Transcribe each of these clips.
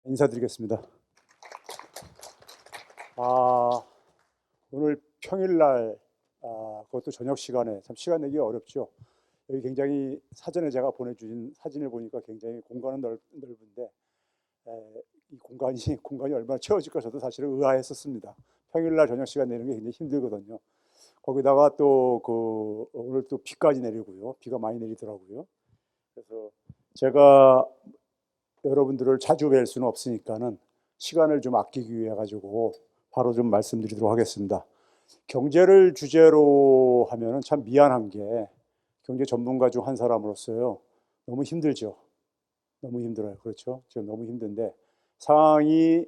인사드리겠습니다. 오늘 평일날 그것도 저녁 시간에 참 시간 내기 어렵죠. 여기 굉장히 사전에 제가 보내주신 사진을 보니까 굉장히 공간은 넓은데 이 공간이 얼마나 채워질까 저도 사실은 의아했었습니다. 평일날 저녁 시간 내는 게 굉장히 힘들거든요. 거기다가 또 오늘 또 비까지 내리고요. 비가 많이 내리더라고요. 그래서 제가 여러분들을 자주 뵐 수는 없으니까는 시간을 좀 아끼기 위해 가지고 바로 좀 말씀드리도록 하겠습니다. 경제를 주제로 하면은 참 미안한 게 경제 전문가 중 한 사람으로서요. 너무 힘들죠. 너무 힘들어요. 그렇죠? 지금 너무 힘든데 상황이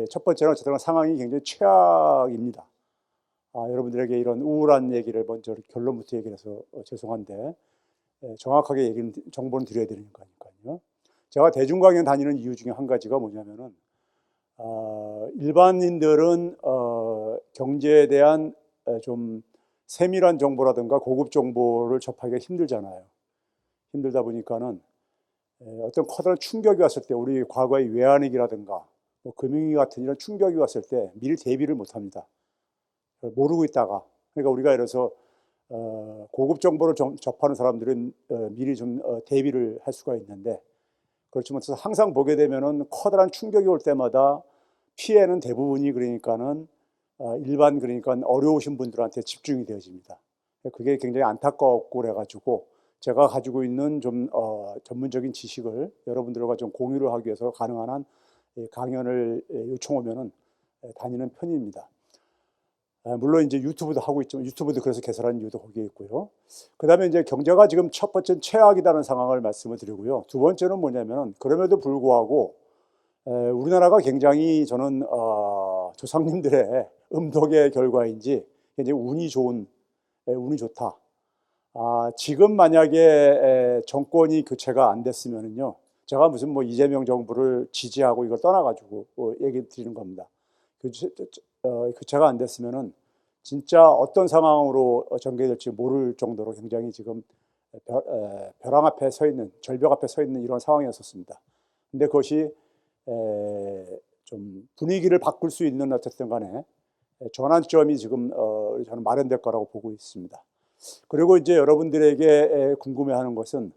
첫 번째는 어쨌든 상황이 굉장히 최악입니다. 여러분들에게 이런 우울한 얘기를 먼저 결론부터 얘기를 해서 죄송한데 정확하게 정보는 드려야 되는 거니까요. 제가 대중강연 다니는 이유 중에 한 가지가 뭐냐면은 일반인들은 경제에 대한 좀 세밀한 정보라든가 고급 정보를 접하기가 힘들잖아요. 힘들다 보니까는 어떤 커다란 충격이 왔을 때 우리 과거의 외환위기라든가 뭐 금융위기 같은 이런 충격이 왔을 때 미리 대비를 못합니다. 모르고 있다가 그러니까 우리가 이래서 고급 정보를 접하는 사람들은 미리 좀 대비를 할 수가 있는데 그렇지만 항상 보게 되면은 커다란 충격이 올 때마다 피해는 대부분이 그러니까는 그러니까 어려우신 분들한테 집중이 되어집니다. 그게 굉장히 안타깝고 그래가지고 제가 가지고 있는 좀 전문적인 지식을 여러분들과 좀 공유를 하기 위해서 가능한 한 강연을 요청오면은 다니는 편입니다. 물론 이제 유튜브도 하고 있지만 유튜브도 그래서 개설한 이유도 거기에 있고요. 그다음에 이제 경제가 지금 첫 번째 최악이라는 상황을 말씀을 드리고요. 두 번째는 뭐냐면은 그럼에도 불구하고 우리나라가 굉장히 저는 조상님들의 음덕의 결과인지 굉장히 운이 좋다. 지금 만약에 정권이 교체가 안 됐으면은요, 제가 무슨 뭐 이재명 정부를 지지하고 이걸 떠나가지고 얘기 드리는 겁니다. 교체가 안 됐으면은 진짜 어떤 상황으로 전개될지 모를 정도로 굉장히 지금 벼랑 앞에 서 있는, 절벽 앞에 서 있는 이런 상황이었었습니다. 근데 그것이 좀 분위기를 바꿀 수 있는 어쨌든 간에 전환점이 지금 저는 마련될 거라고 보고 있습니다. 그리고 이제 여러분들에게 궁금해하는 것은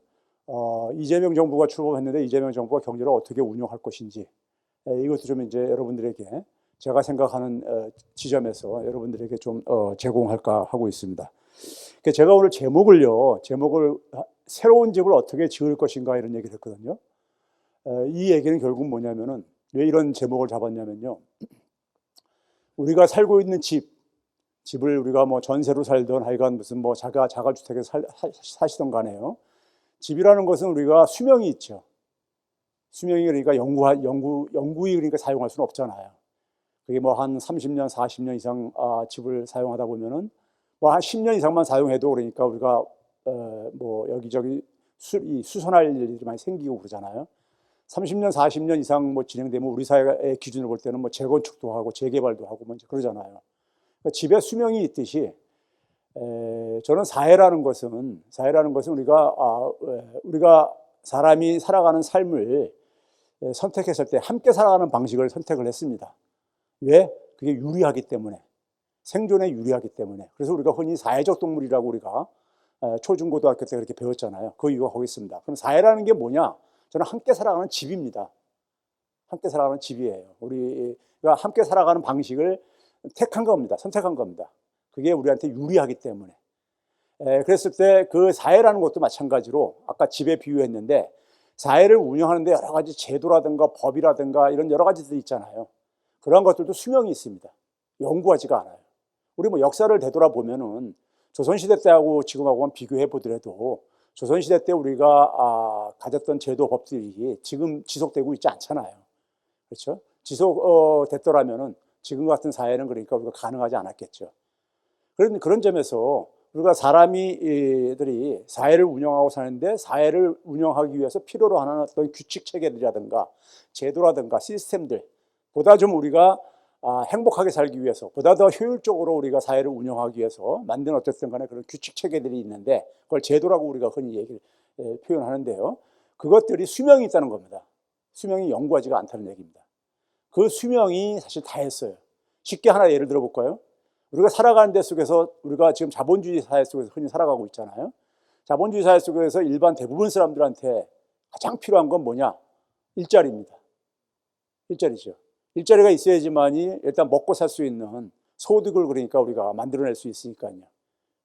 이재명 정부가 출범했는데 이재명 정부가 경제를 어떻게 운영할 것인지 이것도 좀 이제 여러분들에게 제가 생각하는 지점에서 여러분들에게 좀 제공할까 하고 있습니다. 제가 오늘 제목을 새로운 집을 어떻게 지을 것인가 이런 얘기를 했거든요. 이 얘기는 결국 뭐냐면은 왜 이런 제목을 잡았냐면요. 우리가 살고 있는 집을 우리가 뭐 전세로 살던 하여간 무슨 뭐 자가주택에 사시던 간에요. 집이라는 것은 우리가 수명이 있죠. 수명이 그러니까 영구히 그러니까 사용할 수는 없잖아요. 그게 뭐 한 30년, 40년 이상 집을 사용하다 보면은 뭐 한 10년 이상만 사용해도 그러니까 우리가 뭐 여기저기 수선할 일이 많이 생기고 그러잖아요. 30년, 40년 이상 뭐 진행되면 우리 사회의 기준으로 볼 때는 뭐 재건축도 하고 재개발도 하고 뭐 이제 그러잖아요. 그러니까 집에 수명이 있듯이 저는 사회라는 것은 우리가 사람이 살아가는 삶을 선택했을 때 함께 살아가는 방식을 선택을 했습니다. 왜? 그게 유리하기 때문에. 생존에 유리하기 때문에. 그래서 우리가 흔히 사회적 동물이라고 우리가 초중고등학교 때 그렇게 배웠잖아요. 그 이유가 거기 있습니다. 그럼 사회라는 게 뭐냐? 저는 함께 살아가는 집입니다. 함께 살아가는 집이에요. 우리가 함께 살아가는 방식을 택한 겁니다. 선택한 겁니다. 그게 우리한테 유리하기 때문에. 그랬을 때 그 사회라는 것도 마찬가지로 아까 집에 비유했는데 사회를 운영하는데 여러 가지 제도라든가 법이라든가 이런 여러 가지들이 있잖아요. 그런 것들도 수명이 있습니다. 영구하지가 않아요. 우리 뭐 역사를 되돌아보면은 조선시대 때하고 지금하고만 비교해 보더라도 조선시대 때 우리가 가졌던 제도 법들이 지금 지속되고 있지 않잖아요. 그렇죠? 지속됐더라면은 지금 같은 사회는 그러니까 우리가 가능하지 않았겠죠. 그런 점에서 우리가 사람들이 사회를 운영하고 사는데 사회를 운영하기 위해서 필요로 하는 어떤 규칙 체계들이라든가 제도라든가 시스템들 보다 좀 우리가 행복하게 살기 위해서 보다 더 효율적으로 우리가 사회를 운영하기 위해서 만든 어쨌든 간에 그런 규칙 체계들이 있는데 그걸 제도라고 우리가 흔히 표현하는데요. 그것들이 수명이 있다는 겁니다. 수명이 영구하지가 않다는 얘기입니다. 그 수명이 사실 다했어요. 쉽게 하나 예를 들어볼까요? 우리가 살아가는 데 속에서 우리가 지금 자본주의 사회 속에서 흔히 살아가고 있잖아요. 자본주의 사회 속에서 일반 대부분 사람들한테 가장 필요한 건 뭐냐? 일자리입니다. 일자리죠. 일자리가 있어야지만이 일단 먹고 살 수 있는 소득을 그러니까 우리가 만들어낼 수 있으니까요.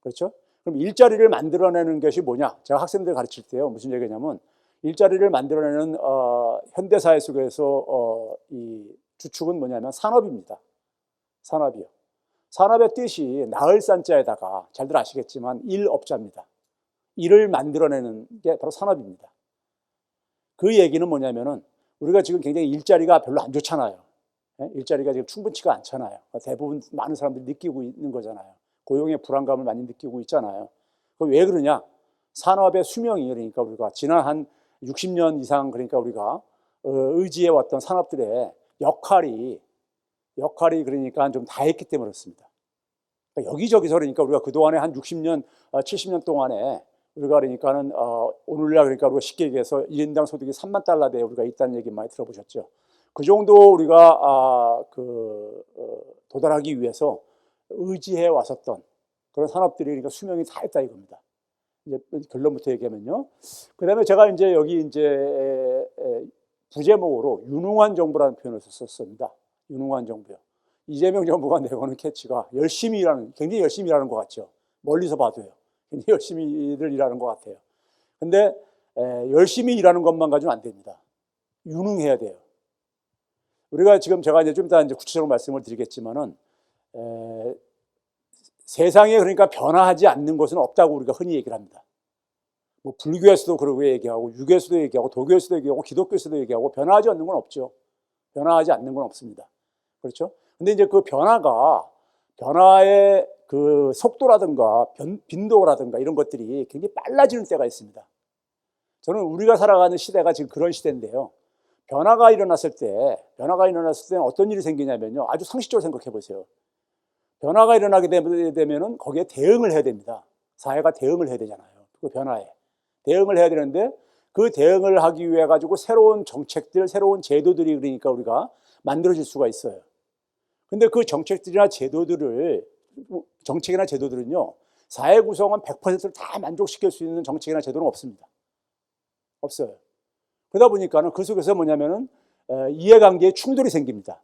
그렇죠? 그럼 일자리를 만들어내는 것이 뭐냐? 제가 학생들 가르칠 때요. 무슨 얘기냐면 일자리를 만들어내는 현대사회 속에서 이 주축은 뭐냐면 산업입니다. 산업이요. 산업의 뜻이 나을 산자에다가 잘들 아시겠지만 일업자입니다. 일을 만들어내는 게 바로 산업입니다. 그 얘기는 뭐냐면은 우리가 지금 굉장히 일자리가 별로 안 좋잖아요. 일자리가 지금 충분치가 않잖아요. 대부분 많은 사람들이 느끼고 있는 거잖아요. 고용의 불안감을 많이 느끼고 있잖아요. 왜 그러냐? 산업의 수명이 그러니까 우리가 지난 한 60년 이상 그러니까 우리가 의지해 왔던 산업들의 역할이 그러니까 좀 다했기 때문에 그렇습니다. 그러니까 여기저기서 그러니까 우리가 그동안에 한 60년, 70년 동안에 우리가 그러니까는 오늘날 그러니까 우리가 쉽게 얘기해서 1인당 소득이 3만 달러대에 우리가 있다는 얘기 많이 들어보셨죠. 그 정도 우리가 도달하기 위해서 의지해 왔었던 그런 산업들이 그러니까 수명이 다 했다 이겁니다. 이제 결론부터 얘기하면요. 그다음에 제가 이제 여기 이제 부제목으로 유능한 정부라는 표현을 썼습니다. 유능한 정부요. 이재명 정부가 내거는 캐치가 열심히 일하는, 굉장히 열심히 일하는 것 같죠. 멀리서 봐도요. 굉장히 열심히들 일하는 것 같아요. 근데 열심히 일하는 것만 가지고는 안 됩니다. 유능해야 돼요. 우리가 지금 제가 이제 좀 이따 이제 구체적으로 말씀을 드리겠지만은 세상에 그러니까 변화하지 않는 것은 없다고 우리가 흔히 얘기를 합니다. 뭐 불교에서도 그러고 얘기하고 유교에서도 얘기하고 도교에서도 얘기하고 기독교에서도 얘기하고 변화하지 않는 건 없죠. 변화하지 않는 건 없습니다. 그렇죠? 근데 이제 그 변화의 그 속도라든가 빈도라든가 이런 것들이 굉장히 빨라지는 때가 있습니다. 저는 우리가 살아가는 시대가 지금 그런 시대인데요. 변화가 일어났을 때 어떤 일이 생기냐면요. 아주 상식적으로 생각해 보세요. 변화가 일어나게 되면은 거기에 대응을 해야 됩니다. 사회가 대응을 해야 되잖아요. 그 변화에. 대응을 해야 되는데 그 대응을 하기 위해 가지고 새로운 정책들, 새로운 제도들이 그러니까 우리가 만들어질 수가 있어요. 근데 그 정책이나 제도들은요, 사회 구성원 100%를 다 만족시킬 수 있는 정책이나 제도는 없습니다. 없어요. 그러다 보니까는 그 속에서 뭐냐면은 이해관계에 충돌이 생깁니다.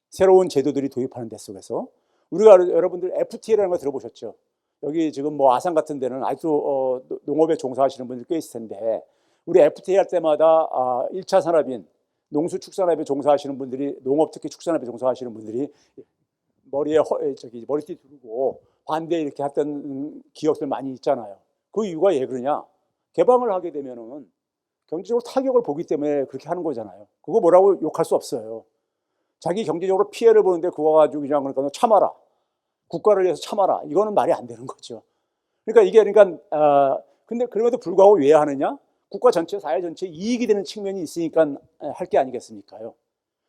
새로운 제도들이 도입하는 데 속에서. 우리가 여러분들 FTA라는 거 들어보셨죠? 여기 지금 뭐 아산 같은 데는 아직도 농업에 종사하시는 분들 꽤 있을 텐데, 우리 FTA 할 때마다 1차 산업인 농수축산업에 종사하시는 분들이, 농업 특히 축산업에 종사하시는 분들이 머리에 머리띠 두르고 반대 이렇게 했던 기억들 많이 있잖아요. 그 이유가 왜 그러냐? 개방을 하게 되면은 경제적으로 타격을 보기 때문에 그렇게 하는 거잖아요. 그거 뭐라고 욕할 수 없어요. 자기 경제적으로 피해를 보는데 그거 가지고 그냥 그러니까 참아라. 국가를 위해서 참아라. 이거는 말이 안 되는 거죠. 그러니까 이게 근데 그럼에도 불구하고 왜 하느냐? 국가 전체, 사회 전체 이익이 되는 측면이 있으니까 할 게 아니겠습니까요?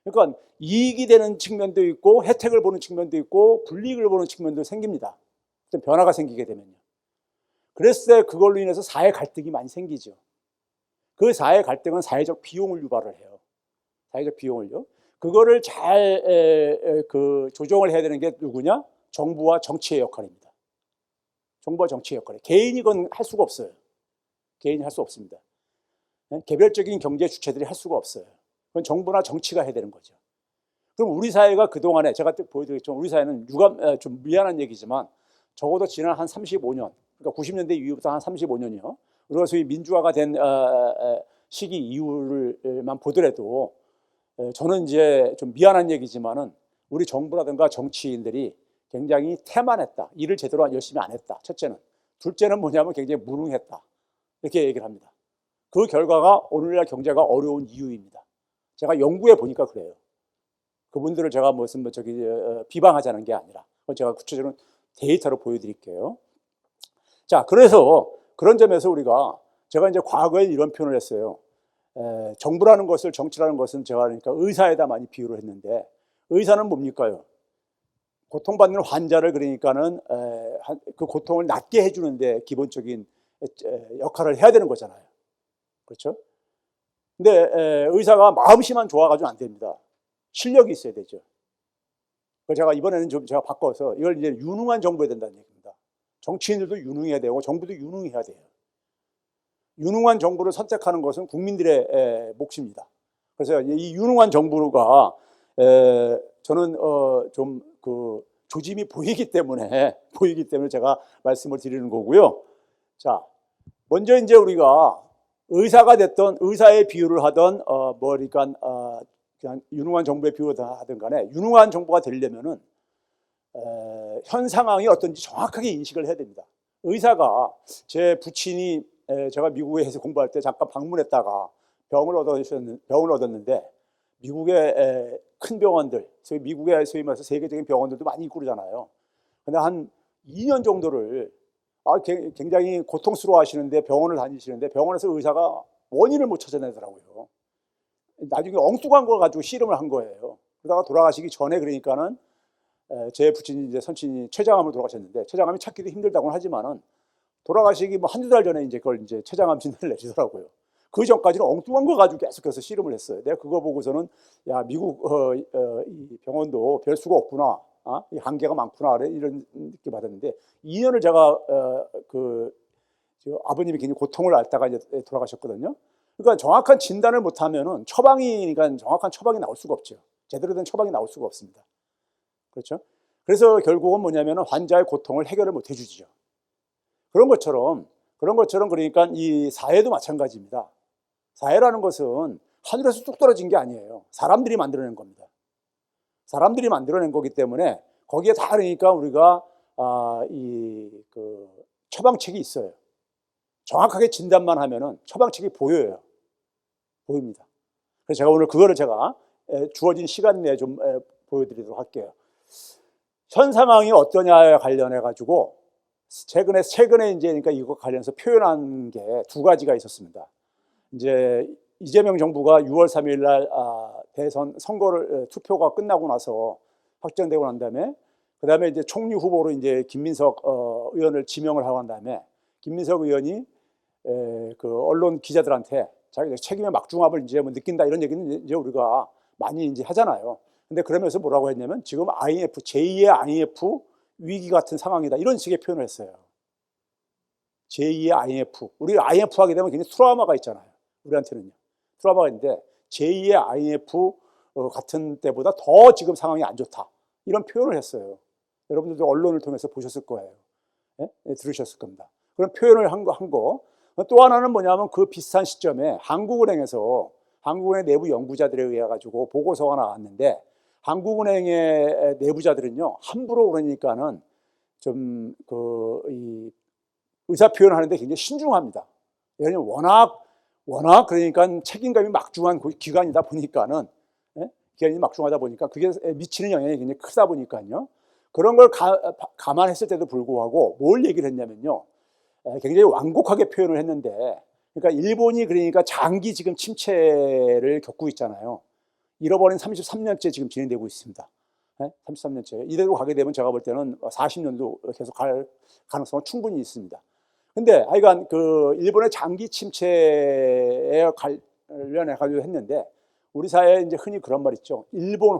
그러니까 이익이 되는 측면도 있고 혜택을 보는 측면도 있고 불이익을 보는 측면도 생깁니다. 변화가 생기게 되면요. 그랬을 때 그걸로 인해서 사회 갈등이 많이 생기죠. 그 사회 갈등은 사회적 비용을 유발을 해요. 사회적 비용을요. 그거를 잘 조정을 해야 되는 게 누구냐? 정부와 정치의 역할입니다. 정부와 정치의 역할이에요. 개인이 그건 할 수가 없어요. 개인이 할 수 없습니다. 개별적인 경제 주체들이 할 수가 없어요. 그건 정부나 정치가 해야 되는 거죠. 그럼 우리 사회가 그동안에 제가 보여드렸지만 우리 사회는 좀 미안한 얘기지만 적어도 지난 한 35년, 그러니까 90년대 이후부터 한 35년이요. 우리가 소위 민주화가 된 시기 이후를만 보더라도 저는 이제 좀 미안한 얘기지만은 우리 정부라든가 정치인들이 굉장히 태만했다. 일을 제대로 열심히 안 했다. 첫째는. 둘째는 뭐냐면 굉장히 무능했다. 이렇게 얘기를 합니다. 그 결과가 오늘날 경제가 어려운 이유입니다. 제가 연구해 보니까 그래요. 그분들을 제가 비방하자는 게 아니라 제가 구체적으로 데이터로 보여드릴게요. 자, 그래서 그런 점에서 제가 이제 과거에 이런 표현을 했어요. 정부라는 것을, 정치라는 것은 제가 그러니까 의사에다 많이 비유를 했는데, 의사는 뭡니까요? 고통받는 환자를 그러니까는 그 고통을 낫게 해주는데 기본적인 역할을 해야 되는 거잖아요. 그렇죠? 근데 의사가 마음씨만 좋아가지고는 안 됩니다. 실력이 있어야 되죠. 그래서 제가 이번에는 좀 제가 바꿔서 이걸 이제 유능한 정부해야 된다는 얘기입니다. 정치인들도 유능해야 되고 정부도 유능해야 돼요. 유능한 정부를 선택하는 것은 국민들의 몫입니다. 그래서 이 유능한 정부가 저는 좀 그 조짐이 보이기 때문에 제가 말씀을 드리는 거고요. 자, 먼저 이제 우리가 의사가 됐던 의사의 비유를 하던 그러니까 그냥 유능한 정부의 비유를 하든 간에 유능한 정부가 되려면은 현 상황이 어떤지 정확하게 인식을 해야 됩니다. 의사가 제 부친이 제가 미국에서 공부할 때 잠깐 방문했다가 병을 얻었는데 미국의 큰 병원들, 미국의 소위 말해서 세계적인 병원들도 많이 있고 그러잖아요. 근데 한 2년 정도를 굉장히 고통스러워 하시는데 병원을 다니시는데 병원에서 의사가 원인을 못 찾아내더라고요. 나중에 엉뚱한 걸 가지고 씨름을 한 거예요. 그러다가 돌아가시기 전에 그러니까는 제 부친이 이제 선친이 췌장암으로 돌아가셨는데 췌장암이 찾기도 힘들다고는 하지만은 돌아가시기 뭐 한두 달 전에 이제 그걸 이제 췌장암 진단을 내리더라고요. 그 전까지는 엉뚱한 거 가지고 계속해서 씨름을 했어요. 내가 그거 보고서는 야 미국 이 병원도 별 수가 없구나, 이 한계가 많구나 이런 느낌 받았는데 2년을 제가 아버님이 굉장히 고통을 앓다가 이제 돌아가셨거든요. 그러니까 정확한 진단을 못하면은 그러니까 정확한 처방이 나올 수가 없죠. 제대로 된 처방이 나올 수가 없습니다. 그렇죠? 그래서 결국은 뭐냐면은 환자의 고통을 해결을 못 해주죠. 그런 것처럼 그러니까 이 사회도 마찬가지입니다. 사회라는 것은 하늘에서 뚝 떨어진 게 아니에요. 사람들이 만들어낸 겁니다. 사람들이 만들어낸 거기 때문에 거기에 다 그러니까 우리가 처방책이 있어요. 정확하게 진단만 하면은 처방책이 보입니다. 그래서 제가 오늘 그거를 제가 주어진 시간 내에 좀 보여드리도록 할게요. 현 상황이 어떠냐에 관련해 가지고 최근에 이제 그러니까 이거 관련해서 표현한 게 두 가지가 있었습니다. 이제 이재명 정부가 6월 3일 날 대선 선거를 투표가 끝나고 나서 확정되고 난 다음에 그다음에 이제 총리 후보로 이제 김민석 의원을 지명을 하고 난 다음에 김민석 의원이 그 언론 기자들한테 자기 책임의 막중함을 이제 뭐 느낀다 이런 얘기는 이제 우리가 많이 이제 하잖아요. 근데 그러면서 뭐라고 했냐면 지금 IMF 제2의 IMF 위기 같은 상황이다 이런 식의 표현을 했어요. 제2의 IMF. 우리 IMF 하게 되면 굉장히 트라우마가 있잖아요. 우리한테는요. 트라우마가 있는데 제2의 IMF 같은 때보다 더 지금 상황이 안 좋다. 이런 표현을 했어요. 여러분들도 언론을 통해서 보셨을 거예요. 네? 들으셨을 겁니다. 그런 표현을 한 거. 또 하나는 뭐냐면 그 비슷한 시점에 한국은행 내부 연구자들에 의해 가지고 보고서가 나왔는데 한국은행의 내부자들은요 함부로 그러니까는 좀 이 의사 표현을 하는데 굉장히 신중합니다. 왜냐하면 워낙 그러니까 책임감이 막중한 기관이다 보니까는 기관이 막중하다 보니까 그게 미치는 영향이 굉장히 크다 보니까요. 그런 걸 감안했을 때도 불구하고 뭘 얘기를 했냐면요. 굉장히 완곡하게 표현을 했는데 그러니까 일본이 그러니까 장기 지금 침체를 겪고 있잖아요. 잃어버린 33년째 지금 진행되고 있습니다. 33년째. 이대로 가게 되면 제가 볼 때는 40년도 계속 갈 가능성은 충분히 있습니다. 근데 하여간 그 일본의 장기 침체에 관련해 가지고 했는데 우리 사회에 이제 흔히 그런 말 있죠. 일본화.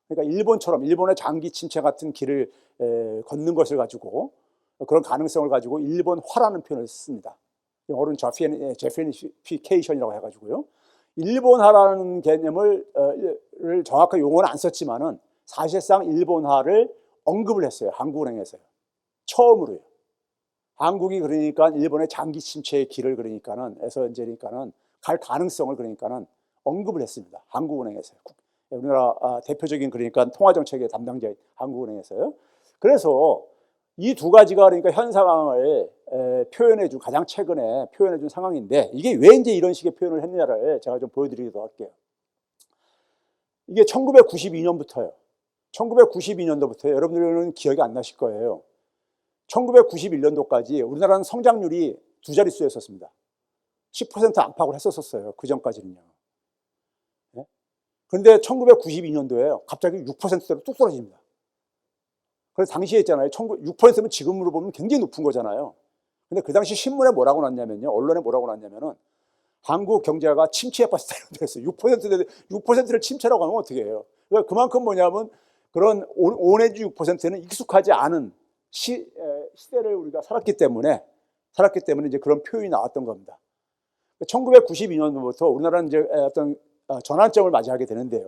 그러니까 일본의 장기 침체 같은 길을 걷는 것을 가지고 그런 가능성을 가지고 일본화라는 표현을 씁니다. 영어로는 제페니피케이션이라고 해가지고요. 일본화라는 개념을 정확하게 용어는 안 썼지만은 사실상 일본화를 언급을 했어요. 한국은행에서요. 처음으로요. 한국이 그러니까 일본의 장기 침체의 길을 그러니까는 갈 가능성을 그러니까는 언급을 했습니다. 한국은행에서요. 우리나라 대표적인 그러니까 통화정책의 담당자인 한국은행에서요. 그래서 이 두 가지가 그러니까 현 상황을 가장 최근에 표현해준 상황인데 이게 왜 이제 이런 식의 표현을 했느냐를 제가 좀 보여드리도록 할게요. 이게 1992년부터요. 1992년도부터 여러분들은 기억이 안 나실 거예요. 1991년도까지 우리나라는 성장률이 두 자릿수였었습니다. 10% 안팎을 했었어요. 그 전까지는요. 네? 그런데 1992년도에요. 갑자기 6%대로 뚝 떨어집니다. 그래서 당시에 있잖아요. 6%면 지금으로 보면 굉장히 높은 거잖아요. 근데 그 당시 신문에 뭐라고 났냐면요. 언론에 뭐라고 났냐면은 한국 경제가 침체에 빠졌다고 됐어요. 6%를 침체라고 하면 어떻게 해요? 그러니까 그만큼 뭐냐면 그런 5 내지 6%는 익숙하지 않은 시대를 우리가 살았기 때문에 이제 그런 표현이 나왔던 겁니다. 1992년부터 우리나라는 이제 어떤 전환점을 맞이하게 되는데,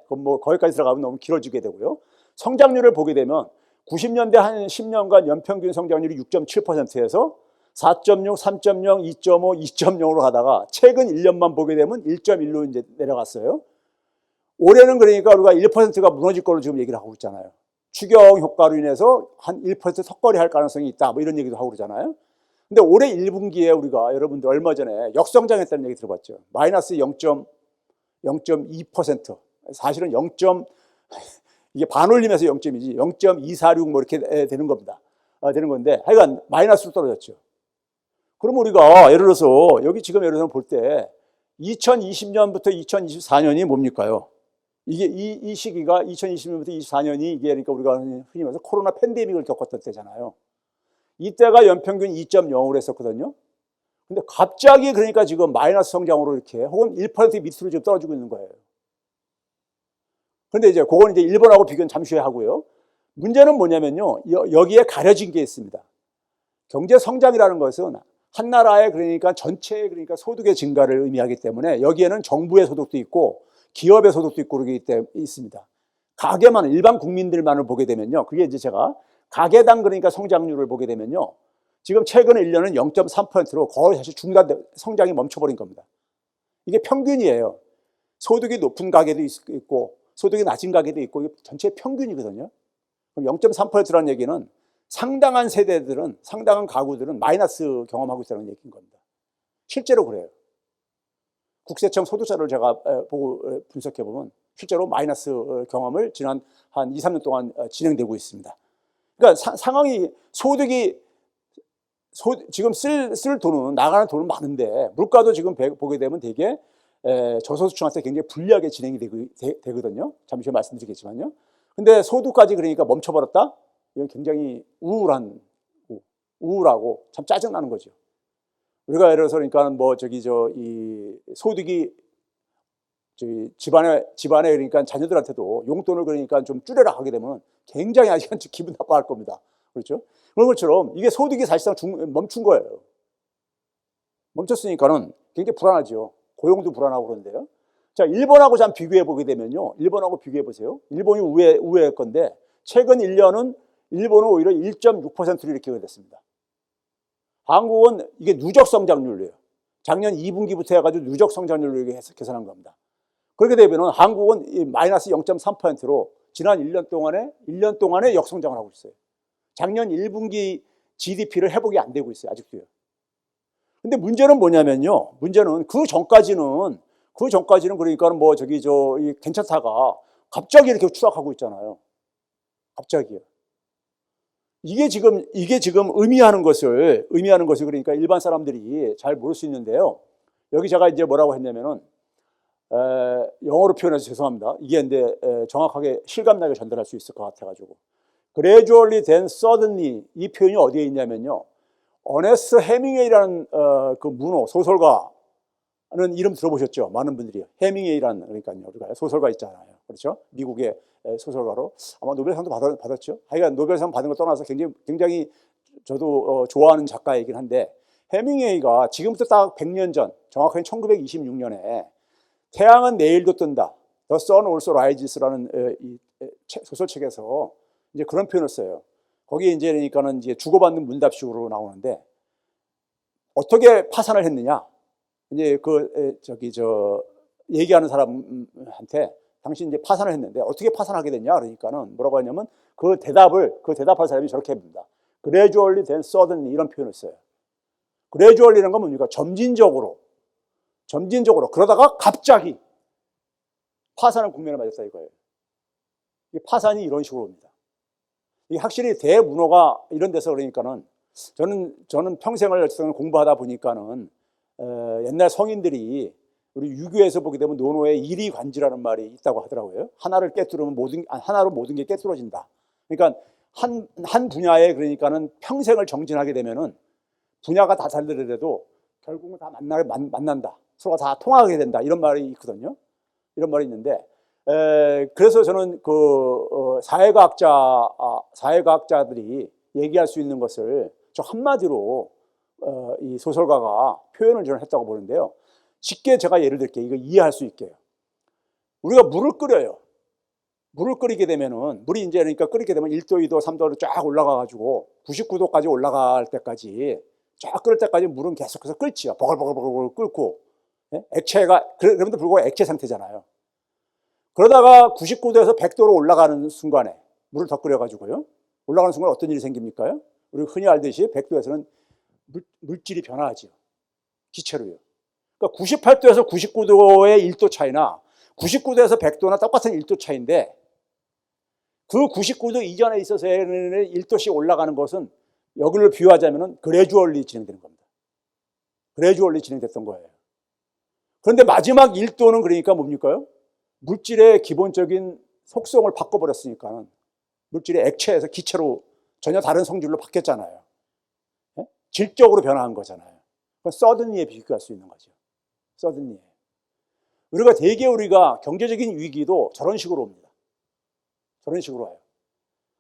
그건 뭐 거기까지 들어가면 너무 길어지게 되고요. 성장률을 보게 되면 90년대 한 10년간 연평균 성장률이 6.7%에서 4.6, 3.0, 2.5, 2.0으로 가다가 최근 1년만 보게 되면 1.1로 이제 내려갔어요. 올해는 그러니까 우리가 1%가 무너질 걸로 지금 얘기를 하고 있잖아요. 추경 효과로 인해서 한 1% 턱걸이 할 가능성이 있다, 뭐 이런 얘기도 하고 그러잖아요. 근데 올해 1분기에 우리가 여러분들 얼마 전에 역성장했다는 얘기 들어봤죠. 마이너스 0.2%. 사실은 이게 반올림에서 0.2지 0.246 뭐 이렇게 되는 겁니다. 되는 건데 하여간 마이너스로 떨어졌죠. 그럼 우리가 예를 들어서 여기 지금 예를 들어서 볼 때 2020년부터 2024년이 뭡니까요? 이게 이 시기가 2020년부터 24년이 이게 그러니까 우리가 흔히 말해서 코로나 팬데믹을 겪었던 때잖아요. 이때가 연평균 2.0으로 했었거든요. 근데 갑자기 그러니까 지금 마이너스 성장으로 이렇게 혹은 1% 밑으로 지금 떨어지고 있는 거예요. 그런데 이제 그건 이제 일본하고 비교는 잠시 후에 하고요. 문제는 뭐냐면요. 여기에 가려진 게 있습니다. 경제 성장이라는 것은 한 나라의 그러니까 전체의 그러니까 소득의 증가를 의미하기 때문에 여기에는 정부의 소득도 있고 기업의 소득도 있고 그러기 때문에 있습니다. 가계만 일반 국민들만을 보게 되면요. 그게 이제 제가 가계당 그러니까 성장률을 보게 되면요. 지금 최근 1년은 0.3%로 거의 사실 성장이 멈춰버린 겁니다. 이게 평균이에요. 소득이 높은 가계도 있고 소득이 낮은 가계도 있고 이게 전체 평균이거든요. 그럼 0.3%라는 얘기는 상당한 세대들은 상당한 가구들은 마이너스 경험하고 있다는 얘기인 겁니다. 실제로 그래요. 국세청 소득자를 제가 보고 분석해 보면 실제로 마이너스 경험을 지난 한 2, 3년 동안 진행되고 있습니다. 그러니까 상황이 지금 쓸 돈은 나가는 돈은 많은데 물가도 지금 보게 되면 되게 저소득층한테 굉장히 불리하게 진행이 되거든요. 잠시 후에 말씀드리겠지만요. 근데 소득까지 그러니까 멈춰버렸다? 이건 굉장히 우울하고 참 짜증나는 거죠. 우리가 예를 들어서 그러니까 뭐 이 소득이 집안에 그러니까 자녀들한테도 용돈을 그러니까 좀 줄여라 하게 되면 굉장히 아직 기분 나빠할 겁니다. 그렇죠? 그런 것처럼 이게 소득이 사실상 멈춘 거예요. 멈췄으니까는 굉장히 불안하죠. 고용도 불안하고 그런데요. 자, 일본하고 좀 비교해 보게 되면요. 일본하고 비교해 보세요. 일본이 우회할 건데 최근 1년은 일본은 오히려 1.6%로 이렇게 됐습니다. 한국은 이게 누적 성장률이에요. 작년 2분기부터 해가지고 누적 성장률로 계산한 겁니다. 그렇게 되면 한국은 마이너스 0.3%로 지난 1년 동안에 역성장을 하고 있어요. 작년 1분기 GDP를 회복이 안 되고 있어요. 아직도요. 근데 문제는 뭐냐면요. 문제는 그 전까지는 그러니까 뭐 괜찮다가 갑자기 이렇게 추락하고 있잖아요. 갑자기요. 이게 지금 의미하는 것을 그러니까 일반 사람들이 잘 모를 수 있는데요. 여기 제가 이제 뭐라고 했냐면은 영어로 표현해서 죄송합니다. 이게 근데 정확하게 실감나게 전달할 수 있을 것 같아가지고 gradually then suddenly 이 표현이 어디에 있냐면요. 어네스트 해밍웨이라는 그 문호 소설가는 이름 들어보셨죠? 많은 분들이 해밍웨이라는 그러니까요. 우리가 소설가 있잖아요. 그렇죠? 미국의 소설가로 아마 노벨상도 받았죠. 하여간 노벨상 받은 걸 떠나서 굉장히 저도 좋아하는 작가이긴 한데 해밍웨이가 지금부터 딱 100년 전 정확하게 1926년에 태양은 내일도 뜬다. The sun also rises라는 소설책에서 이제 그런 표현을 써요. 거기에 이제 그러니까는 이제 주고받는 문답식으로 나오는데 어떻게 파산을 했느냐? 이제 얘기하는 사람한테 당신 이제 파산을 했는데 어떻게 파산하게 됐냐? 그러니까는 뭐라고 하냐면 그 대답할 사람이 저렇게 합니다. Gradually then suddenly 이런 표현을 써요. Gradually라는 건 뭡니까? 점진적으로 그러다가 갑자기 파산을 국면에 맞았다 이거예요. 이 파산이 이런 식으로 옵니다. 이게 확실히 대문호가 이런 데서 그러니까는 저는 평생을 공부하다 보니까는 옛날 성인들이 우리 유교에서 보게 되면 논어에 이리관지라는 말이 있다고 하더라고요. 하나로 모든 게 깨뚫어진다. 그러니까 한 분야에 그러니까는 평생을 정진하게 되면은 분야가 다 다르더라도 결국은 다 만난다. 서로가 다 통하게 된다. 이런 말이 있거든요. 이런 말이 있는데, 그래서 저는 사회과학자들이 얘기할 수 있는 것을 저 한마디로 이 소설가가 표현을 저는 했다고 보는데요. 쉽게 제가 예를 들게요. 이거 이해할 수 있게요. 우리가 물을 끓여요. 물을 끓이게 되면은, 물이 이제 그러니까 끓이게 되면 1도, 2도, 3도로 쫙 올라가가지고 99도까지 올라갈 때까지, 쫙 끓을 때까지 물은 계속해서 끓지요. 버글버글버글 끓고. 예? 액체가, 그럼에도 불구하고 액체 상태잖아요. 그러다가 99도에서 100도로 올라가는 순간에, 물을 더 끓여가지고요. 올라가는 순간에 어떤 일이 생깁니까? 우리 흔히 알듯이 100도에서는 물질이 변화하죠. 기체로요. 그러니까 98도에서 99도의 1도 차이나 99도에서 100도나 똑같은 1도 차이인데, 그 99도 이전에 있어서의 1도씩 올라가는 것은 여기를 비유하자면 그래주얼리 진행되는 겁니다. 그래주얼리 진행됐던 거예요. 그런데 마지막 1도는 그러니까 뭡니까요? 물질의 기본적인 속성을 바꿔버렸으니까 물질의 액체에서 기체로 전혀 다른 성질로 바뀌었잖아요. 네? 질적으로 변화한 거잖아요. 그건 서든리에 비교할 수 있는 거죠. 서든리에. 우리가 경제적인 위기도 저런 식으로 옵니다. 저런 식으로 와요.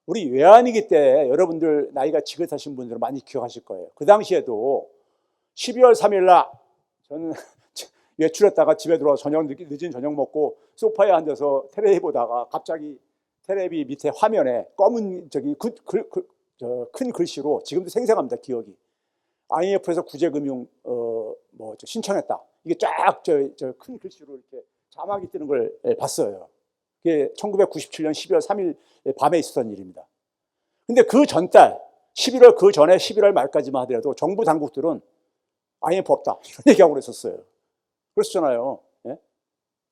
우리 외환위기 때 여러분들 나이가 지긋하신 분들은 많이 기억하실 거예요. 그 당시에도 12월 3일 날 저는 외출했다가 집에 들어와서 늦은 저녁 먹고 소파에 앉아서 텔레비 보다가 갑자기 텔레비 밑에 화면에 검은 큰 글씨로, 지금도 생생합니다, 기억이. IMF에서 구제금융 신청했다. 이게 쫙 큰 글씨로 이렇게 자막이 뜨는 걸 봤어요. 그게 1997년 12월 3일 밤에 있었던 일입니다. 근데 그 전달, 그 전에 11월 말까지만 하더라도 정부 당국들은 IMF 없다, 이런 얘기하고 그랬었어요. 그랬었잖아요. 예?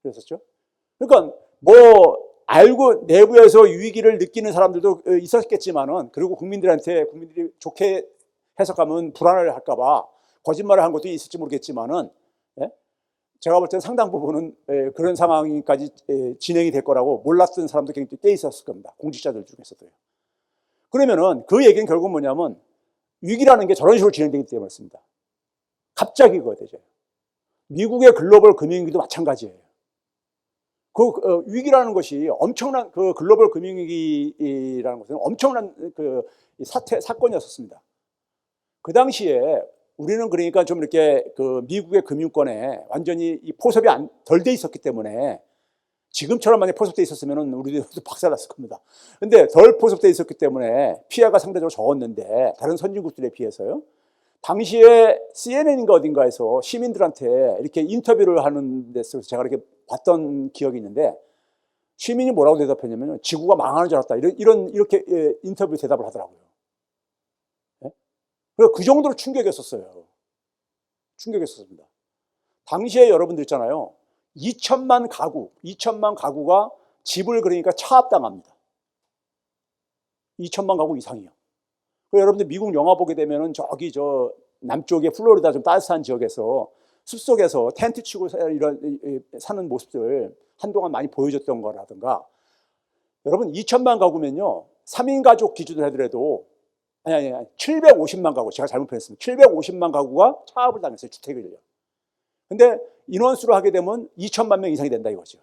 그랬었죠. 그러니까 알고 내부에서 위기를 느끼는 사람들도 있었겠지만은, 그리고 국민들이 좋게 해석하면 불안을 할까봐 거짓말을 한 것도 있을지 모르겠지만은, 예? 제가 볼 때는 상당 부분은 그런 상황까지 진행이 될 거라고 몰랐던 사람도 굉장히 꽤 있었을 겁니다. 공직자들 중에서도요. 그러면은 그 얘기는 결국 뭐냐면, 위기라는 게 저런 식으로 진행되기 때문에 그렇습니다. 갑자기 그거 되죠. 미국의 글로벌 금융위기도 마찬가지예요. 위기라는 것이 엄청난, 글로벌 금융위기라는 것은 엄청난 사건이었습니다. 그 당시에 우리는 그러니까 좀 이렇게 미국의 금융권에 완전히 이 포섭이 덜 돼 있었기 때문에, 지금처럼 만약 포섭돼 있었으면 우리도 박살났을 겁니다. 근데 덜 포섭돼 있었기 때문에 피해가 상대적으로 적었는데, 다른 선진국들에 비해서요. 당시에 CNN인가 어딘가에서 시민들한테 이렇게 인터뷰를 하는 데서 제가 이렇게 봤던 기억이 있는데, 시민이 뭐라고 대답했냐면 지구가 망하는 줄 알았다, 이렇게 인터뷰 대답을 하더라고요. 네? 그래서 그 정도로 충격이었었어요. 충격이었습니다. 당시에 여러분들 있잖아요. 2천만 가구가 집을 그러니까 차압당합니다. 2천만 가구 이상이요. 여러분들 미국 영화 보게 되면은 남쪽의 플로리다 좀 따뜻한 지역에서 숲속에서 텐트 치고 사는 모습들 한동안 많이 보여줬던 거라든가, 여러분 2천만 가구면요 3인 가족 기준으로 하더라도 750만 가구, 제가 잘못 표현했습니다. 750만 가구가 차압을 당했어요, 주택을요. 근데 인원수로 하게 되면 2천만 명 이상이 된다 이거죠.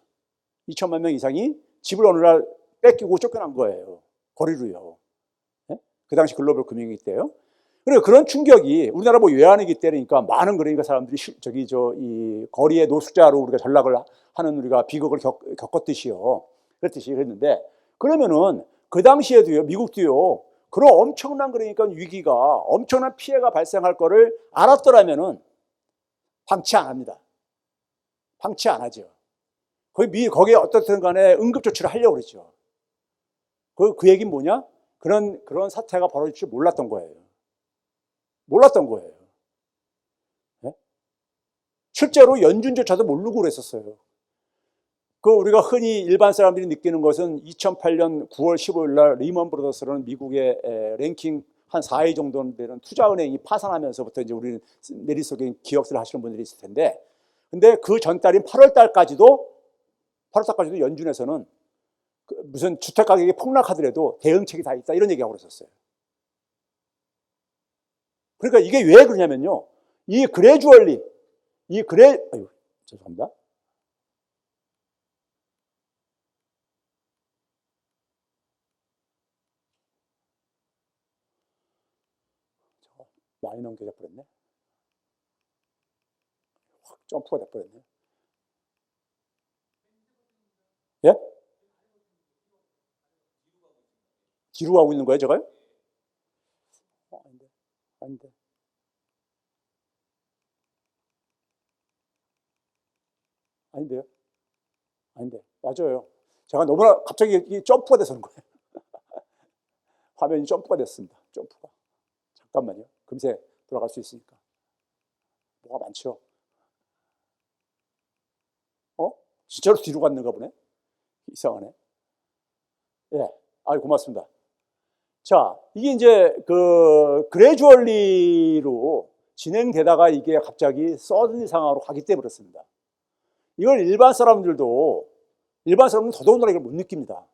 2천만 명 이상이 집을 어느 날 뺏기고 쫓겨난 거예요, 거리로요. 그 당시 글로벌 금융위기 때요. 그리고 그런 충격이 우리나라 외환위기 때니까 많은 그러니까 사람들이 이 거리의 노숙자로 우리가 전락을 하는, 우리가 비극을 겪었듯이요. 그랬는데, 그러면은 그 당시에도요, 미국도요, 그런 엄청난 그러니까 위기가, 엄청난 피해가 발생할 거를 알았더라면은 방치 안 합니다. 방치 안 하죠. 거기에 어떻든 간에 응급조치를 하려고 그랬죠. 그 얘기는 뭐냐? 그런 사태가 벌어질 줄 몰랐던 거예요. 네? 실제로 연준조차도 모르고 그랬었어요. 우리가 흔히 일반 사람들이 느끼는 것은 2008년 9월 15일 날 리먼 브라더스라는 미국의 랭킹 한 4위 정도 되는 투자은행이 파산하면서부터 이제 우리는 내리속에 기억을 하시는 분들이 있을 텐데, 근데 그 전달인 8월 달까지도 연준에서는 무슨 주택 가격이 폭락하더라도 대응책이 다 있다, 이런 얘기하고 그랬었어요. 그러니까 이게 왜 그러냐면요, 이 그래주얼리, 아유, 죄송합니다. 많이 넘겨져 버렸네. 확 점프가 돼 버렸네. 예? 뒤로 가고 있는 거예요, 제가요? 아닌데, 아닌데, 아닌데요? 아닌데, 맞아요. 제가 너무나 갑자기 점프가 돼서 그런 거예요. 화면이 점프가 됐습니다. 점프가. 잠깐만요. 금세 돌아갈 수 있으니까. 뭐가 많죠? 진짜로 뒤로 갔는가 보네? 이상하네. 예. 아유, 고맙습니다. 자, 이게 이제 그 그래주얼리로 진행되다가 이게 갑자기 서든 상황으로 가기 때문에 그렇습니다. 이걸 일반 사람들은 더더군다나 이걸 못 느낍니다.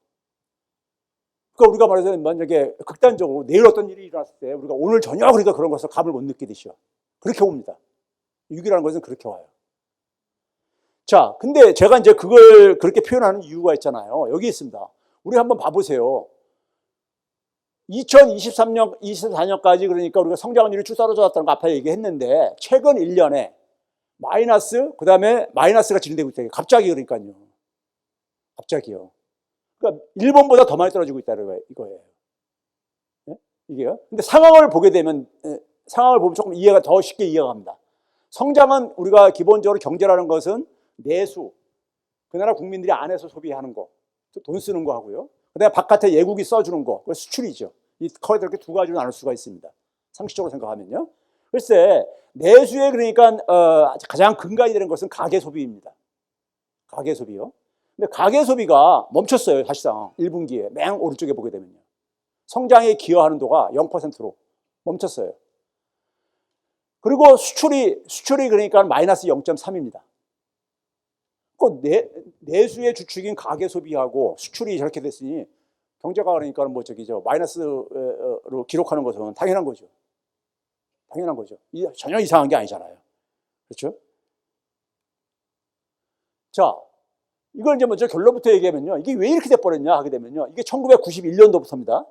그러니까 우리가 말해서 만약에 극단적으로 내일 어떤 일이 일어났을 때 우리가 오늘 저녁 그러니까 그런 것을 감을 못 느끼듯이요. 그렇게 옵니다. 유기라는 것은 그렇게 와요. 자, 근데 제가 이제 그걸 그렇게 표현하는 이유가 있잖아요. 여기 있습니다. 우리 한번 봐보세요. 2023년, 24년까지 그러니까 우리가 성장률이 쭉 떨어졌다는 거 아까 얘기했는데 최근 1년에 마이너스, 그 다음에 마이너스가 진행되고 있다. 갑자기 그러니까요. 갑자기요. 그러니까 일본보다 더 많이 떨어지고 있다는 이거예요. 네? 이게요. 근데 상황을 보게 되면, 상황을 보면 조금 이해가 더 쉽게 이해가 갑니다. 성장은 우리가 기본적으로 경제라는 것은 내수, 그 나라 국민들이 안에서 소비하는 거, 돈 쓰는 거 하고요. 그 다음에 바깥에 예국이 써주는 거, 그거 수출이죠. 이 거의 이렇게 두 가지로 나눌 수가 있습니다. 상식적으로 생각하면요. 글쎄, 내수에 그러니까 가장 근간이 되는 것은 가계 소비입니다. 가계 소비요. 근데 가계 소비가 멈췄어요, 사실상 1분기에 맨 오른쪽에 보게 되면요. 성장에 기여하는 도가 0%로 멈췄어요. 그리고 수출이 그러니까 마이너스 0.3입니다. 그 내수의 주축인 가계 소비하고 수출이 저렇게 됐으니 경제가 그러니까 뭐 마이너스로 기록하는 것은 당연한 거죠. 당연한 거죠. 전혀 이상한 게 아니잖아요. 그렇죠? 자, 이걸 이제 먼저 결론부터 얘기하면요. 이게 왜 이렇게 돼버렸냐 하게 되면요. 이게 1991년도부터입니다.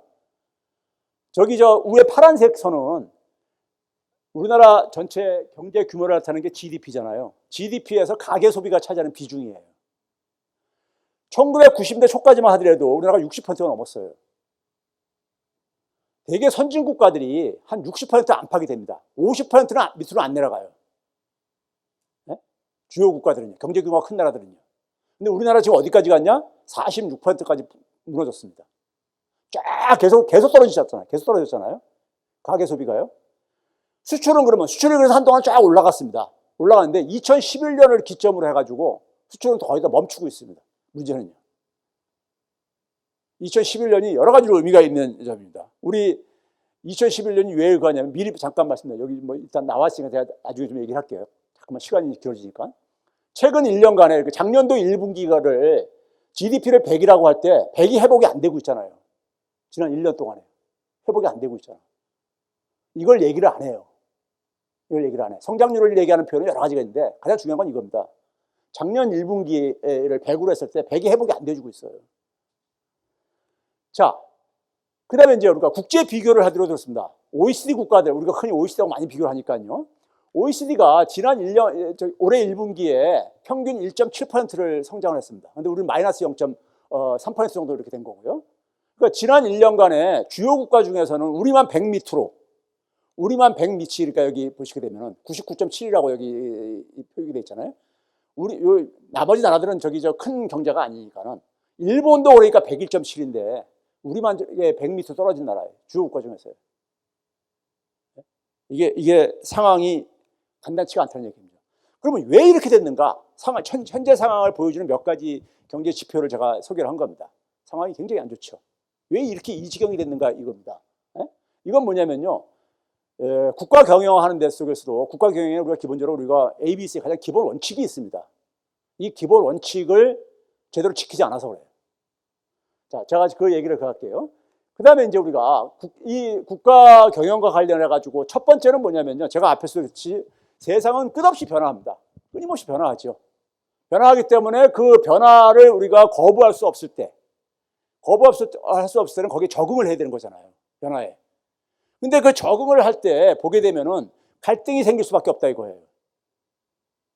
저기 위에 파란색 선은 우리나라 전체 경제 규모를 나타내는 게 GDP잖아요. GDP에서 가계 소비가 차지하는 비중이에요. 1990년대 초까지만 하더라도 우리나라가 60%가 넘었어요. 대개 선진 국가들이 한 60% 안팎이 됩니다. 50%는 밑으로 안 내려가요. 네? 주요 국가들은요. 경제 규모가 큰 나라들은요. 근데 우리나라 지금 어디까지 갔냐? 46%까지 무너졌습니다. 쫙 계속 떨어지셨잖아요. 계속 떨어졌잖아요. 가계 소비가요. 수출은 그래서 한동안 쫙 올라갔습니다. 올라갔는데 2011년을 기점으로 해가지고 수출은 거의 다 멈추고 있습니다. 문제는요. 2011년이 여러 가지로 의미가 있는 점입니다. 우리 2011년이 왜 그거냐면 미리 잠깐 말씀드려요. 여기 뭐 일단 나왔으니까 제가 나중에 좀 얘기를 할게요. 잠깐만 시간이 길어지니까. 최근 1년간에 작년도 1분기를 GDP를 100이라고 할 때 100이 회복이 안 되고 있잖아요. 지난 1년 동안에 회복이 안 되고 있잖아요. 이걸 얘기를 안 해요. 이걸 얘기를 안 해. 성장률을 얘기하는 표현은 여러 가지가 있는데 가장 중요한 건 이겁니다. 작년 1분기를 100으로 했을 때 100이 회복이 안 돼주고 있어요. 자, 그 다음에 이제 우리가 국제 비교를 하도록 들었습니다. OECD 국가들, 우리가 흔히 OECD하고 많이 비교를 하니까요. OECD가 지난 1년, 올해 1분기에 평균 1.7%를 성장을 했습니다. 근데 우리는 마이너스 0.3% 정도 이렇게 된 거고요. 그러니까 지난 1년간에 주요 국가 중에서는 우리만 100 밑으로, 우리만 100 밑이니까 여기 보시게 되면 99.7이라고 여기 표기되어 있잖아요. 나머지 나라들은 큰 경제가 아니니까는 일본도 그러니까 101.7인데 우리만 100 밑으로 떨어진 나라예요. 주요 국가 중에서요. 이게 상황이 간단치가 않다는 얘기입니다. 그러면 왜 이렇게 됐는가? 현재 상황을 보여주는 몇 가지 경제 지표를 제가 소개를 한 겁니다. 상황이 굉장히 안 좋죠. 왜 이렇게 이 지경이 됐는가 이겁니다. 이건 뭐냐면요. 국가 경영하는 데 속에서도 국가 경영에 우리가 기본적으로 우리가 ABC 가장 기본 원칙이 있습니다. 이 기본 원칙을 제대로 지키지 않아서 그래요. 자, 제가 그 얘기를 할게요. 그 다음에 이제 우리가 이 국가 경영과 관련해 가지고 첫 번째는 뭐냐면요. 제가 앞에서 그랬지 세상은 끝없이 변화합니다. 끊임없이 변화하죠. 변화하기 때문에 그 변화를 우리가 거부할 수 없을 때, 거부할 수 없을 때는 거기에 적응을 해야 되는 거잖아요. 변화에. 근데 그 적응을 할 때 보게 되면은 갈등이 생길 수밖에 없다 이거예요.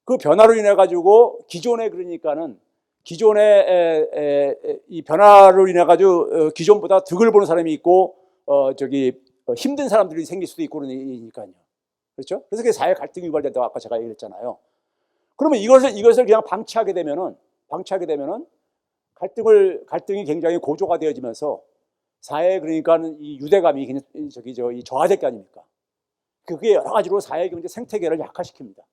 그 변화로 인해 가지고 기존에 그러니까는 기존의 이 변화로 인해 가지고 기존보다 득을 보는 사람이 있고 힘든 사람들이 생길 수도 있고 그러니까요. 그렇죠? 그래서 그게 사회 갈등이 유발된다고 아까 제가 얘기했잖아요. 그러면 이것을 그냥 방치하게 되면은 갈등이 굉장히 고조가 되어지면서 사회 그러니까는 이 유대감이 이 저하될 게 아닙니까? 그게 여러 가지로 사회 경제 생태계를 약화시킵니다.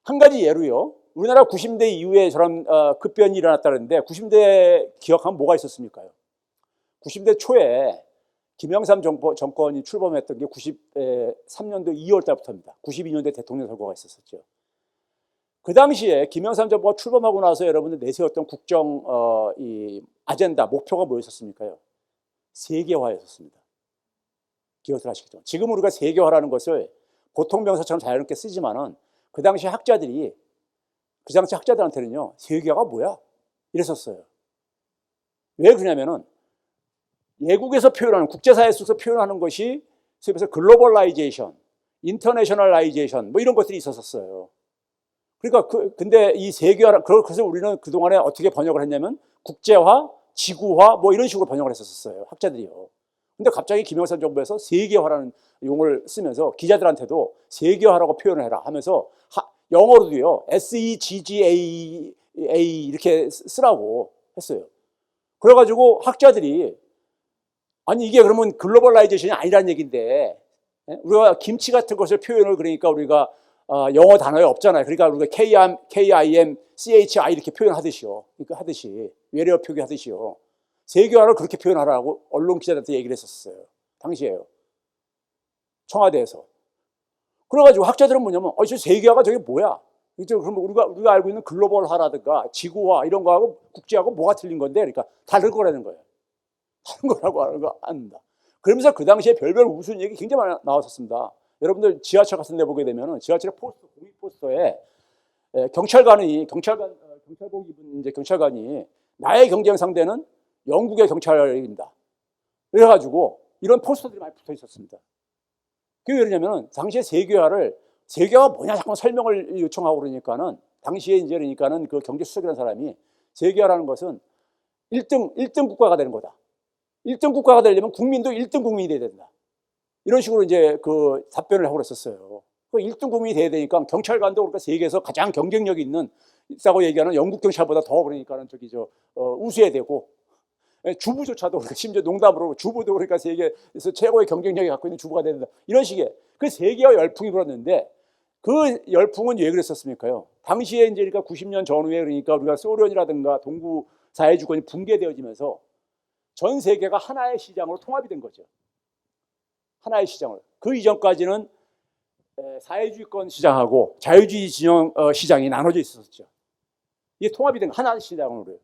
한 가지 예로요. 우리나라 90대 이후에 저런 급변이 일어났다는데 90대 기억하면 뭐가 있었습니까요? 90대 초에 김영삼 정권이 출범했던 게 93년도 2월 달부터입니다. 92년도에 대통령 선거가 있었었죠. 그 당시에 김영삼 정부가 출범하고 나서 여러분들 내세웠던 국정 이 아젠다 목표가 뭐였었습니까요? 세계화였었습니다. 기억을 하시겠죠. 지금 우리가 세계화라는 것을 보통 명사처럼 자유롭게 쓰지만은 그 당시 학자들한테는요 세계화가 뭐야? 이랬었어요. 왜 그러냐면은 외국에서 표현하는 국제사회 속에서 표현하는 것이 그래서 글로벌라이제이션, 인터내셔널라이제이션 뭐 이런 것들이 있었어요. 그러니까 근데 이 세계화 그래서 우리는 그 동안에 어떻게 번역을 했냐면 국제화, 지구화 뭐 이런 식으로 번역을 했었어요. 학자들이요. 근데 갑자기 김영삼 정부에서 세계화라는 용어를 쓰면서 기자들한테도 세계화라고 표현을 해라 하면서 영어로도요 SEGGA 이렇게 쓰라고 했어요. 그래가지고 학자들이 아니 이게 그러면 글로벌라이제이션이 아니라는 얘기인데 우리가 김치 같은 것을 표현을 그러니까 우리가 영어 단어에 없잖아요. 그러니까 우리가 KIM, CHI 이렇게 표현하듯이요. 그러니까 하듯이 외래어 표기하듯이요. 세계화를 그렇게 표현하라고 언론 기자들한테 얘기를 했었어요. 당시에요. 청와대에서. 그래가지고 학자들은 뭐냐면 저 세계화가 저게 뭐야? 그럼 우리가 알고 있는 글로벌화라든가 지구화 이런 거하고 국제하고 뭐가 틀린 건데? 그러니까 다른 거라는 거예요. 다른 거라고 하는 거 안다. 그러면서 그 당시에 별별 우스운 얘기 굉장히 많이 나왔었습니다. 여러분들 지하철 같은 데 보게 되면은 지하철의 포스터, 공익 포스터에 경찰복을 입은 이제 경찰관이 나의 경쟁 상대는 영국의 경찰입니다. 그래가지고 이런 포스터들이 많이 붙어 있었습니다. 그게 왜냐면은 당시에 세계화가 뭐냐 자꾸 설명을 요청하고 그러니까는 당시에 이제 그러니까는 그 경제수석이라는 사람이 세계화라는 것은 1등 국가가 되는 거다. 1등 국가가 되려면 국민도 1등 국민이 돼야 된다. 이런 식으로 이제 그 답변을 하고 그랬었어요. 그 1등 국민이 돼야 되니까 경찰관도 그러니까 세계에서 가장 경쟁력이 있다고 얘기하는 영국 경찰보다 더 그러니까는 우수해야 되고 주부조차도 그러니까 심지어 농담으로 주부도 그러니까 세계에서 최고의 경쟁력이 갖고 있는 주부가 된다. 이런 식의 그 세계화 열풍이 불었는데 그 열풍은 왜 그랬었습니까요? 당시에 이제 그러니까 90년 전후에 그러니까 우리가 소련이라든가 동구 사회주권이 붕괴되어지면서 전 세계가 하나의 시장으로 통합이 된 거죠. 하나의 시장을. 그 이전까지는 사회주의권 시장하고 자유주의 진영 시장이 나눠져 있었죠. 이게 통합이 된 하나의 시장으로요.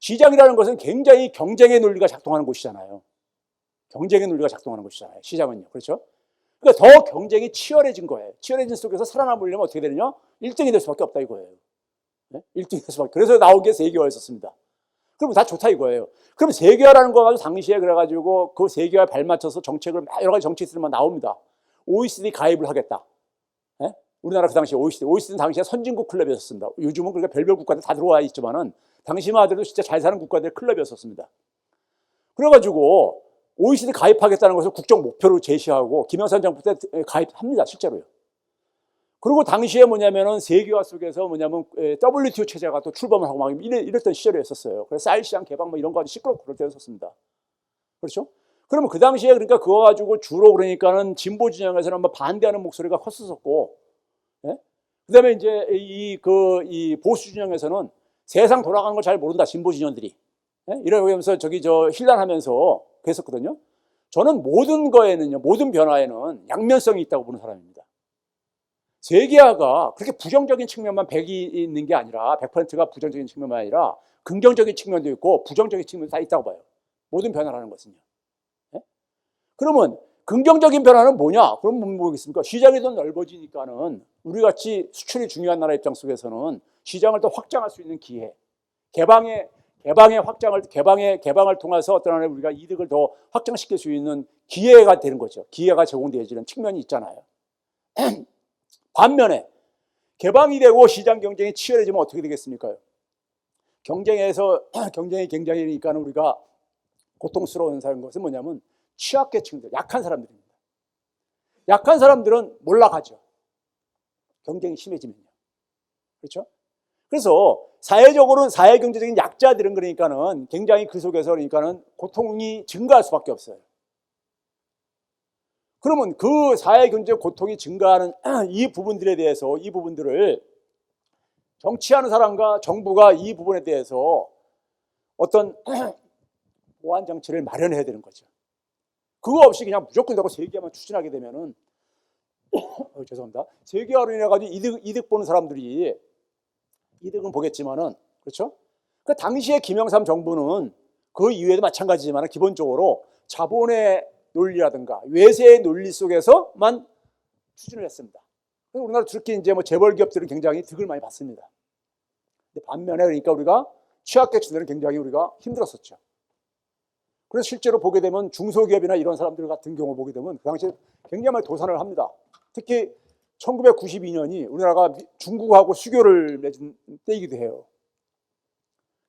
시장이라는 것은 굉장히 경쟁의 논리가 작동하는 곳이잖아요. 경쟁의 논리가 작동하는 곳이잖아요. 시장은요. 그렇죠? 그러니까 더 경쟁이 치열해진 거예요. 치열해진 속에서 살아남으려면 어떻게 되느냐? 1등이 될 수밖에 없다 이거예요. 네? 1등이 될 수밖에. 그래서 나온 게 세계화였었습니다. 그럼 다 좋다 이거예요. 그럼 세계화라는 거 가지고 당시에 그래가지고 그 세계화에 발맞춰서 정책을 여러 가지 정책들만 나옵니다. OECD 가입을 하겠다. 네? 우리나라 그 당시에 OECD는 당시에 선진국 클럽이었습니다. 요즘은 그러니까 별별 국가들 다 들어와 있지만은 당시만 하더라도 진짜 잘 사는 국가들의 클럽이었습니다. 그래가지고 OECD 가입하겠다는 것을 국정 목표로 제시하고 김영삼 정부 때 가입합니다, 실제로요. 그리고 당시에 뭐냐면은 세계화 속에서 뭐냐면 WTO 체제가 또 출범을 하고 막 이랬던 시절이었었어요. 그래서 쌀 시장 개방 뭐 이런 거 아주 시끄럽고 그럴 때였었습니다. 그렇죠? 그러면 그 당시에 그러니까 그거 가지고 주로 그러니까는 진보 진영에서는 뭐 반대하는 목소리가 컸었고, 예? 그다음에 이제 이 보수 진영에서는 세상 돌아가는 걸 잘 모른다 진보 진영들이, 예? 이러면서 힐난하면서 그랬었거든요. 저는 모든 변화에는 양면성이 있다고 보는 사람입니다. 세계화가 그렇게 부정적인 측면만 100이 있는 게 아니라 100%가 부정적인 측면만 아니라 긍정적인 측면도 있고 부정적인 측면도 다 있다고 봐요. 모든 변화라는 것은요. 네? 그러면 긍정적인 변화는 뭐냐? 그럼 뭐겠습니까? 시장이 더 넓어지니까는 우리 같이 수출이 중요한 나라 입장 속에서는 시장을 더 확장할 수 있는 기회, 개방을 통해서 어떤 하나의 우리가 이득을 더 확장시킬 수 있는 기회가 되는 거죠. 기회가 제공되어지는 측면이 있잖아요. 반면에 개방이 되고 시장 경쟁이 치열해지면 어떻게 되겠습니까? 경쟁이 굉장히니까 우리가 고통스러운 것은 뭐냐면 취약계층들, 약한 사람들입니다. 약한 사람들은 몰락하죠. 경쟁이 심해지면요. 그렇죠? 그래서 사회적으로는 사회 경제적인 약자들은 그러니까는 굉장히 그 속에서 그러니까는 고통이 증가할 수밖에 없어요. 그러면 그 사회 경제 고통이 증가하는 이 부분들에 대해서 이 부분들을 정치하는 사람과 정부가 이 부분에 대해서 어떤 보완 장치를 마련해야 되는 거죠. 그거 없이 그냥 무조건 내가 세계화만 추진하게 되면은 죄송합니다. 세계화로 인해 가지고 이득 보는 사람들이 이득은 보겠지만은 그렇죠? 그 당시에 김영삼 정부는 그 이후에도 마찬가지지만 기본적으로 자본의 논리라든가 외세의 논리 속에서만 추진을 했습니다. 우리나라 특히 이제 뭐 재벌 기업들은 굉장히 득을 많이 봤습니다. 근데 반면에 그러니까 우리가 취약계층들은 굉장히 우리가 힘들었었죠. 그래서 실제로 보게 되면 중소기업이나 이런 사람들 같은 경우 보게 되면 그 당시에 굉장히 많이 도산을 합니다. 특히 1992년이 우리나라가 중국하고 수교를 맺은 때이기도 해요.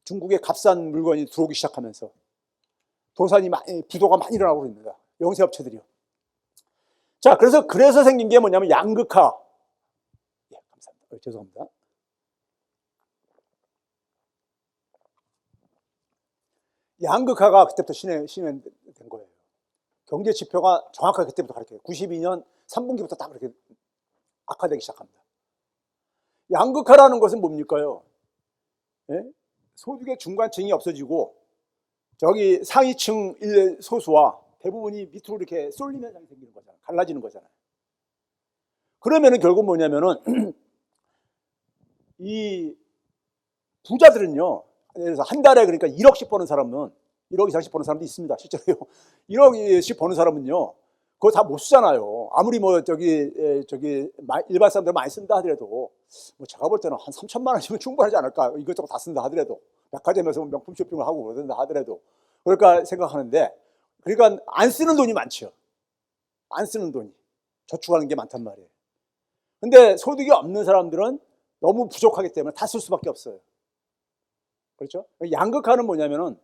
중국에 값싼 물건이 들어오기 시작하면서 부도가 많이 일어나고 있습니다. 영세업체들이요. 자, 그래서 생긴 게 뭐냐면 양극화. 예, 감사합니다. 죄송합니다. 양극화가 그때부터 실현된 거예요. 경제 지표가 정확하게 그때부터 가르쳐요. 92년 3분기부터 딱 그렇게 악화되기 시작합니다. 양극화라는 것은 뭡니까요? 예? 소득의 중간층이 없어지고 저기 상위층 소수와 대부분이 밑으로 이렇게 쏠리는 현상이 생기는 거잖아요. 갈라지는 거잖아요. 그러면은 결국 뭐냐면은 이 부자들은요. 예를 들어서 한 달에 그러니까 1억씩 버는 사람은 1억 이상씩 버는 사람도 있습니다. 실제로요. 1억씩 버는 사람은요. 그거 다 못 쓰잖아요. 아무리 뭐 일반 사람들 많이 쓴다 하더라도 뭐 제가 볼 때는 한 3천만 원이면 충분하지 않을까. 이것저것 다 쓴다 하더라도 백화점에서 명품 쇼핑을 하고 그러던다 하더라도 그럴까 생각하는데 그러니까 안 쓰는 돈이 많죠. 안 쓰는 돈이 저축하는 게 많단 말이에요. 근데 소득이 없는 사람들은 너무 부족하기 때문에 다 쓸 수밖에 없어요. 그렇죠? 양극화는 뭐냐면은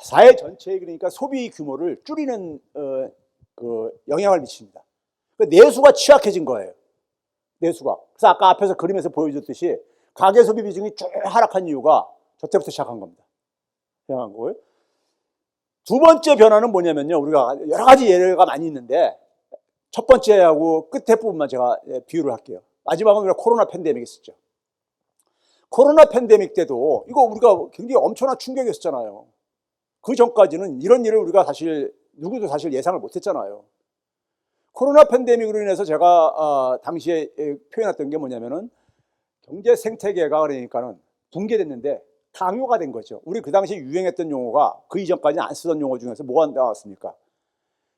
사회 전체의 그러니까 소비 규모를 줄이는 그 영향을 미칩니다. 내수가 취약해진 거예요. 내수가. 그래서 아까 앞에서 그림에서 보여줬듯이 가계 소비 비중이 쭉 하락한 이유가 저때부터 시작한 겁니다. 시작한 거예요. 두 번째 변화는 뭐냐면요. 우리가 여러 가지 예가 많이 있는데 첫 번째하고 끝에 부분만 제가 비유를 할게요. 마지막은 우리가 코로나 팬데믹이 있었죠. 코로나 팬데믹 때도 이거 우리가 굉장히 엄청난 충격이었잖아요. 그 전까지는 이런 일을 우리가 누구도 사실 예상을 못했잖아요. 코로나 팬데믹으로 인해서 제가 당시에 표현했던 게 뭐냐면은 경제 생태계가 그러니까는 붕괴됐는데 강요가 된 거죠. 우리 그 당시에 유행했던 용어가 그 이전까지는 안 쓰던 용어 중에서 뭐가 나왔습니까?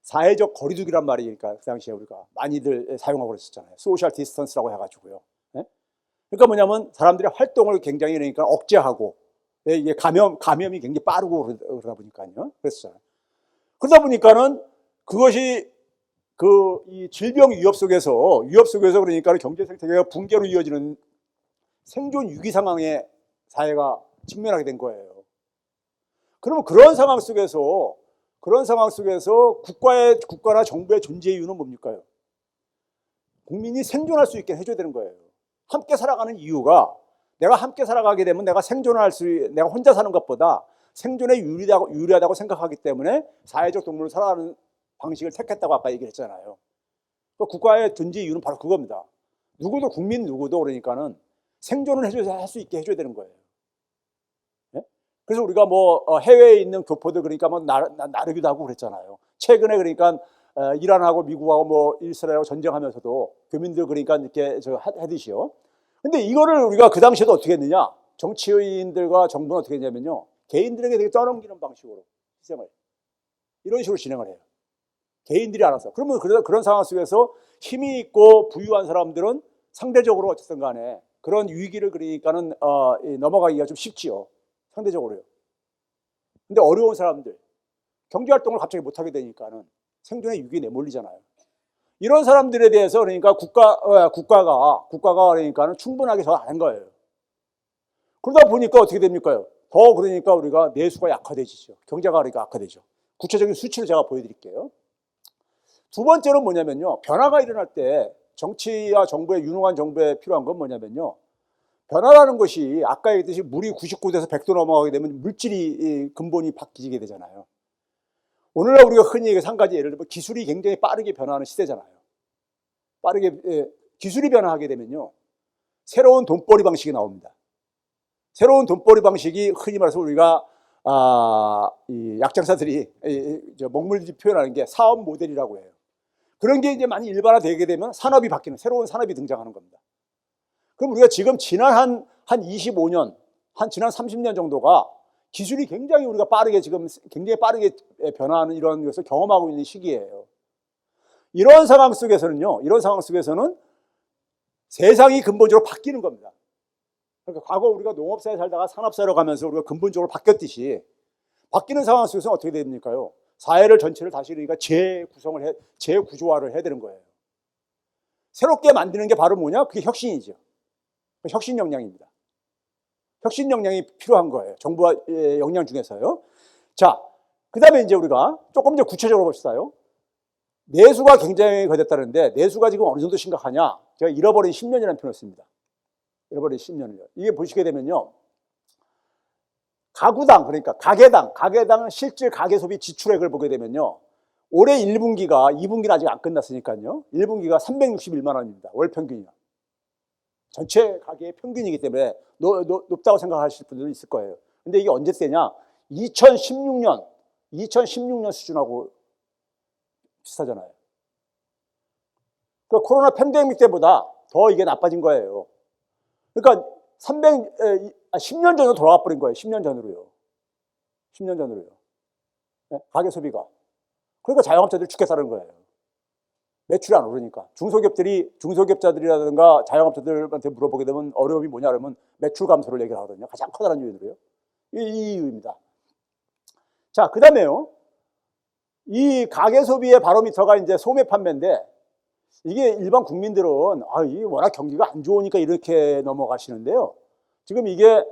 사회적 거리두기란 말이니까 그 당시에 우리가 많이들 사용하고 그랬었잖아요. 소셜 디스턴스라고 해가지고요. 네? 그러니까 뭐냐면 사람들의 활동을 굉장히 그러니까 억제하고 이게 감염이 굉장히 빠르고 그러다 보니까요. 그랬어요. 그러다 보니까는 그것이 이 질병 위협 속에서 그러니까 경제 생태계가 붕괴로 이어지는 생존 위기 상황에 사회가 직면하게 된 거예요. 그러면 그런 상황 속에서 국가나 정부의 존재 이유는 뭡니까? 국민이 생존할 수 있게 해줘야 되는 거예요. 함께 살아가는 이유가 내가 함께 살아가게 되면 내가 내가 혼자 사는 것보다 생존에 유리하다고 생각하기 때문에 사회적 동물로 살아가는 방식을 택했다고 아까 얘기를 했잖아요. 국가의 존재 이유는 바로 그겁니다. 국민 누구도 그러니까는 생존을 할 수 있게 해줘야 되는 거예요. 네? 그래서 우리가 뭐 해외에 있는 교포들 그러니까 뭐 나르기도 하고 그랬잖아요. 최근에 그러니까 이란하고 미국하고 뭐 이스라엘하고 전쟁하면서도 교민들 그러니까 이렇게 하듯이요. 근데 이거를 우리가 그 당시에도 어떻게 했느냐? 정치인들과 정부는 어떻게 했냐면요. 개인들에게 되게 떠넘기는 방식으로 희생을 이런 식으로 진행을 해요. 개인들이 알아서. 그러면 그런 상황 속에서 힘이 있고 부유한 사람들은 상대적으로 어쨌든 간에 그런 위기를 그러니까는 넘어가기가 좀 쉽지요. 상대적으로요. 근데 어려운 사람들, 경제활동을 갑자기 못하게 되니까는 생존의 위기에 내몰리잖아요. 이런 사람들에 대해서 그러니까 국가가 그러니까는 충분하게 저 안 한 거예요. 그러다 보니까 어떻게 됩니까? 더 그러니까 우리가 내수가 약화되지죠. 경제가 그러니까 악화되죠. 구체적인 수치를 제가 보여드릴게요. 두 번째는 뭐냐면요. 변화가 일어날 때 정치와 정부의 유능한 정부에 필요한 건 뭐냐면요. 변화라는 것이 아까 얘기했듯이 물이 99도에서 100도 넘어가게 되면 물질이 근본이 바뀌게 되잖아요. 오늘날 우리가 흔히 얘기해서 한 가지 예를 들면 기술이 굉장히 빠르게 변화하는 시대잖아요. 기술이 변화하게 되면요. 새로운 돈벌이 방식이 나옵니다. 새로운 돈벌이 방식이 흔히 말해서 우리가 이 약장사들이 먹물들이 표현하는 게 사업 모델이라고 해요. 그런 게 이제 많이 일반화되게 되면 산업이 바뀌는 새로운 산업이 등장하는 겁니다. 그럼 우리가 지금 지난 한 25년, 지난 30년 정도가 기술이 굉장히 우리가 굉장히 빠르게 변화하는 이런 것을 경험하고 있는 시기예요. 이런 상황 속에서는 세상이 근본적으로 바뀌는 겁니다. 그러니까 과거 우리가 농업사에 살다가 산업사로 가면서 우리가 근본적으로 바뀌었듯이 바뀌는 상황 속에서 어떻게 됩니까요? 사회를 전체를 다시 그러니까 재구조화를 해야 되는 거예요. 새롭게 만드는 게 바로 뭐냐? 그게 혁신이죠. 혁신 역량입니다. 혁신 역량이 필요한 거예요. 정부와 역량 중에서요. 자, 그 다음에 이제 우리가 조금 더 구체적으로 봅시다요. 내수가 굉장히 거됐다는데 내수가 지금 어느 정도 심각하냐? 제가 잃어버린 10년이라는 표현을 씁니다. 잃어버린 10년을요. 이게 보시게 되면요. 가구당, 그러니까 가게당 실질 가계소비 지출액을 보게 되면요. 올해 1분기가, 2분기는 아직 안 끝났으니까요. 1분기가 361만 원입니다. 월 평균이요. 전체 가계의 평균이기 때문에 높다고 생각하실 분들도 있을 거예요. 근데 이게 언제 때냐? 2016년 수준하고 비슷하잖아요. 그 코로나 팬데믹 때보다 더 이게 나빠진 거예요. 그러니까 10년 전으로 돌아와 버린 거예요. 10년 전으로요. 네? 가계 소비가. 그러니까 자영업자들이 죽겠다는 거예요. 매출이 안 오르니까. 중소기업자들이라든가 자영업자들한테 물어보게 되면 어려움이 뭐냐 그러면 매출 감소를 얘기를 하거든요. 가장 커다란 요인으로요. 이 이유입니다. 자, 그 다음에요. 이 가계 소비의 바로미터가 이제 소매 판매인데 이게 일반 국민들은 이게 워낙 경기가 안 좋으니까 이렇게 넘어가시는데요. 지금 이게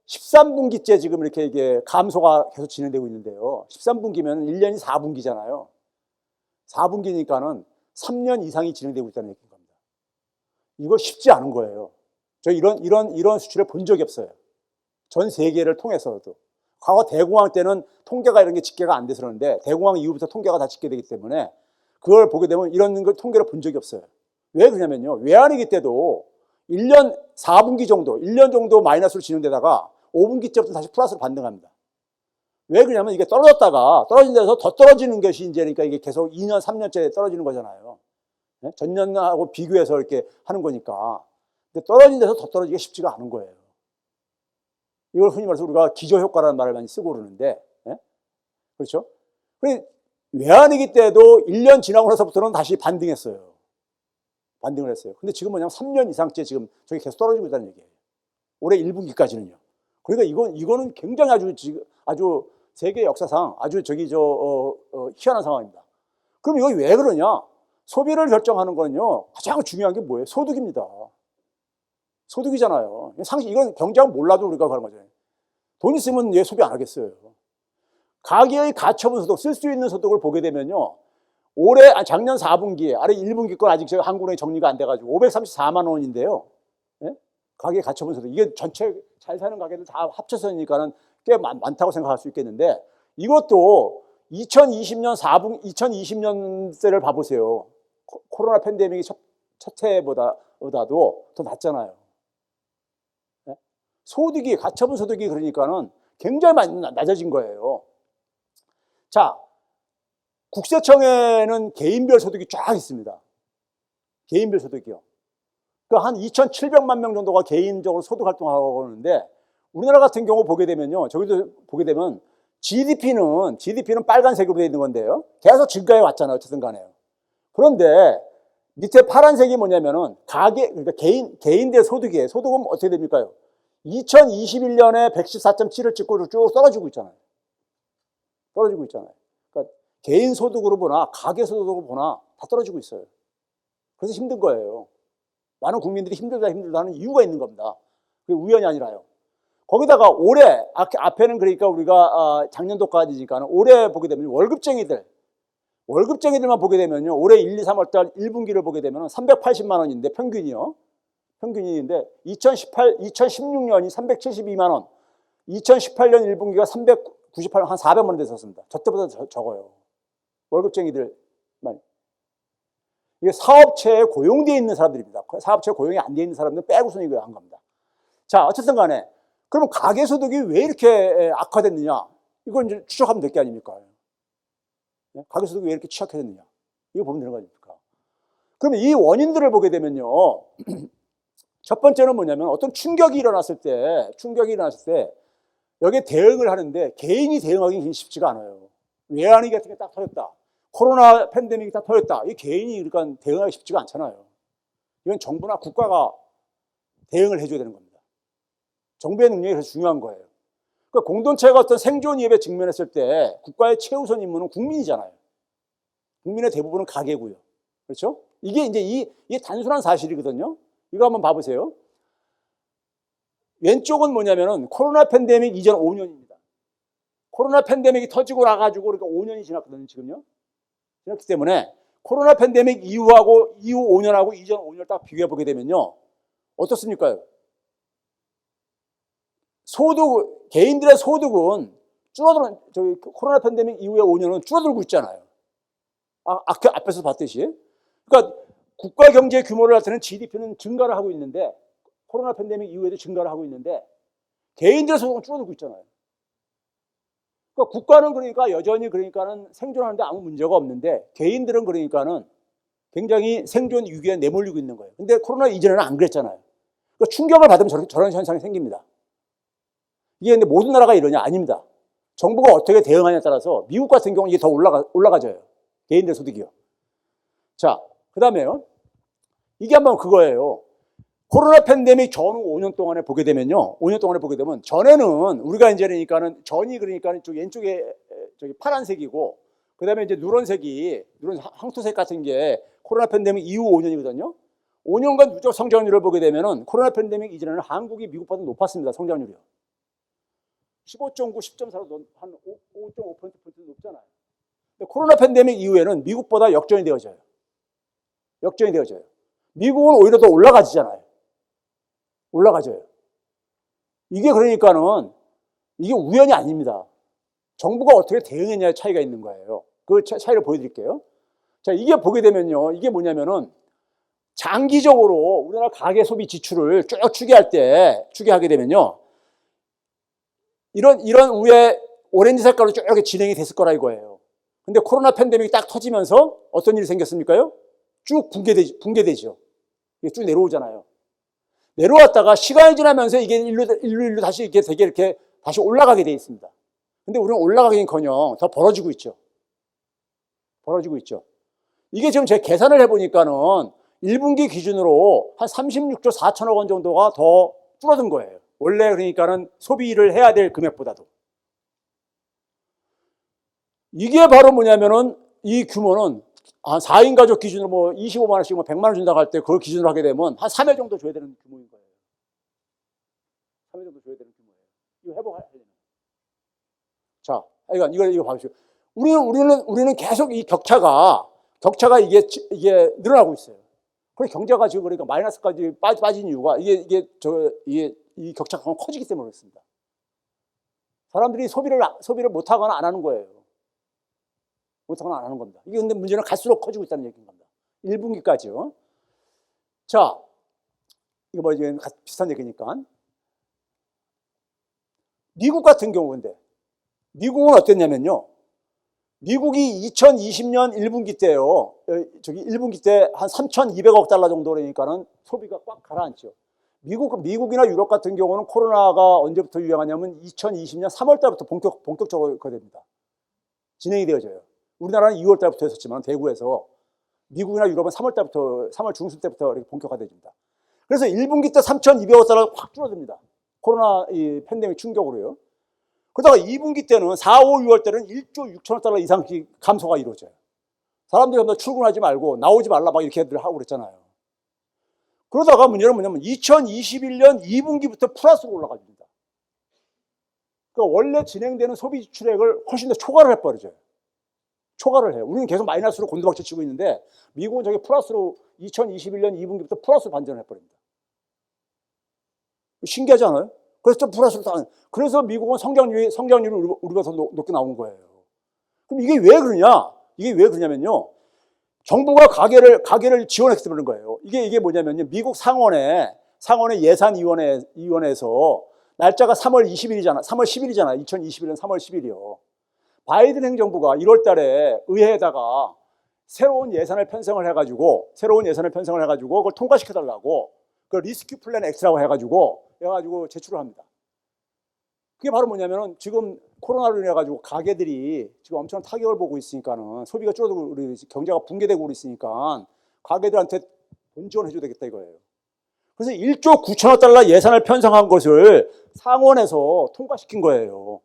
13분기째 지금 이게 감소가 계속 진행되고 있는데요. 13분기면 1년이 4분기잖아요. 4분기니까는 3년 이상이 진행되고 있다는 얘기인 겁니다. 이거 쉽지 않은 거예요. 저 이런 수치를 본 적이 없어요. 전 세계를 통해서도. 과거 대공황 때는 통계가 이런 게 집계가 안 돼서 그러는데 대공황 이후부터 통계가 다 집계되기 때문에 그걸 보게 되면 이런 걸 통계를 본 적이 없어요. 왜 그러냐면요. 외환위기 때도 1년 4분기 정도, 1년 정도 마이너스로 진행되다가 5분기째부터 다시 플러스로 반등합니다. 왜 그러냐면 이게 떨어진 데서 더 떨어지는 것이 이제 그러니까 이게 계속 2년, 3년째 떨어지는 거잖아요. 네? 전년하고 비교해서 이렇게 하는 거니까. 근데 떨어진 데서 더 떨어지기가 쉽지가 않은 거예요. 이걸 흔히 말해서 우리가 기저효과라는 말을 많이 쓰고 그러는데, 네? 그렇죠? 외환위기 때도 1년 지나고 나서부터는 다시 반등했어요. 반등을 했어요. 근데 지금 뭐냐면 3년 이상째 지금 저기 계속 떨어지고 있다는 얘기예요. 올해 1분기까지는요. 그러니까 이거는 굉장히 아주 세계 역사상 아주 희한한 상황입니다. 그럼 이거 왜 그러냐? 소비를 결정하는 거는요. 가장 중요한 게 뭐예요? 소득입니다. 소득이잖아요. 이건 경제학 몰라도 우리가 그런 거잖아요. 돈 있으면 왜 소비 안 하겠어요? 가계의 가처분 소득, 쓸 수 있는 소득을 보게 되면요. 작년 4분기, 아래 1분기 건 아직 한국은행이 정리가 안 돼가지고 534만 원인데요. 예? 가계 가처분 소득. 이게 전체 잘 사는 가게들 다 합쳐서니까는 꽤 많다고 생각할 수 있겠는데 이것도 2020년대를 봐보세요. 코로나 팬데믹이 첫 해보다도 더 낮잖아요. 예? 소득이, 가처분 소득이 그러니까는 굉장히 많이 낮아진 거예요. 자, 국세청에는 개인별 소득이 쫙 있습니다. 개인별 소득이요. 한 2,700만 명 정도가 개인적으로 소득 활동하고 있는데 우리나라 같은 경우 보게 되면요. 저기도 보게 되면 GDP는 빨간색으로 되어 있는 건데요. 계속 증가해 왔잖아요. 어쨌든 간에요. 그런데 밑에 파란색이 뭐냐면은 그러니까 개인들 소득이에요. 소득은 어떻게 됩니까요? 2021년에 114.7을 찍고 쭉 떨어지고 있잖아요. 그러니까 개인 소득으로 보나 가계 소득으로 보나 다 떨어지고 있어요. 그래서 힘든 거예요. 많은 국민들이 힘들다 하는 이유가 있는 겁니다. 그게 우연이 아니라요. 거기다가 올해 앞에는 그러니까 우리가 작년도까지니까 올해 보게 되면 월급쟁이들만 보게 되면요. 올해 1, 2, 3월 달 1분기를 보게 되면 380만 원인데 평균인데 2016년이 372만 원, 2018년 1분기가 398만 원, 한 400만 원 됐었습니다. 저 때보다 적어요. 월급쟁이들만. 이게 사업체에 고용되어 있는 사람들입니다. 사업체에 고용이 안 되어 있는 사람들은 빼고서 이거 한 겁니다. 자, 어쨌든 간에 그러면 가계소득이 왜 이렇게 악화됐느냐? 이걸 이제 추적하면 될 게 아닙니까? 가계소득이 왜 이렇게 취약해졌느냐? 이거 보면 되는 거 아닙니까? 그러면 이 원인들을 보게 되면요. 첫 번째는 뭐냐면 어떤 충격이 일어났을 때 여기에 대응을 하는데 개인이 대응하기 쉽지가 않아요. 외환위기 같은 게 딱 터졌다. 코로나 팬데믹이 딱 터졌다. 이 개인이 그러니까 대응하기 쉽지가 않잖아요. 이건 정부나 국가가 대응을 해줘야 되는 겁니다. 정부의 능력이 그래서 중요한 거예요. 그러니까 공동체가 어떤 생존 위협에 직면했을 때 국가의 최우선 임무는 국민이잖아요. 국민의 대부분은 가계고요. 그렇죠? 이게 이게 단순한 사실이거든요. 이거 한번 봐보세요. 왼쪽은 뭐냐면은 코로나 팬데믹 이전 5년입니다. 코로나 팬데믹이 터지고 나가지고 그러니까 5년이 지났거든요, 지금요. 그렇기 때문에 코로나 팬데믹 이후 5년하고 이전 5년을 딱 비교해 보게 되면요. 어떻습니까? 개인들의 소득은 코로나 팬데믹 이후의 5년은 줄어들고 있잖아요. 앞에서 봤듯이. 그러니까 국가 경제 규모를 나타내는 GDP는 증가를 하고 있는데 코로나 팬데믹 이후에도 증가를 하고 있는데 개인들의 소득은 줄어들고 있잖아요. 그러니까 국가는 그러니까 여전히 그러니까는 생존하는데 아무 문제가 없는데 개인들은 그러니까는 굉장히 생존 위기에 내몰리고 있는 거예요. 근데 코로나 이전에는 안 그랬잖아요. 그러니까 충격을 받으면 저런 현상이 생깁니다. 이게 근데 모든 나라가 이러냐? 아닙니다. 정부가 어떻게 대응하냐에 따라서 미국 같은 경우는 이게 더 올라가져요. 개인들 소득이요. 자, 그 다음에요. 이게 한번 그거예요. 코로나 팬데믹 전후 5년 동안에 보게 되면요. 5년 동안에 보게 되면 전에는 우리가 이제 그러니까는 전이 그러니까 왼쪽에 파란색이고 그다음에 이제 누런 황토색 같은 게 코로나 팬데믹 이후 5년이거든요. 5년간 누적 성장률을 보게 되면은 코로나 팬데믹 이전에는 한국이 미국보다 높았습니다. 성장률이요. 15.9, 10.4로 한 5.5% 높잖아요. 근데 코로나 팬데믹 이후에는 미국보다 역전이 되어져요. 미국은 오히려 더 올라가지잖아요. 이게 그러니까는 이게 우연이 아닙니다. 정부가 어떻게 대응했냐의 차이가 있는 거예요. 그 차이를 보여드릴게요. 자, 이게 보게 되면요. 이게 뭐냐면은 장기적으로 우리나라 가계 소비 지출을 쭉 추계하게 되면요. 이런 위에 오렌지 색깔로 쭉 이렇게 진행이 됐을 거라 이거예요. 근데 코로나 팬데믹이 딱 터지면서 어떤 일이 생겼습니까요? 쭉 붕괴되죠. 이게 쭉 내려오잖아요. 내려왔다가 시간이 지나면서 이게 일로 다시 이렇게 되게 이렇게 다시 올라가게 돼 있습니다. 근데 우리는 올라가긴커녕 더 벌어지고 있죠. 이게 지금 제가 계산을 해보니까는 1분기 기준으로 한 36조 4천억 원 정도가 더 줄어든 거예요. 원래 그러니까는 소비를 해야 될 금액보다도. 이게 바로 뭐냐면은 이 규모는 한 4인 가족 기준으로 뭐 25만 원씩 뭐 100만 원 준다고 할 때 그걸 기준으로 하게 되면 한 3회 정도 줘야 되는 규모인 거예요. 3회 정도 줘야 되는 규모예요. 이거 해보하려면. 자, 이거 봐보시오. 우리는 계속 이 격차가 이게 늘어나고 있어요. 그래서 경제가 지금 그러니까 마이너스까지 빠진 이유가 이 격차가 커지기 때문에 그렇습니다. 사람들이 소비를 못하거나 안 하는 거예요. 못하거나 안 하는 겁니다. 이게 근데 문제는 갈수록 커지고 있다는 얘기인 겁니다. 1분기까지요. 자, 이거 뭐 이제 비슷한 얘기니까. 미국 같은 경우인데, 미국은 어땠냐면요. 미국이 2020년 1분기 때요. 1분기 때 한 3,200억 달러 정도 그러니까는 소비가 꽉 가라앉죠. 미국이나 유럽 같은 경우는 코로나가 언제부터 유행하냐면 2020년 3월 달부터 본격적으로 됩니다. 진행이 되어져요. 우리나라는 2월 달부터 했었지만 대구에서 미국이나 유럽은 3월 달부터 3월 중순 때부터 이렇게 본격화됩니다. 그래서 1분기 때 3,200억 달러 확 줄어듭니다. 코로나 이 팬데믹 충격으로요. 그러다가 2분기 때는 4, 5, 6월 때는 1조 6천억 달러 이상씩 감소가 이루어져요. 사람들이 출근하지 말고 나오지 말라 막 이렇게들 하고 그랬잖아요. 그러다가 문제는 뭐냐면 2021년 2분기부터 플러스로 올라갑니다. 그러니까 원래 진행되는 소비 지출액을 훨씬 더 초과를 해버려요. 초과를 해요. 우리는 계속 마이너스로 곤두박질 치고 있는데 미국은 저게 플러스로 2021년 2분기부터 플러스로 반전을 해버립니다. 신기하지 않아요? 그래서 좀 플러스로 그래서 미국은 성장률이 우리가 더 높게 나온 거예요. 그럼 이게 왜 그러냐? 이게 왜 그러냐면요. 정부가 가계를 지원했기 때문에 그런 거예요. 이게 뭐냐면요. 미국 상원의 예산위원회에서 날짜가 3월 20일이잖아. 3월 10일이잖아. 2021년 3월 10일이요. 바이든 행정부가 1월 달에 의회에다가 새로운 예산을 편성을 해가지고 그걸 통과시켜달라고 그 리스큐 플랜 X라고 해가지고 제출을 합니다. 그게 바로 뭐냐면은 지금 코로나로 인해가지고 가게들이 지금 엄청 타격을 보고 있으니까는 소비가 줄어들고 우리 경제가 붕괴되고 있으니까 가게들한테 돈 지원해줘야 되겠다 이거예요. 그래서 1조 9천억 달러 예산을 편성한 것을 상원에서 통과시킨 거예요.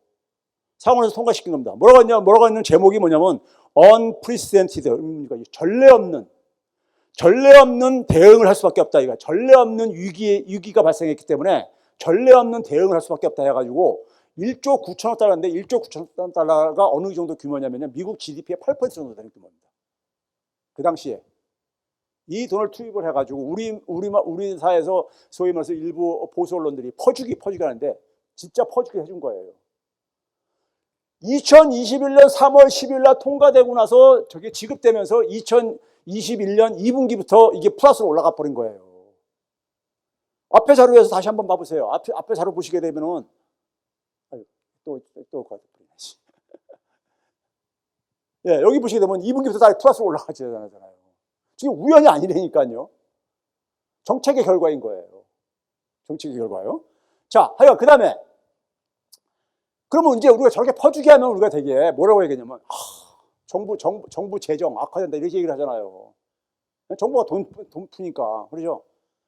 상원에서 통과시킨 겁니다. 뭐라고 했는 제목이 뭐냐면 unprecedented, 그러니까 전례 없는 대응을 할 수밖에 없다. 이거 전례 없는 위기가 발생했기 때문에 전례 없는 대응을 할 수밖에 없다 해가지고 1조 9천억 달러인데 1조 9천억 달러가 어느 정도 규모냐면 미국 GDP의 8% 정도 되는 규모입니다. 그 당시에 이 돈을 투입을 해가지고 우리 사회에서 소위 말해서 일부 보수 언론들이 퍼주기 하는데 진짜 퍼주기 해준 거예요. 2021년 3월 10일 날 통과되고 나서 저게 지급되면서 2021년 2분기부터 이게 플러스로 올라가 버린 거예요. 앞에 자료에서 다시 한번 봐보세요. 앞에 자료 보시게 되면은 예, 여기 보시게 되면 2분기부터 다 플러스로 올라가잖아요. 지금 우연이 아니라니까요. 정책의 결과인 거예요. 정책의 결과요. 자, 하여간 그 다음에 그러면 이제 우리가 저렇게 퍼주기 하면 우리가 되게 뭐라고 얘기하냐면 정부 재정 악화된다 이렇게 얘기를 하잖아요. 정부가 돈 푸니까 그렇죠.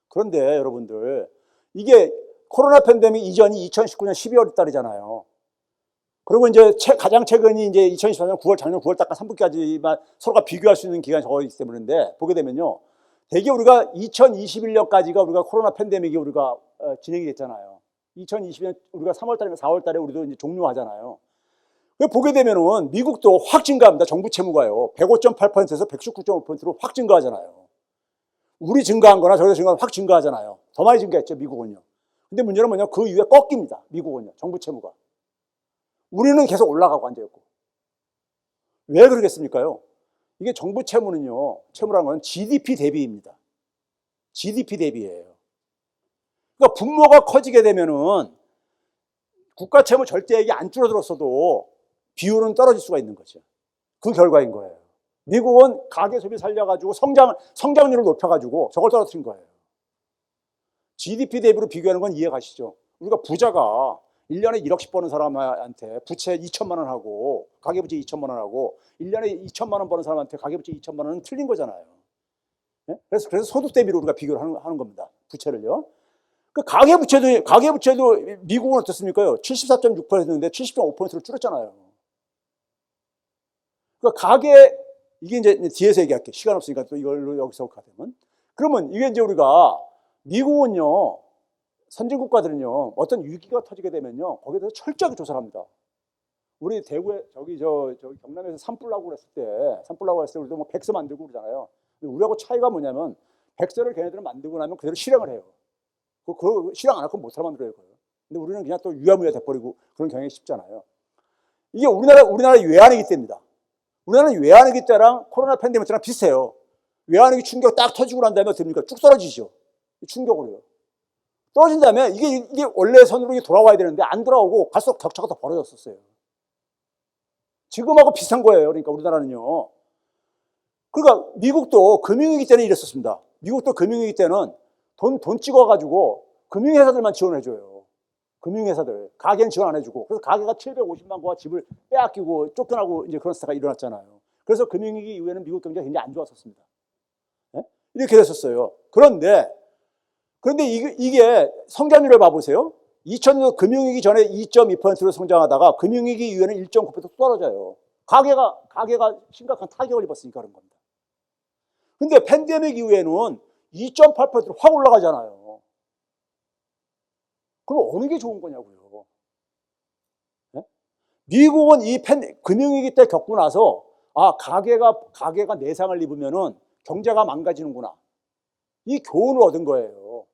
그런데 여러분들 이게 코로나 팬데믹 이전이 2019년 12월 달이잖아요. 그리고 이제 가장 최근이 이제 2024년 9월 작년 9월 달까 3분기까지만 서로가 비교할 수 있는 기간이 적어있기 때문인데 보게 되면요. 대개 우리가 2021년까지가 우리가 코로나 팬데믹이 우리가 진행이 됐잖아요. 2020년 우리가 3월 달이나 4월 달에 우리도 이제 종료하잖아요. 보게 되면은 미국도 확 증가합니다. 정부 채무가요. 105.8%에서 119.5%로 확 증가하잖아요. 우리 증가한 거나 저기서 증가한 확 증가하잖아요. 더 많이 증가했죠, 미국은요. 근데 문제는 뭐냐? 그 이후에 꺾입니다. 미국은요. 정부 채무가. 우리는 계속 올라가고 앉아있고. 왜 그러겠습니까요? 이게 정부 채무라는 건 GDP 대비입니다. GDP 대비예요. 그러니까 분모가 커지게 되면은 국가 채무 절대액이 안 줄어들었어도 비율은 떨어질 수가 있는 거죠. 그 결과인 거예요. 미국은 가계 소비 살려가지고 성장률을 높여가지고 저걸 떨어뜨린 거예요. GDP 대비로 비교하는 건 이해 가시죠? 우리가 부자가 1년에 1억씩 버는 사람한테 부채 2천만 원 하고 가계부채 2천만 원 하고 1년에 2천만 원 버는 사람한테 가계부채 2천만 원은 틀린 거잖아요. 네? 그래서 소득 대비로 우리가 비교를 하는 겁니다. 부채를요. 그 가계부채도 미국은 어떻습니까? 74.6%였는데 70.5%로 줄었잖아요. 그러니까 이게 이제 뒤에서 얘기할게. 시간 없으니까 또 이걸로 여기서 가되면. 그러면 이게 이제 우리가 미국은요, 선진국가들은요, 어떤 위기가 터지게 되면요, 거기에 대해서 철저하게 조사를 합니다. 우리 대구에, 저기 경남에서 산불나고 그랬을 때 우리도 뭐 백서 만들고 그러잖아요. 근데 우리하고 차이가 뭐냐면, 백서를 걔네들은 만들고 나면 그대로 실행을 해요. 그거 실행 안 하고 못 만들어요. 근데 우리는 그냥 또 유야무야 돼버리고 그런 경향이 쉽잖아요. 이게 우리나라의 외환위기 때입니다. 우리나라는 외환위기 때랑 코로나 팬데믹 때랑 비슷해요. 외환위기 충격 딱 터지고 난 다음에 어떻게 됩니까? 쭉 떨어지죠. 충격으로요. 떨어진 다음에 이게 원래 선으로 돌아와야 되는데 안 돌아오고 갈수록 격차가 더 벌어졌었어요. 지금하고 비슷한 거예요. 그러니까 우리나라는요. 그러니까 미국도 금융위기 때는 이랬었습니다. 미국도 금융위기 때는 돈 찍어가지고 금융회사들만 지원해줘요. 금융회사들. 가게는 지원 안 해주고. 그래서 가게가 750만 구가 집을 빼앗기고 쫓겨나고 이제 그런 사태가 일어났잖아요. 그래서 금융위기 이후에는 미국 경제가 굉장히 안 좋았었습니다. 네? 이렇게 됐었어요. 그런데 이게 성장률을 봐보세요. 2000년 금융위기 전에 2.2%로 성장하다가 금융위기 이후에는 1.9% 떨어져요. 가게가 심각한 타격을 입었으니까 그런 겁니다. 근데 팬데믹 이후에는 2.8%로 확 올라가잖아요. 그럼 어느 게 좋은 거냐고요. 네? 미국은 이 금융위기 때 겪고 나서 가게가 내상을 입으면은 경제가 망가지는구나. 이 교훈을 얻은 거예요.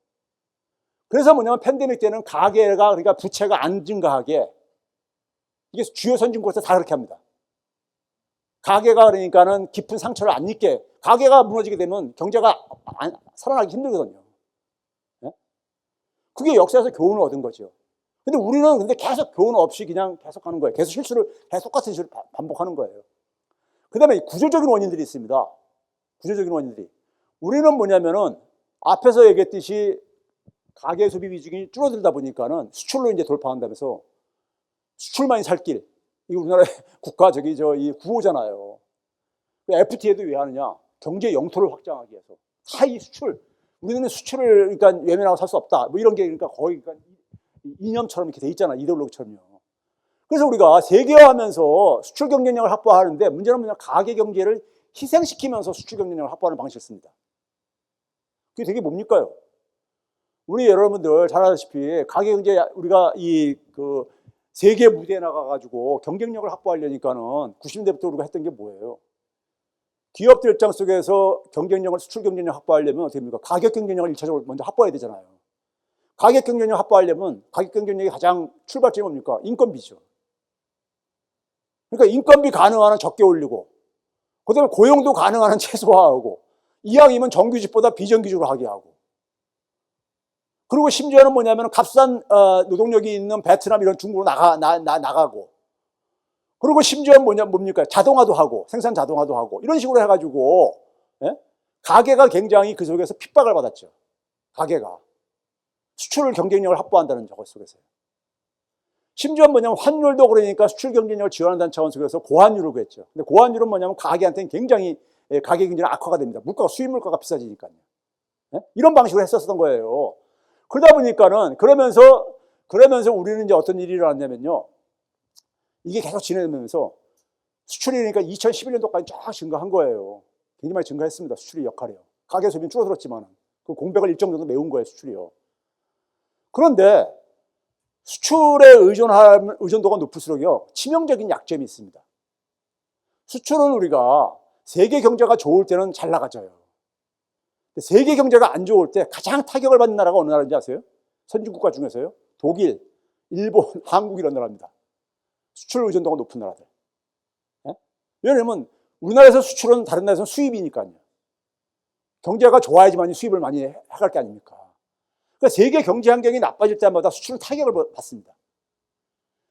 그래서 뭐냐면 팬데믹 때는 그러니까 부채가 안 증가하게 이게 주요 선진국에서 다 그렇게 합니다. 가게가 그러니까는 깊은 상처를 안 입게 가게가 무너지게 되면 경제가 살아나기 힘들거든요. 네? 그게 역사에서 교훈을 얻은 거죠. 근데 우리는 계속 교훈 없이 그냥 계속 하는 거예요. 계속 똑같은 실수를 반복하는 거예요. 그 다음에 구조적인 원인들이 있습니다. 구조적인 원인들이. 우리는 뭐냐면은 앞에서 얘기했듯이 가계 소비 비중이 줄어들다 보니까는 수출로 이제 돌파한다면서 수출만이 살 길. 이게 우리나라의 국가 이 구호잖아요. FTA도 왜 하느냐? 경제 영토를 확장하기 위해서. 사이 수출. 우리는 수출을 그러니까 외면하고 살 수 없다. 뭐 이런 게 그러니까 거의 이념처럼 이렇게 돼 있잖아. 이데올로기처럼요. 그래서 우리가 세계화하면서 수출 경쟁력을 확보하는데 문제는 뭐냐? 가계 경제를 희생시키면서 수출 경쟁력을 확보하는 방식을 씁니다. 그게 되게 뭡니까요? 우리 여러분들 잘 아시다시피 가계 경제 우리가 세계 무대에 나가가지고 경쟁력을 확보하려니까는 90년대부터 우리가 했던 게 뭐예요? 기업들 입장 속에서 수출 경쟁력 확보하려면 어떻게 됩니까? 가격 경쟁력을 1차적으로 먼저 확보해야 되잖아요. 가격 경쟁력 확보하려면 가격 경쟁력이 가장 출발점이 뭡니까? 인건비죠. 그러니까 인건비 가능한 한 적게 올리고, 그 다음에 고용도 가능한 한 최소화하고, 이왕이면 정규직보다 비정규직으로 하게 하고, 그리고 심지어는 뭐냐면 값싼 노동력이 있는 베트남 이런 중국으로 나가고, 그리고 심지어는 뭡니까? 자동화도 하고, 생산 자동화도 하고, 이런 식으로 해가지고, 예? 가게가 굉장히 그 속에서 핍박을 받았죠. 가게가. 수출 경쟁력을 확보한다는 것 속에서요. 심지어 뭐냐면 환율도 그러니까 수출 경쟁력을 지원한다는 차원 속에서 고환율을 구했죠. 근데 고환율은 뭐냐면 가게한테는 굉장히 가격 경쟁이 악화가 됩니다. 수입 물가가 비싸지니까요. 예? 이런 방식으로 했었던 거예요. 그러다 보니까는 그러면서 우리는 이제 어떤 일이 일어났냐면요. 이게 계속 진행되면서 수출이 그러니까 2011년도까지 쫙 증가한 거예요. 굉장히 많이 증가했습니다. 수출의 역할이요. 가계 소비는 줄어들었지만 그 공백을 일정 정도 메운 거예요. 수출이요. 그런데 수출에 의존도가 높을수록요 치명적인 약점이 있습니다. 수출은 우리가 세계 경제가 좋을 때는 잘 나가져요. 세계 경제가 안 좋을 때 가장 타격을 받는 나라가 어느 나라인지 아세요? 선진국가 중에서요. 독일, 일본, 한국 이런 나라입니다. 수출 의존도가 높은 나라들. 네? 왜냐하면 우리나라에서 수출은 다른 나라에서는 수입이니까요. 경제가 좋아야지만 수입을 많이 해갈 게 아닙니까? 그러니까 세계 경제 환경이 나빠질 때마다 수출은 타격을 받습니다.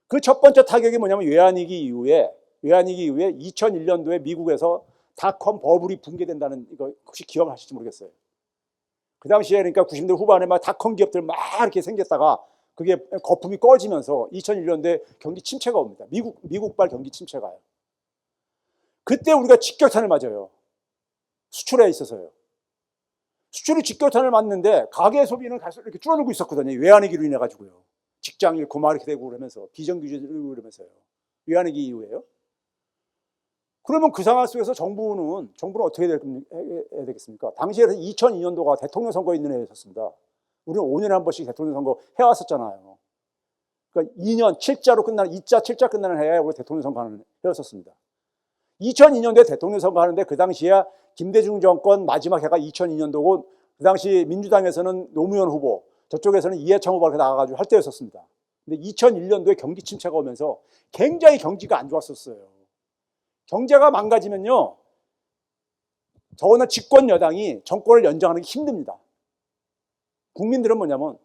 그 첫 번째 타격이 뭐냐면 외환위기 이후에 2001년도에 미국에서 닷컴 버블이 붕괴된다는 이거 혹시 기억하실지 모르겠어요. 그 당시에 그러니까 90년대 후반에 막 닷컴 기업들 막 이렇게 생겼다가 그게 거품이 꺼지면서 2001년도에 경기 침체가 옵니다. 미국발 경기 침체가요. 그때 우리가 직격탄을 맞아요. 수출에 있어서요. 수출이 직격탄을 맞는데 가계 소비는 갈수록 이렇게 줄어들고 있었거든요. 외환위기로 인해 가지고요. 직장 잃고 막 이렇게 되고 그러면서 비정규직으로 그러면서요. 외환위기 이후에요. 그러면 그 상황 속에서 정부는 어떻게 해야 되겠습니까? 당시에 2002년도가 대통령 선거 있는 해였습니다. 우리는 5년에 한 번씩 대통령 선거 해왔었잖아요. 그러니까 2년 7자로 끝나는 2자 7자 끝나는 해에 우리 대통령 선거하는 해였었습니다. 2002년도에 대통령 선거하는데 그 당시에 김대중 정권 마지막 해가 2002년도고 그 당시 민주당에서는 노무현 후보, 저쪽에서는 이해창 후보가 나가가지고 할 때였었습니다. 근데 2001년도에 경기 침체가 오면서 굉장히 경기가 안 좋았었어요. 경제가 망가지면요, 더구나 집권 여당이 정권을 연장하는 게 힘듭니다. 국민들은 뭐냐면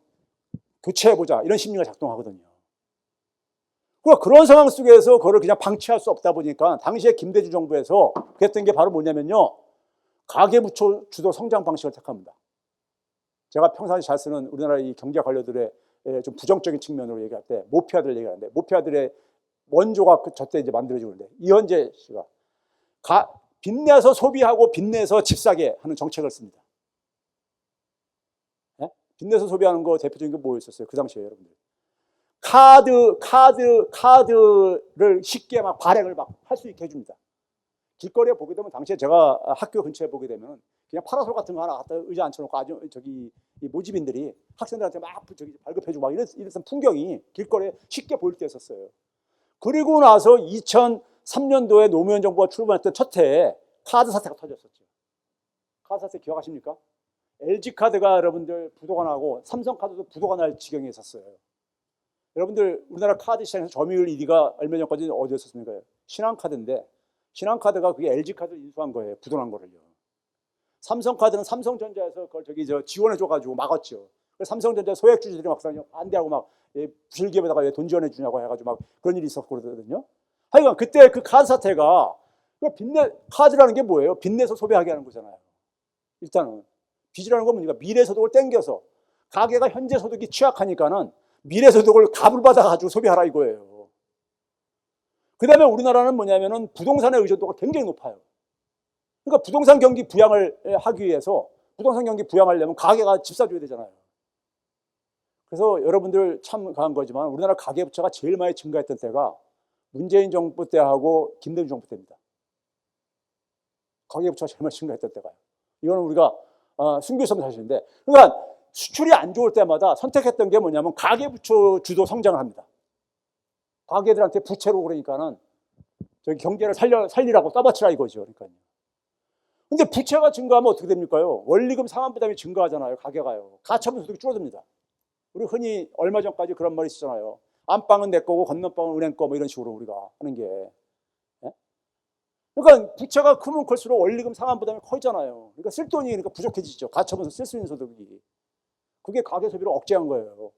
교체해보자 이런 심리가 작동하거든요. 그런 상황 속에서 그걸 그냥 방치할 수 없다 보니까 당시에 김대중 정부에서 그랬던 게 바로 뭐냐면요, 가계부채 주도 성장 방식을 택합니다. 제가 평상시 잘 쓰는 우리나라 이 경제 관료들의 좀 부정적인 측면으로 얘기할 때 모피아들 얘기하는데, 모피아들의 원조가 저때 이제 만들어지고 있는데, 이현재 씨가 빚내서 소비하고 빚내서 집 사게 하는 정책을 씁니다. 네? 빚내서 소비하는 거 대표적인 게 뭐였었어요? 그 당시에 여러분들. 카드를 쉽게 막 발행을 막 할 수 있게 해줍니다. 길거리에 보게 되면, 당시에 제가 학교 근처에 보게 되면 그냥 파라솔 같은 거 하나 갖다 의자 앉혀놓고 아주 이 모집인들이 학생들한테 막 발급해주고 막 이랬던 풍경이 길거리에 쉽게 보일 때 있었어요. 그리고 나서 2003년도에 노무현 정부가 출범했던 첫 해에 카드 사태가 터졌었죠. 카드 사태 기억하십니까? LG카드가 여러분들 부도가 나고 삼성카드도 부도가 날 지경에 있었어요. 여러분들 우리나라 카드 시장에서 점유율 1위가 얼마 전까지 어디였었습니까? 신한카드인데, 신한카드가 그게 LG카드를 인수한 거예요. 부도난 거를요. 삼성카드는 삼성전자에서 그걸 지원해줘가지고 막았죠. 삼성전자 소액주주들이 막 반대하고 막 부실기업에다가 왜 돈 지원해주냐고 해가지고 막 그런 일이 있었고 그러거든요. 하여간 그때 그 카드 사태가, 카드라는 게 뭐예요? 빚내서 소비하게 하는 거잖아요. 일단은 빚이라는 건 뭡니까? 미래소득을 땡겨서, 가계가 현재 소득이 취약하니까는 미래소득을 갑을 받아가지고 소비하라 이거예요. 그 다음에 우리나라는 뭐냐면은 부동산의 의존도가 굉장히 높아요. 그러니까 부동산 경기 부양을 하기 위해서, 부동산 경기 부양하려면 가계가 집 사줘야 되잖아요. 그래서 여러분들 참 강한 거지만 우리나라 가계부채가 제일 많이 증가했던 때가 문재인 정부 때하고 김대중 정부 때입니다. 가계부채가 제일 많이 증가했던 때가요. 이거는 우리가 숨길 수 없는 사실인데, 그러니까 수출이 안 좋을 때마다 선택했던 게 뭐냐면 가계부채 주도 성장을 합니다. 가계들한테 부채로, 그러니까는 저기 경제를 살리라고 떠받치라 이거죠. 그러니까요. 근데 부채가 증가하면 어떻게 됩니까요? 원리금 상환 부담이 증가하잖아요. 가계가요. 가처분 소득이 줄어듭니다. 우리 흔히 얼마 전까지 그런 말이 있었잖아요. 안방은 내 거고 건너방은 은행 거, 뭐 이런 식으로 우리가 하는 게. 예? 그러니까 부채가 크면 클수록 원리금 상환 부담이 커지잖아요. 그러니까 쓸 돈이 그러니까 부족해지죠. 가처분서 쓸 수 있는 소득이. 그게 가계 소비를 억제한 거예요.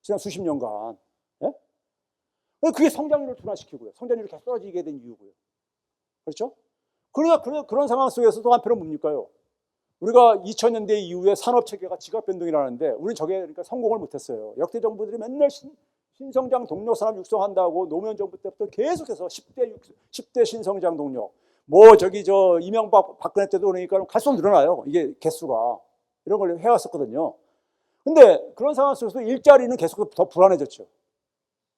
지난 수십 년간. 예? 그게 성장률을 둔화시키고요. 성장률이 계속 떨어지게 된 이유고요. 그렇죠? 그러니까 그런 상황 속에서도 한편은 뭡니까요? 우리가 2000년대 이후에 산업체계가 지각 변동이라는데, 우리는 저게 그러니까 성공을 못했어요. 역대 정부들이 맨날 신성장 동력 산업 육성한다고 노무현 정부 때부터 계속해서 10대 신성장 동력, 이명박 박근혜 때도 그러니까 갈수록 늘어나요. 이게 개수가. 이런 걸 해왔었거든요. 근데 그런 상황 속에서 일자리는 계속 더 불안해졌죠.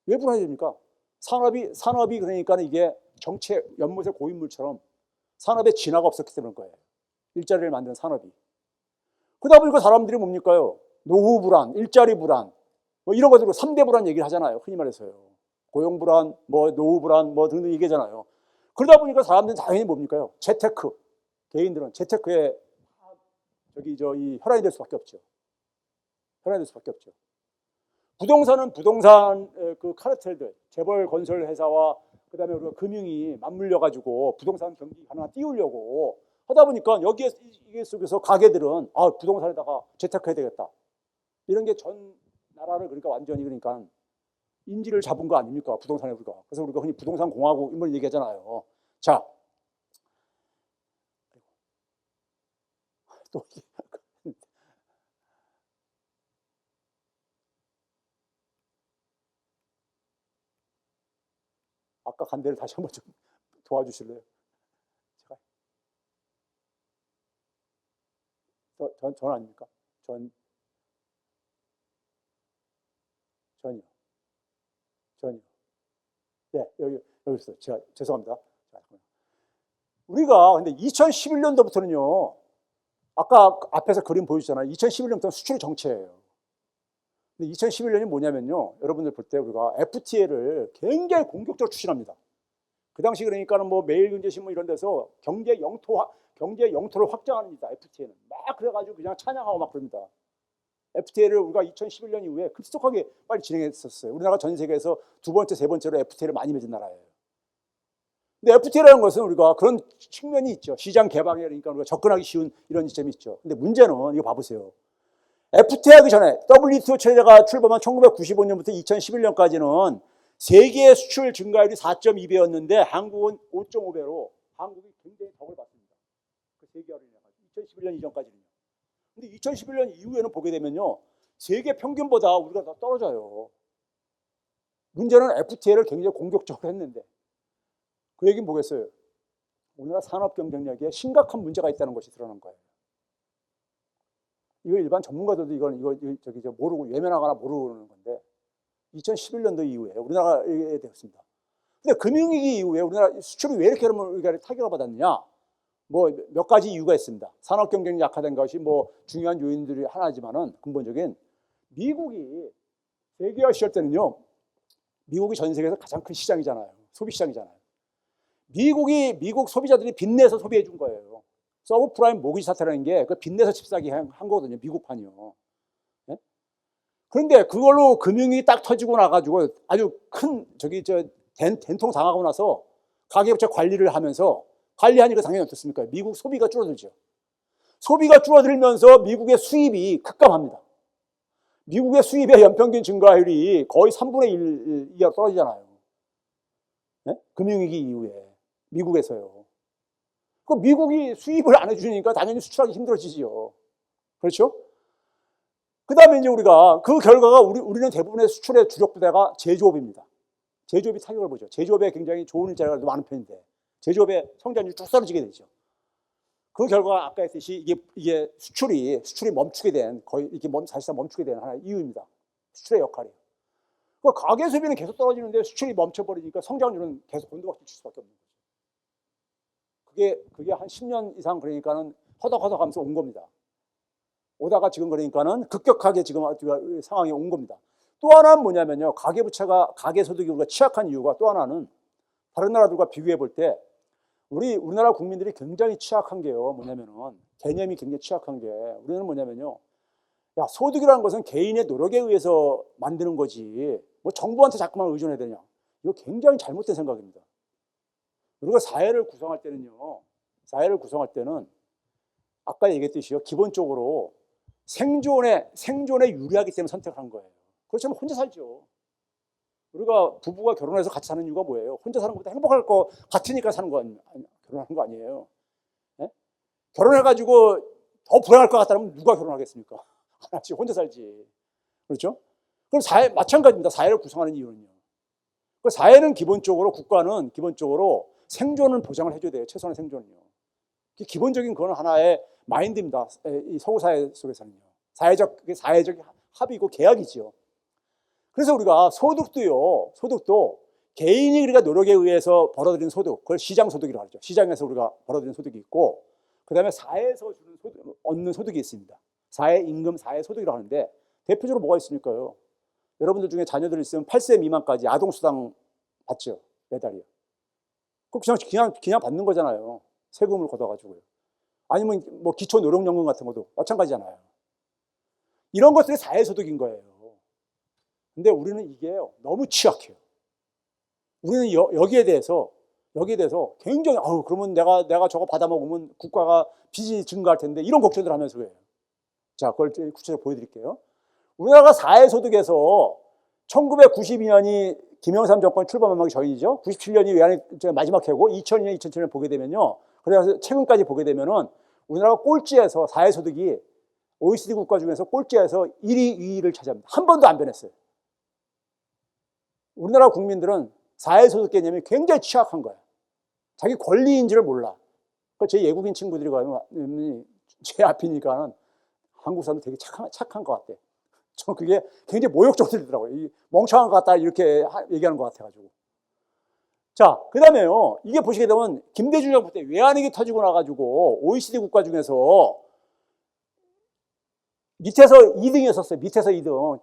왜 불안해집니까? 산업이 그러니까 이게 연못의 고인물처럼 산업에 진화가 없었기 때문인 거예요. 일자리를 만드는 산업이. 그러다 보니까 사람들이 뭡니까요? 노후 불안, 일자리 불안, 뭐 이런 것들로 3대 불안 얘기를 하잖아요. 흔히 말해서요. 고용 불안, 노후 불안, 등등 얘기하잖아요. 그러다 보니까 사람들은 당연히 뭡니까요? 개인들은 재테크에 혈안이 될 수밖에 없죠. 부동산은 부동산 그 카르텔들, 재벌 건설 회사와 그다음에 우리가 금융이 맞물려 가지고 부동산 경기 하나 띄우려고 하다 보니까 이게 속에서 가게들은 부동산에다가 재테크해야 되겠다. 이런 게 전 나라를 그러니까 완전히 그러니까 인지를 잡은 거 아닙니까? 부동산에 우리가. 그래서 우리가 흔히 부동산 공화국 이런 얘기하잖아요. 자, 또 아까 간 데를 다시 한번 좀 도와주실래요? 전 아닙니까? 전이요. 네, 여기 있어요. 제가 죄송합니다. 우리가 근데 2011년도부터는요, 아까 앞에서 그림 보여주잖아요. 2011년부터는 수출 정체예요. 근데 2011년이 뭐냐면요, 여러분들 볼 때 우리가 FTA를 굉장히 공격적으로 추진합니다. 그 당시 그러니까는 매일경제신문 이런 데서 경제 영토를 확장합니다. FTA는 막 그래가지고 그냥 찬양하고 막 그럽니다. FTA를 우리가 2011년 이후에 급속하게 빨리 진행했었어요. 우리나라가 전 세계에서 두 번째, 세 번째로 FTA를 많이 맺은 나라예요. 근데 FTA라는 것은 우리가 그런 측면이 있죠. 시장 개방에 그러니까 우리가 접근하기 쉬운 이런 지점이 있죠. 근데 문제는 이거 봐보세요. FTA 하기 전에 WTO 체제가 출범한 1995년부터 2011년까지는 세계 수출 증가율이 4.2배였는데 한국은 5.5배로 한국이 굉장히 덕을 받습니다. 그 세계화를 인해 2011년 이전까지는요. 근데 2011년 이후에는 보게 되면요, 세계 평균보다 우리가 더 떨어져요. 문제는 FTA를 굉장히 공격적으로 했는데 그 얘기는 뭐겠어요? 우리나라 산업 경쟁력에 심각한 문제가 있다는 것이 드러난 거예요. 이거 일반 전문가들도 이거 저기 모르고 외면하거나 모르는 건데 2011년도 이후에 우리나라에 되었습니다. 근데 금융위기 이후에 우리나라 수출이 왜 이렇게 우리가 타격을 받았느냐? 뭐 몇 가지 이유가 있습니다. 산업 경쟁이 약화된 것이 뭐 중요한 요인들이 하나지만은 근본적인 미국이 세계화 시절 때는요, 미국이 전 세계에서 가장 큰 시장이잖아요. 소비 시장이잖아요. 미국 소비자들이 빚내서 소비해 준 거예요. 서브프라임 모기지 사태라는 게 그 빚내서 집 사기 한 거거든요. 미국판이요. 네? 그런데 그걸로 금융이 딱 터지고 나가지고 아주 큰 된통 당하고 나서 가계부채 관리를 하면서 관리하니까 당연히 어떻습니까? 미국 소비가 줄어들죠. 소비가 줄어들면서 미국의 수입이 급감합니다. 미국의 수입의 연평균 증가율이 거의 3분의 1 이하로 떨어지잖아요. 네? 금융위기 이후에 미국에서요. 그 미국이 수입을 안 해주니까 당연히 수출하기 힘들어지지요. 그렇죠? 그 다음에 이제 우리가 그 결과가 우리는 대부분의 수출의 주력 부대가 제조업입니다. 제조업이 타격을 보죠. 제조업에 굉장히 좋은 일자리가 많은 편인데 제조업의 성장률이 쭉 떨어지게 되죠. 그 결과가 아까 했듯이 이게 수출이 멈추게 된 거의 이렇게 사실상 멈추게 되는 하나의 이유입니다. 수출의 역할이. 그 가계 소비는 계속 떨어지는데 수출이 멈춰버리니까 성장률은 계속 곤두박질 칠 수밖에 없는 거죠. 그게 한 10년 이상 그러니까는 허덕허덕 하면서 온 겁니다. 오다가 지금 그러니까는 급격하게 지금 상황이 온 겁니다. 또 하나는 뭐냐면요. 가계소득이 우리가 취약한 이유가 또 하나는 다른 나라들과 비교해 볼 때 우리나라 국민들이 굉장히 취약한 게요. 뭐냐면은 개념이 굉장히 취약한 게 우리는 뭐냐면요. 야, 소득이라는 것은 개인의 노력에 의해서 만드는 거지. 뭐 정부한테 자꾸만 의존해야 되냐. 이거 굉장히 잘못된 생각입니다. 우리가 사회를 구성할 때는 아까 얘기했듯이요. 기본적으로 생존에 유리하기 때문에 선택한 거예요. 그렇지만 혼자 살죠. 우리가 부부가 결혼해서 같이 사는 이유가 뭐예요? 혼자 사는 것보다 행복할 것 같으니까 결혼하는 거 아니에요. 네? 결혼해가지고 더 불행할 것 같다면 누가 결혼하겠습니까? 안 하지, 혼자 살지. 그렇죠? 그럼 마찬가지입니다. 사회를 구성하는 이유는요. 그 사회는 국가는 기본적으로 생존을 보장을 해줘야 돼요. 최소한의 생존을요. 기본적인 그건 하나의 마인드입니다. 이 서구 사회 속에서는요. 사회적 합의고 계약이지요. 그래서 우리가 소득도 개인이 우리가 노력에 의해서 벌어들인 소득, 그걸 시장소득이라고 하죠. 시장에서 우리가 벌어들인 소득이 있고, 그 다음에 사회에서 얻는 소득이 있습니다. 사회임금, 사회소득이라고 하는데, 대표적으로 뭐가 있습니까요? 여러분들 중에 자녀들 있으면 8세 미만까지 아동수당 받죠. 매달이요. 그냥 받는 거잖아요. 세금을 걷어가지고요. 아니면 뭐 기초노령연금 같은 것도 마찬가지잖아요. 이런 것들이 사회소득인 거예요. 근데 우리는 이게 너무 취약해요. 우리는 여기에 대해서 굉장히 그러면 내가 저거 받아먹으면 국가가 빚이 증가할 텐데 이런 걱정들 하면서 해요. 자, 그걸 구체적으로 보여드릴게요. 우리나라가 사회소득에서 1992년이 김영삼 정권 출범하기 전이죠. 97년이 외환위 마지막 해고 2002년, 2007년 보게 되면요. 그래서 최근까지 보게 되면은 우리나라가 꼴찌에서 사회소득이 OECD 국가 중에서 꼴찌에서 1위, 2위를 차지합니다. 한 번도 안 변했어요. 우리나라 국민들은 사회소득 개념이 굉장히 취약한 거예요. 자기 권리인지를 몰라. 제 외국인 친구들이 가면 제 앞이니까는 한국 사람들 되게 착한 것 같아. 저 그게 굉장히 모욕적으로 들리더라고요. 멍청한 것 같다 이렇게 얘기하는 것 같아가지고. 자, 그 다음에요. 이게 보시게 되면 김대중 정부 때 외환위기 터지고 나가지고 OECD 국가 중에서 밑에서 2등이었었어요. 밑에서 2등.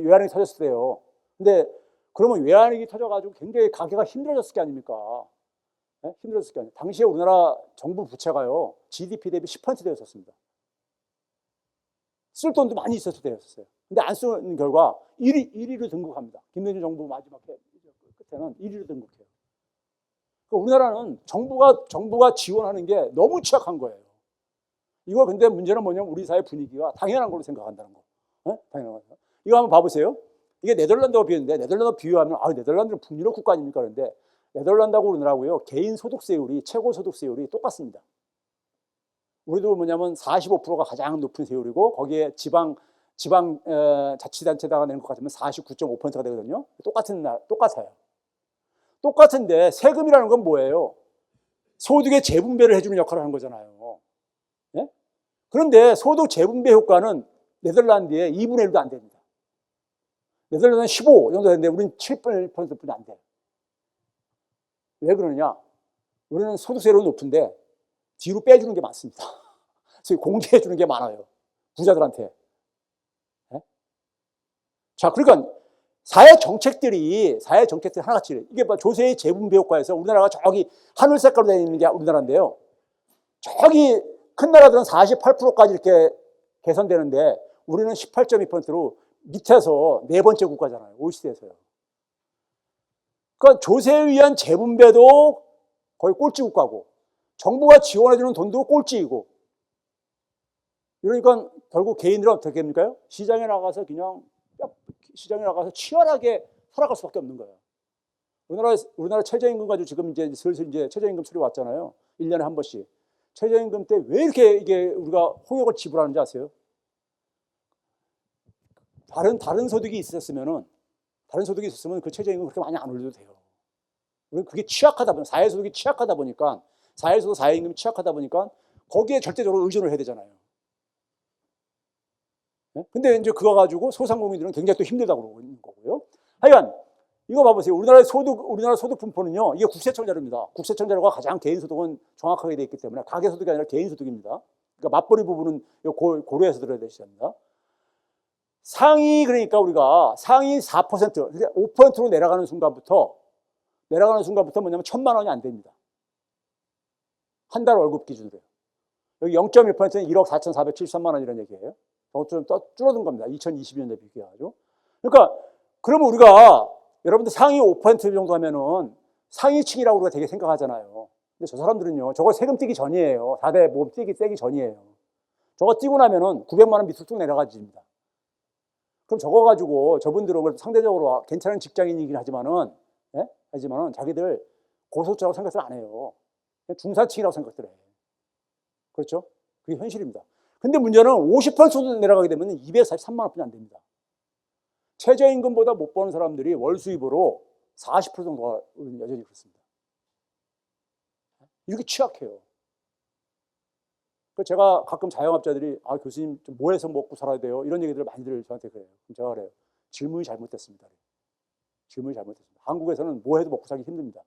외환위기 터졌을 때요. 근데 그러면 외환위기 터져가지고 굉장히 가게가 힘들어졌을 게 아닙니까? 네? 힘들어졌을 게 아닙니까? 당시에 우리나라 정부 부채가요. GDP 대비 10% 되었었습니다. 쓸 돈도 많이 있었을 때였어요. 근데 안 쓰는 결과 1위로 등극합니다. 김대중 정부 마지막 끝에는 1위로 등극해요. 그러니까 우리나라는 정부가 지원하는 게 너무 취약한 거예요. 이거 근데 문제는 뭐냐면 우리 사회 분위기가 당연한 걸로 생각한다는 거. 네? 당연한 거. 이거 한번 봐보세요. 이게 네덜란드와 비교했는데 네덜란드와 비교하면 네덜란드는 북유럽 국가 아닙니까? 그런데 네덜란드하고 우리나라하고요. 개인 소득세율이 최고 소득세율이 똑같습니다. 우리도 뭐냐면 45%가 가장 높은 세율이고 거기에 지방 자치단체다가 내는 것 같으면 49.5%가 되거든요. 똑같아요. 똑같은데 세금이라는 건 뭐예요? 소득의 재분배를 해주는 역할을 하는 거잖아요. 예? 그런데 소득 재분배 효과는 네덜란드에 2분의 1도 안 됩니다. 네덜란드는 15 정도 되는데 우리는 7%뿐이 안 돼요. 왜 그러느냐? 우리는 소득세율은 높은데 뒤로 빼주는 게 많습니다. 그래서 공제해 주는 게 많아요. 부자들한테. 네? 자, 그러니까 사회 정책들이 하나같이 이게 조세의 재분배 효과에서 우리나라가 저기 하늘 색깔로 되어 있는 게 우리나라인데요. 저기 큰 나라들은 48%까지 이렇게 개선되는데 우리는 18.2%로 밑에서 네 번째 국가잖아요. OECD에서요. 그러니까 조세에 의한 재분배도 거의 꼴찌 국가고 정부가 지원해주는 돈도 꼴찌이고 이러니까 결국 개인들은 어떻게 합니까? 시장에 나가서 치열하게 살아갈 수밖에 없는 거예요. 우리나라 최저임금 가지고 지금 이제 슬슬 이제 최저임금 처리 왔잖아요. 1년에 한 번씩. 최저임금 때 왜 이렇게 이게 우리가 홍역을 지불하는지 아세요? 다른 소득이 있었으면 그 최저임금 그렇게 많이 안 올려도 돼요. 우리는 그게 사회소득이 취약하다 보니까 사회임금이 취약하다 보니까 거기에 절대적으로 의존을 해야 되잖아요. 네? 근데 이제 그거 가지고 소상공인들은 굉장히 또 힘들다고 그러고 있는 거고요. 하여간 이거 봐보세요. 우리나라 소득 분포는요. 이게 국세청 자료입니다. 국세청 자료가 가장 개인소득은 정확하게 되어 있기 때문에 가계소득이 아니라 개인소득입니다. 그러니까 맞벌이 부분은 고려해서 들어야 되십니다. 그러니까 우리가 상위 4%, 5%로 내려가는 순간부터 뭐냐면 1,000만 원이 안 됩니다. 한 달 월급 기준으로요. 여기 0.1%는 1억 4,473만 원이라는 얘기예요. 좀 줄어든 겁니다. 2020년에 비교해가지고. 그러니까 그러면 우리가 여러분들 상위 5% 정도 하면은 상위층이라고 우리가 되게 생각하잖아요. 근데 저 사람들은요, 저거 세금 떼기 전이에요. 4대 보험 떼기 전이에요. 저거 떼고 나면은 900만 원 밑으로 쭉 내려가집니다. 그럼 저거 가지고 저분들은 상대적으로 괜찮은 직장인이긴 하지만은 자기들 고소득자라고 생각을 안 해요. 중산층이라고 생각을 해요. 그렇죠? 그게 현실입니다. 근데 문제는 50% 내려가게 되면 243만 원뿐이 안 됩니다. 최저임금보다 못 버는 사람들이 월 수입으로 40% 정도가 여전히 그렇습니다. 이렇게 취약해요. 제가 가끔 자영업자들이 교수님 좀 뭐 해서 먹고 살아야 돼요? 이런 얘기들을 많이들 저한테 그래요. 그럼 제가 그래요. 질문이 잘못됐습니다. 한국에서는 뭐 해도 먹고 살기 힘듭니다.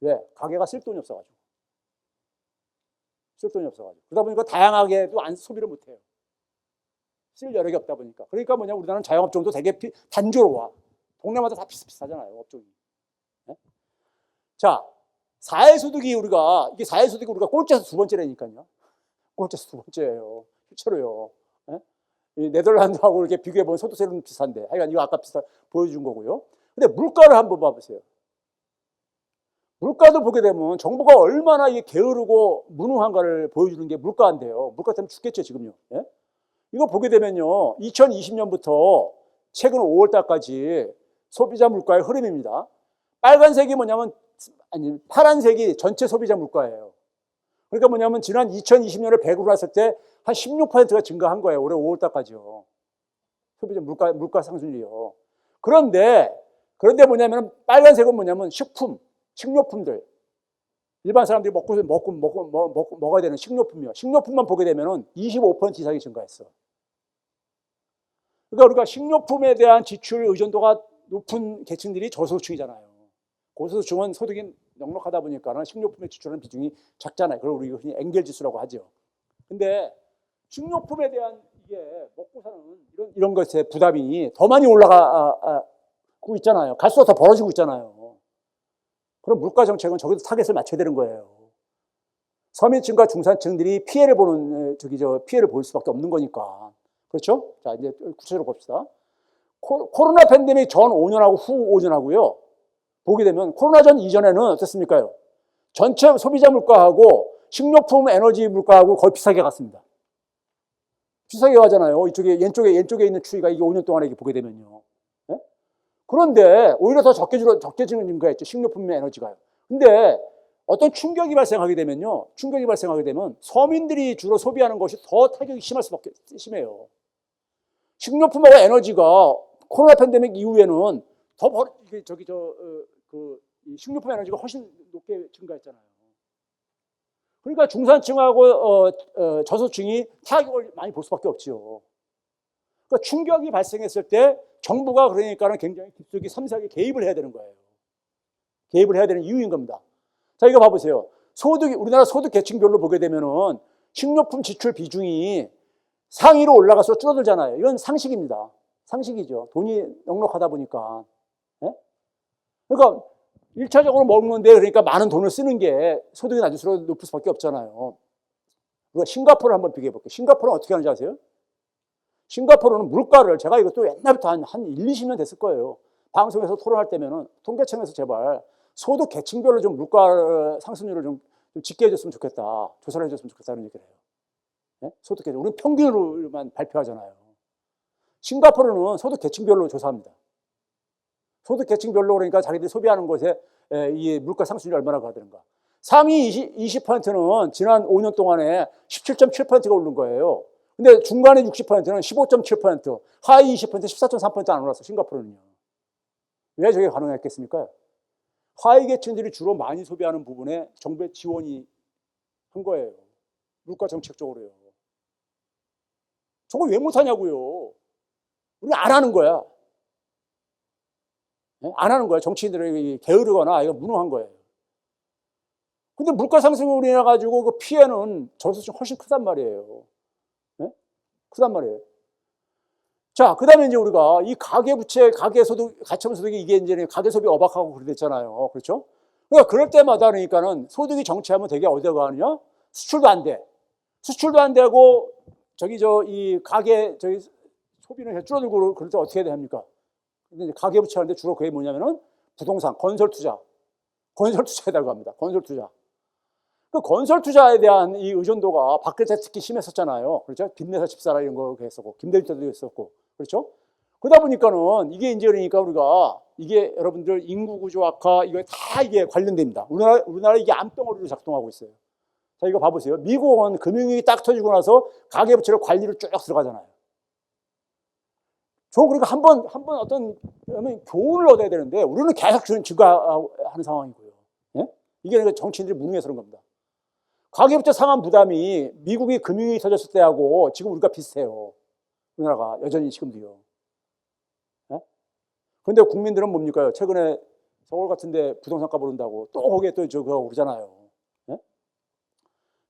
왜? 가게가 쓸 돈이 없어가지고. 그러다 보니까 다양하게도 소비를 못해요. 쓸 여력이 없다 보니까. 그러니까 우리나라는 자영업종도 되게 단조로워. 동네마다 다 비슷비슷하잖아요. 업종이. 네? 자, 사회소득이 우리가 꼴찌에서 두 번째라니까요. 꼴찌에서 두 번째예요. 실제로요. 네? 네덜란드하고 이렇게 비교해보면 소득세는 비슷한데. 하여간 이거 아까 보여준 거고요. 근데 물가를 한번 봐보세요. 물가도 보게 되면 정부가 얼마나 이게 게으르고 무능한가를 보여주는 게 물가인데요. 물가 때문에 죽겠죠, 지금요. 예? 이거 보게 되면요. 2020년부터 최근 5월 달까지 소비자 물가의 흐름입니다. 빨간색이 파란색이 전체 소비자 물가예요. 그러니까 지난 2020년을 100으로 했을 때 한 16%가 증가한 거예요. 올해 5월 달까지요. 소비자 물가 상승률이요. 그런데 빨간색은 식료품들. 일반 사람들이 먹어야 되는 식료품이요. 식료품만 보게 되면 25% 이상이 증가했어. 그러니까 우리가 식료품에 대한 지출 의존도가 높은 계층들이 저소득층이잖아요. 고소득층은 소득이 넉넉하다 보니까 식료품에 지출하는 비중이 작잖아요. 그걸 우리가 흔히 엥겔 지수라고 하죠. 근데 식료품에 대한 이게 먹고 사는 이런 것의 부담이 더 많이 올라가고 있잖아요. 갈수록 더 벌어지고 있잖아요. 그럼 물가 정책은 저기서 타겟을 맞춰야 되는 거예요. 서민층과 중산층들이 피해를 볼 수밖에 없는 거니까. 그렇죠? 자, 이제 구체적으로 봅시다. 코로나 팬데믹 전 5년하고 후 5년하고요. 보게 되면 코로나 전 이전에는 어떻습니까? 전체 소비자 물가하고 식료품, 에너지 물가하고 거의 비슷하게 갔습니다. 비슷하게 가잖아요. 왼쪽에 있는 추이가 이게 5년 동안에 이렇게 보게 되면요. 그런데 오히려 더 적게 증가했죠. 식료품이나 에너지가요. 근데 어떤 충격이 발생하게 되면요. 충격이 발생하게 되면 서민들이 주로 소비하는 것이 더 타격이 심해요. 식료품하고 에너지가 코로나 팬데믹 이후에는 이 식료품 에너지가 훨씬 높게 증가했잖아요. 그러니까 중산층하고 저소층이 타격을 많이 볼 수밖에 없지요. 그러니까 충격이 발생했을 때 정부가 그러니까는 굉장히 깊숙이 섬세하게 개입을 해야 되는 거예요. 개입을 해야 되는 이유인 겁니다. 자, 이거 봐보세요. 우리나라 소득 계층별로 보게 되면은 식료품 지출 비중이 상위로 올라가서 줄어들잖아요. 이건 상식입니다. 상식이죠. 돈이 넉넉하다 보니까. 예? 그러니까 1차적으로 먹는데 그러니까 많은 돈을 쓰는 게 소득이 낮을수록 높을 수밖에 없잖아요. 우리가 싱가포르를 한번 비교해 볼게요. 싱가포르는 어떻게 하는지 아세요? 싱가포르는 물가를 제가 이것도 옛날부터 한 1, 20년 됐을 거예요. 방송에서 토론할 때면은 통계청에서 제발 소득 계층별로 좀 물가 상승률을 좀 짙게 해줬으면 좋겠다. 조사를 해줬으면 좋겠다는 얘기를 해요. 네? 소득 계층. 우리는 평균으로만 발표하잖아요. 싱가포르는 소득 계층별로 조사합니다. 소득 계층별로 그러니까 자기들이 소비하는 것에 이 물가 상승률이 얼마나 가되는가. 상위 20%는 지난 5년 동안에 17.7%가 오른 거예요. 근데 중간에 60%는 15.7%, 하위 20% 14.3%안 올랐어, 싱가포르는요. 왜 저게 가능했겠습니까? 하위 계층들이 주로 많이 소비하는 부분에 정부의 지원이 한 거예요. 물가 정책적으로요. 저걸 왜 못하냐고요. 우리는 안 하는 거야. 안 하는 거야. 정치인들이 게으르거나 이거 무능한 거예요. 근데 물가 상승으로 인해 가지고 그 피해는 저소득층 훨씬 크단 말이에요. 네? 크단 말이에요. 자, 그 다음에 이제 우리가 이 가계부채, 가계소득, 가처분소득이 이게 이제 가계소비 어박하고 그랬잖아요. 그렇죠? 그러니까 그럴 때마다 그러니까는 소득이 정체하면 되게 어디가 가느냐? 수출도 안 돼. 수출도 안 되고, 이 가계, 소비는 줄어들고 그럴 때 어떻게 해야 됩니까? 근데 이제 가계부채 하는데 주로 그게 뭐냐면은 부동산, 건설투자. 건설투자에다가 합니다. 건설투자. 그 건설투자에 대한 이 의존도가 박근혜 때 특히 심했었잖아요. 그렇죠? 빚내서 집 사라 이런 거 했었고, 김대중 때도 했었고. 그렇죠? 그러다 보니까는 이게 이제 그러니까 우리가 이게 여러분들 인구구조 악화 이거 다 이게 관련됩니다. 우리나라 이게 암덩어리로 작동하고 있어요. 자, 이거 봐보세요. 미국은 금융위기 딱 터지고 나서 가계부채를 관리를 쭉 들어가잖아요. 저 그러니까 한번 어떤 교훈을 얻어야 되는데 우리는 계속 증가하는 상황이고요. 예? 이게 정치인들이 무능해서 그런 겁니다. 가계부채 상환 부담이 미국이 금융위기 터졌을 때하고 지금 우리가 비슷해요. 우리나라가 여전히 지금도요. 그런데 예? 국민들은 뭡니까? 최근에 서울 같은데 부동산값 오른다고 또 거기에 또 그거 오르잖아요. 예?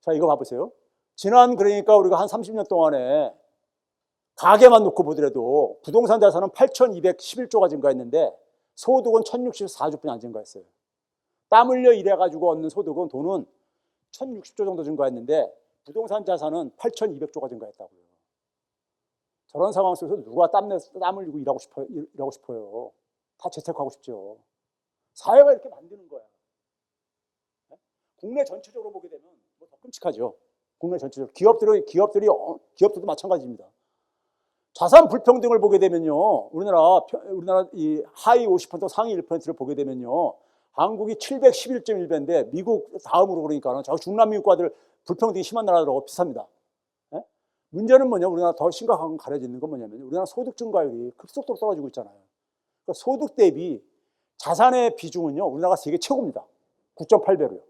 자, 이거 봐보세요. 지난 그러니까 우리가 한 30년 동안에 가계만 놓고 보더라도 부동산 자산은 8,211조가 증가했는데 소득은 1,064조뿐이 안 증가했어요. 땀 흘려 일해가지고 얻는 소득은 돈은 1,060조 정도 증가했는데 부동산 자산은 8,200조가 증가했다고요. 저런 상황 속에서 누가 땀 흘리고 일하고 싶어요. 다 재테크하고 싶죠. 사회가 이렇게 만드는 거야. 국내 전체적으로 보게 되면 뭐 더 끔찍하죠. 국내 전체적으로 기업들도 마찬가지입니다. 자산 불평등을 보게 되면요, 우리나라 이 하위 50% 상위 1%를 보게 되면요, 한국이 711.1배인데 미국 다음으로 그러니까는 중남미 국가들 불평등이 심한 나라들하고 비슷합니다. 예? 문제는 뭐냐? 우리나라 더 심각한 건 가려지는 건 뭐냐면 우리나라 소득 증가율이 급속도로 떨어지고 있잖아요. 그러니까 소득 대비 자산의 비중은요, 우리나라가 세계 최고입니다. 9.8배로요.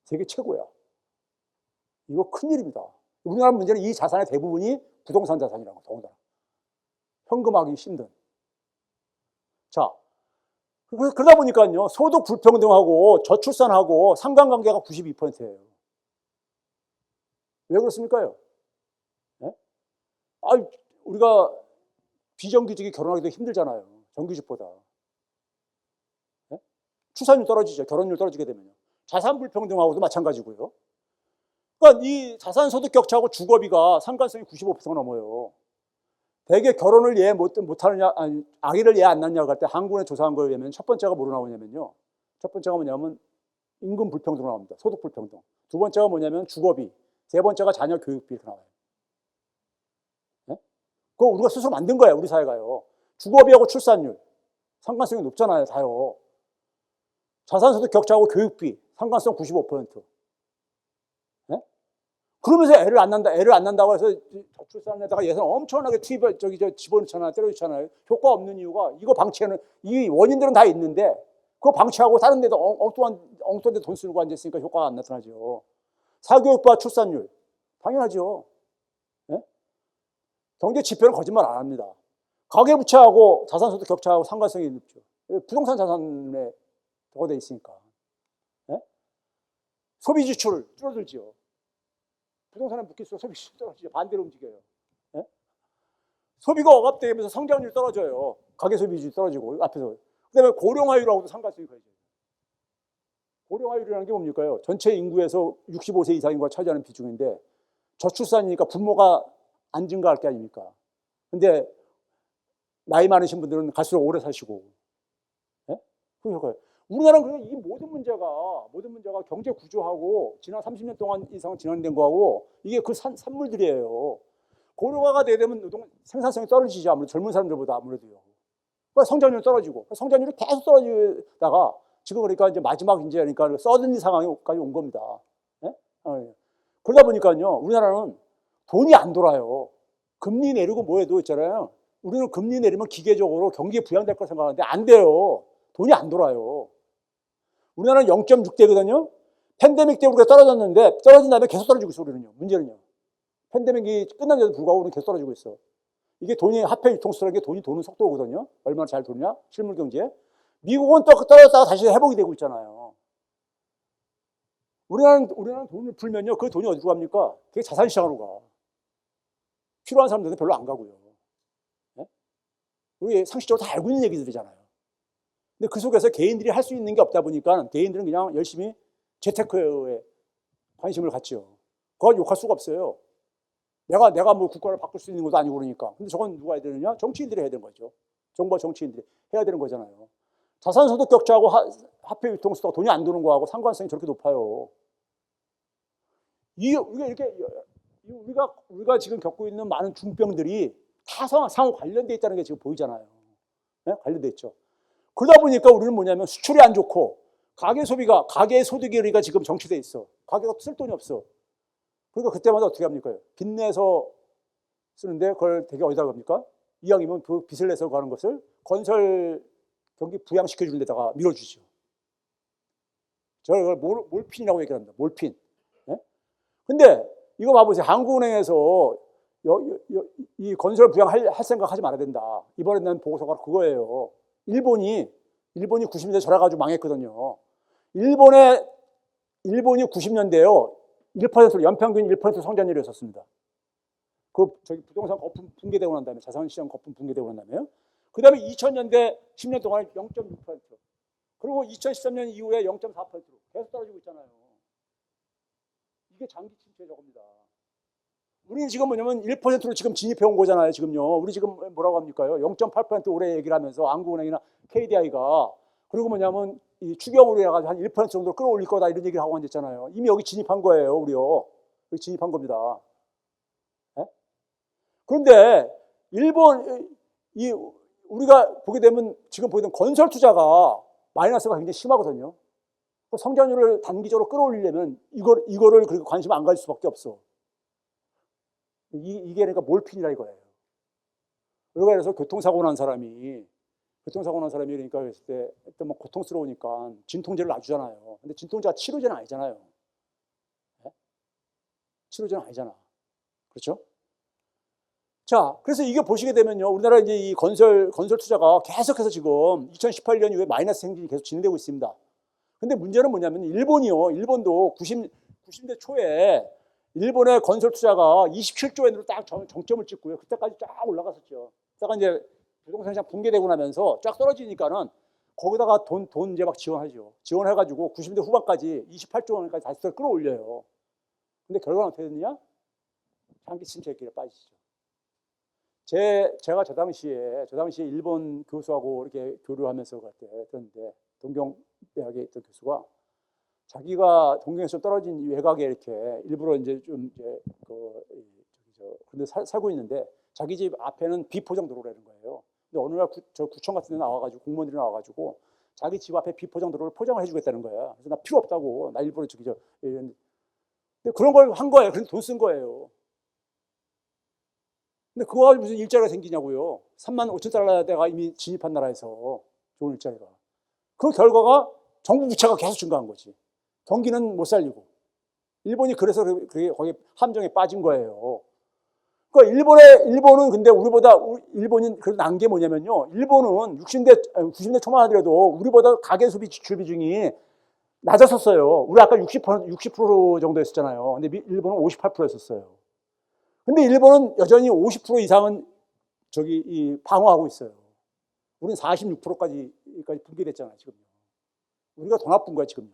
세계 최고야. 이거 큰일입니다. 우리나라 문제는 이 자산의 대부분이 부동산 자산이라고, 더군다나. 현금하기 힘든. 자, 그러다 보니까요, 소득 불평등하고 저출산하고 상관관계가 92%예요. 왜 그렇습니까요? 네? 우리가 비정규직이 결혼하기도 힘들잖아요. 정규직보다. 네? 출산율 떨어지죠. 결혼율 떨어지게 되면요. 자산 불평등하고도 마찬가지고요. 그러니까 이 자산 소득 격차하고 주거비가 상관성이 95%가 넘어요. 대개 결혼을 이해 못하느냐, 아기를 이해 안 낳느냐고 할 때 한국에 조사한 거에 의하면 첫 번째가 뭐로 나오냐면요. 첫 번째가 뭐냐면 임금 불평등으로 나옵니다. 소득 불평등. 두 번째가 뭐냐면 주거비. 세 번째가 자녀 교육비 이렇게 나와요. 네? 그거 우리가 스스로 만든 거예요. 우리 사회가요. 주거비하고 출산율. 상관성이 높잖아요. 다요. 자산소득 격차하고 교육비. 상관성 95%. 예? 그러면서 애를 안 난다고 해서 저출산에다가 예산 엄청나게 집어넣잖아요. 때려주잖아요. 효과 없는 이유가 이거 방치하는 이 원인들은 다 있는데 그거 방치하고 다른 데도 엉뚱한 데 돈 쓰고 앉아있으니까 효과가 안 나타나죠. 사교육과 출산율. 당연하죠. 예? 경제 지표는 거짓말 안 합니다. 가계부채하고 자산소득 격차하고 상관성이 높죠. 부동산 자산에 더돼 있으니까. 예? 소비 지출 줄어들죠. 부동산에 묶일수록 소비 지출 떨어지죠. 반대로 움직여요. 예? 소비가 억압되면서 성장률 떨어져요. 가계 소비율이 떨어지고 앞에서. 그다음에 고령화율하고도 상관성이 커져요. 고령화율이라는 게 뭡니까요? 전체 인구에서 65세 이상 인구가 차지하는 비중인데 저출산이니까 부모가 안 증가할 게 아닙니까? 근데 나이 많으신 분들은 갈수록 오래 사시고. 예? 우리나라는 이 모든 문제가 경제 구조하고 지난 30년 동안 이상 진행된 거하고 이게 그 산물들이에요. 고령화가 되면 생산성이 떨어지지 아무래도 젊은 사람들보다 아무래도요. 그러니까 성장률이 떨어지고 성장률이 계속 떨어지다가 지금 그러니까 이제 마지막 이제 그러니까 서든리 상황까지 온 겁니다. 예? 그러다 보니까요 우리나라는 돈이 안 돌아요. 금리 내리고 뭐해도 있잖아요. 우리는 금리 내리면 기계적으로 경기에 부양될 거 생각하는데 안 돼요. 돈이 안 돌아요. 우리나라는 0.6대거든요. 팬데믹 때 우리가 떨어졌는데 떨어진 다음에 계속 떨어지고 있어 우리는요. 문제는요. 팬데믹이 끝난데도 불구하고 우리는 계속 떨어지고 있어. 이게 돈이 화폐 유통수라는 게 돈이 도는 속도거든요. 얼마나 잘 도느냐? 실물 경제. 미국은 또 떨어졌다가 다시 회복이 되고 있잖아요. 우리나라는 돈을 풀면요. 그 돈이 어디로 갑니까? 그게 자산시장으로 가. 필요한 사람들은 별로 안 가고요. 네? 우리 상식적으로 다 알고 있는 얘기들이잖아요. 근데 그 속에서 개인들이 할 수 있는 게 없다 보니까 개인들은 그냥 열심히 재테크에 관심을 갖죠. 그걸 욕할 수가 없어요. 내가 뭐 국가를 바꿀 수 있는 것도 아니고 그러니까. 근데 저건 누가 해야 되느냐? 정치인들이 해야 되는 거죠. 정부와 정치인들이 해야 되는 거잖아요. 자산소득 격차하고 화폐 유통수가 돈이 안 도는 거하고 상관성이 저렇게 높아요. 우리가 지금 겪고 있는 많은 중병들이 다 상호 관련돼 있다는 게 지금 보이잖아요. 네? 관련돼 있죠. 그러다 보니까 우리는 뭐냐면 수출이 안 좋고 가계 소득이 우리가 지금 정치돼 있어. 가계가 쓸 돈이 없어. 그러니까 그때마다 어떻게 합니까? 빚 내서 쓰는데 그걸 되게 어디다 갑니까? 이왕이면 그 빚을 내서 가는 것을 건설 경기 부양시켜 주는 데다가 밀어주죠. 저걸 몰핀이라고 얘기합니다. 몰핀. 네? 근데 이거 봐보세요. 한국은행에서 이 건설 부양할 생각 하지 말아야 된다. 이번에 낸 보고서가 그거예요. 일본이 90년대 절하가지고 망했거든요. 일본이 90년대요. 1% 연평균 1% 성장률이었습니다. 부동산 거품 붕괴되고 난 다음에 자산시장 거품 붕괴되고 난 다음에요. 그 다음에 2000년대 10년 동안 0.6%. 그리고 2013년 이후에 0.4%로 계속 떨어지고 있잖아요. 이게 장기 침체 저겁니다. 우리는 지금 뭐냐면 1%로 지금 진입해 온 거잖아요. 지금요. 우리 지금 뭐라고 합니까요? 0.8% 올해 얘기를 하면서 한국은행이나 KDI가 그리고 뭐냐면 이 추경으로 해가지고 한 1% 정도 끌어올릴 거다 이런 얘기를 하고 앉았잖아요. 이미 여기 진입한 거예요. 우리요. 여기 진입한 겁니다. 네? 그런데 우리가 보게 되면 지금 보게 되면 건설 투자가 마이너스가 굉장히 심하거든요. 성장률을 단기적으로 끌어올리려면 이거를 그렇게 관심 안 가질 수밖에 없어. 이게 그러니까 몰핀이라 이거예요. 그래서 교통사고 난 사람이 그러니까 그랬을 때 일단 뭐 고통스러우니까 진통제를 놔주잖아요. 근데 진통제가 치료제는 아니잖아요. 네? 치료제는 아니잖아. 그렇죠? 자, 그래서 이게 보시게 되면요. 우리나라 이제 이 건설 투자가 계속해서 지금 2018년 이후에 마이너스 행진이 계속 진행되고 있습니다. 근데 문제는 뭐냐면 일본도 90대 초에 일본의 건설 투자가 27조 엔으로 딱 정점을 찍고요. 그때까지 쫙 올라갔었죠. 그다가 이제 부동산 시장 붕괴되고 나면서 쫙 떨어지니까는 거기다가 돈 이제 막 지원하죠. 지원해가지고 90대 후반까지 28조 원까지 다시 끌어올려요. 근데 결과는 어떻게 됐느냐? 장기 침체의 길에 빠지죠. 제가 저 당시에 일본 교수하고 이렇게 교류하면서 그랬는데 동경대학에 있던 교수가 자기가 동경에서 떨어진 외곽에 이렇게 일부러 이제 좀 근데 살고 있는데 자기 집 앞에는 비포장 도로라는 거예요. 근데 어느 날 저 구청 같은 데 나와가지고 공무원들이 나와가지고 자기 집 앞에 비포장 도로를 포장을 해주겠다는 거야. 그래서 나 필요 없다고. 나 일부러 저기 근데 그런 걸 한 거예요. 그래서 돈 쓴 거예요. 근데 그거 가지고 무슨 일자리가 생기냐고요. 35,000달러대가 이미 진입한 나라에서 좋은 일자리가. 그 결과가 정부 부채가 계속 증가한 거지. 경기는 못 살리고. 일본이 그래서 그게 거기 함정에 빠진 거예요. 그러니까 일본은 근데 우리보다 일본이 그래도 난 게 뭐냐면요. 일본은 90대 초반 하더라도 우리보다 가계 소비 지출 비중이 낮았었어요. 우리 아까 60% 정도 했었잖아요. 근데 일본은 58%였었어요. 근데 일본은 여전히 50% 이상은 방어하고 있어요. 우리는 46%까지 붕괴됐잖아요, 지금요. 우리가 더 나쁜 거야, 지금요.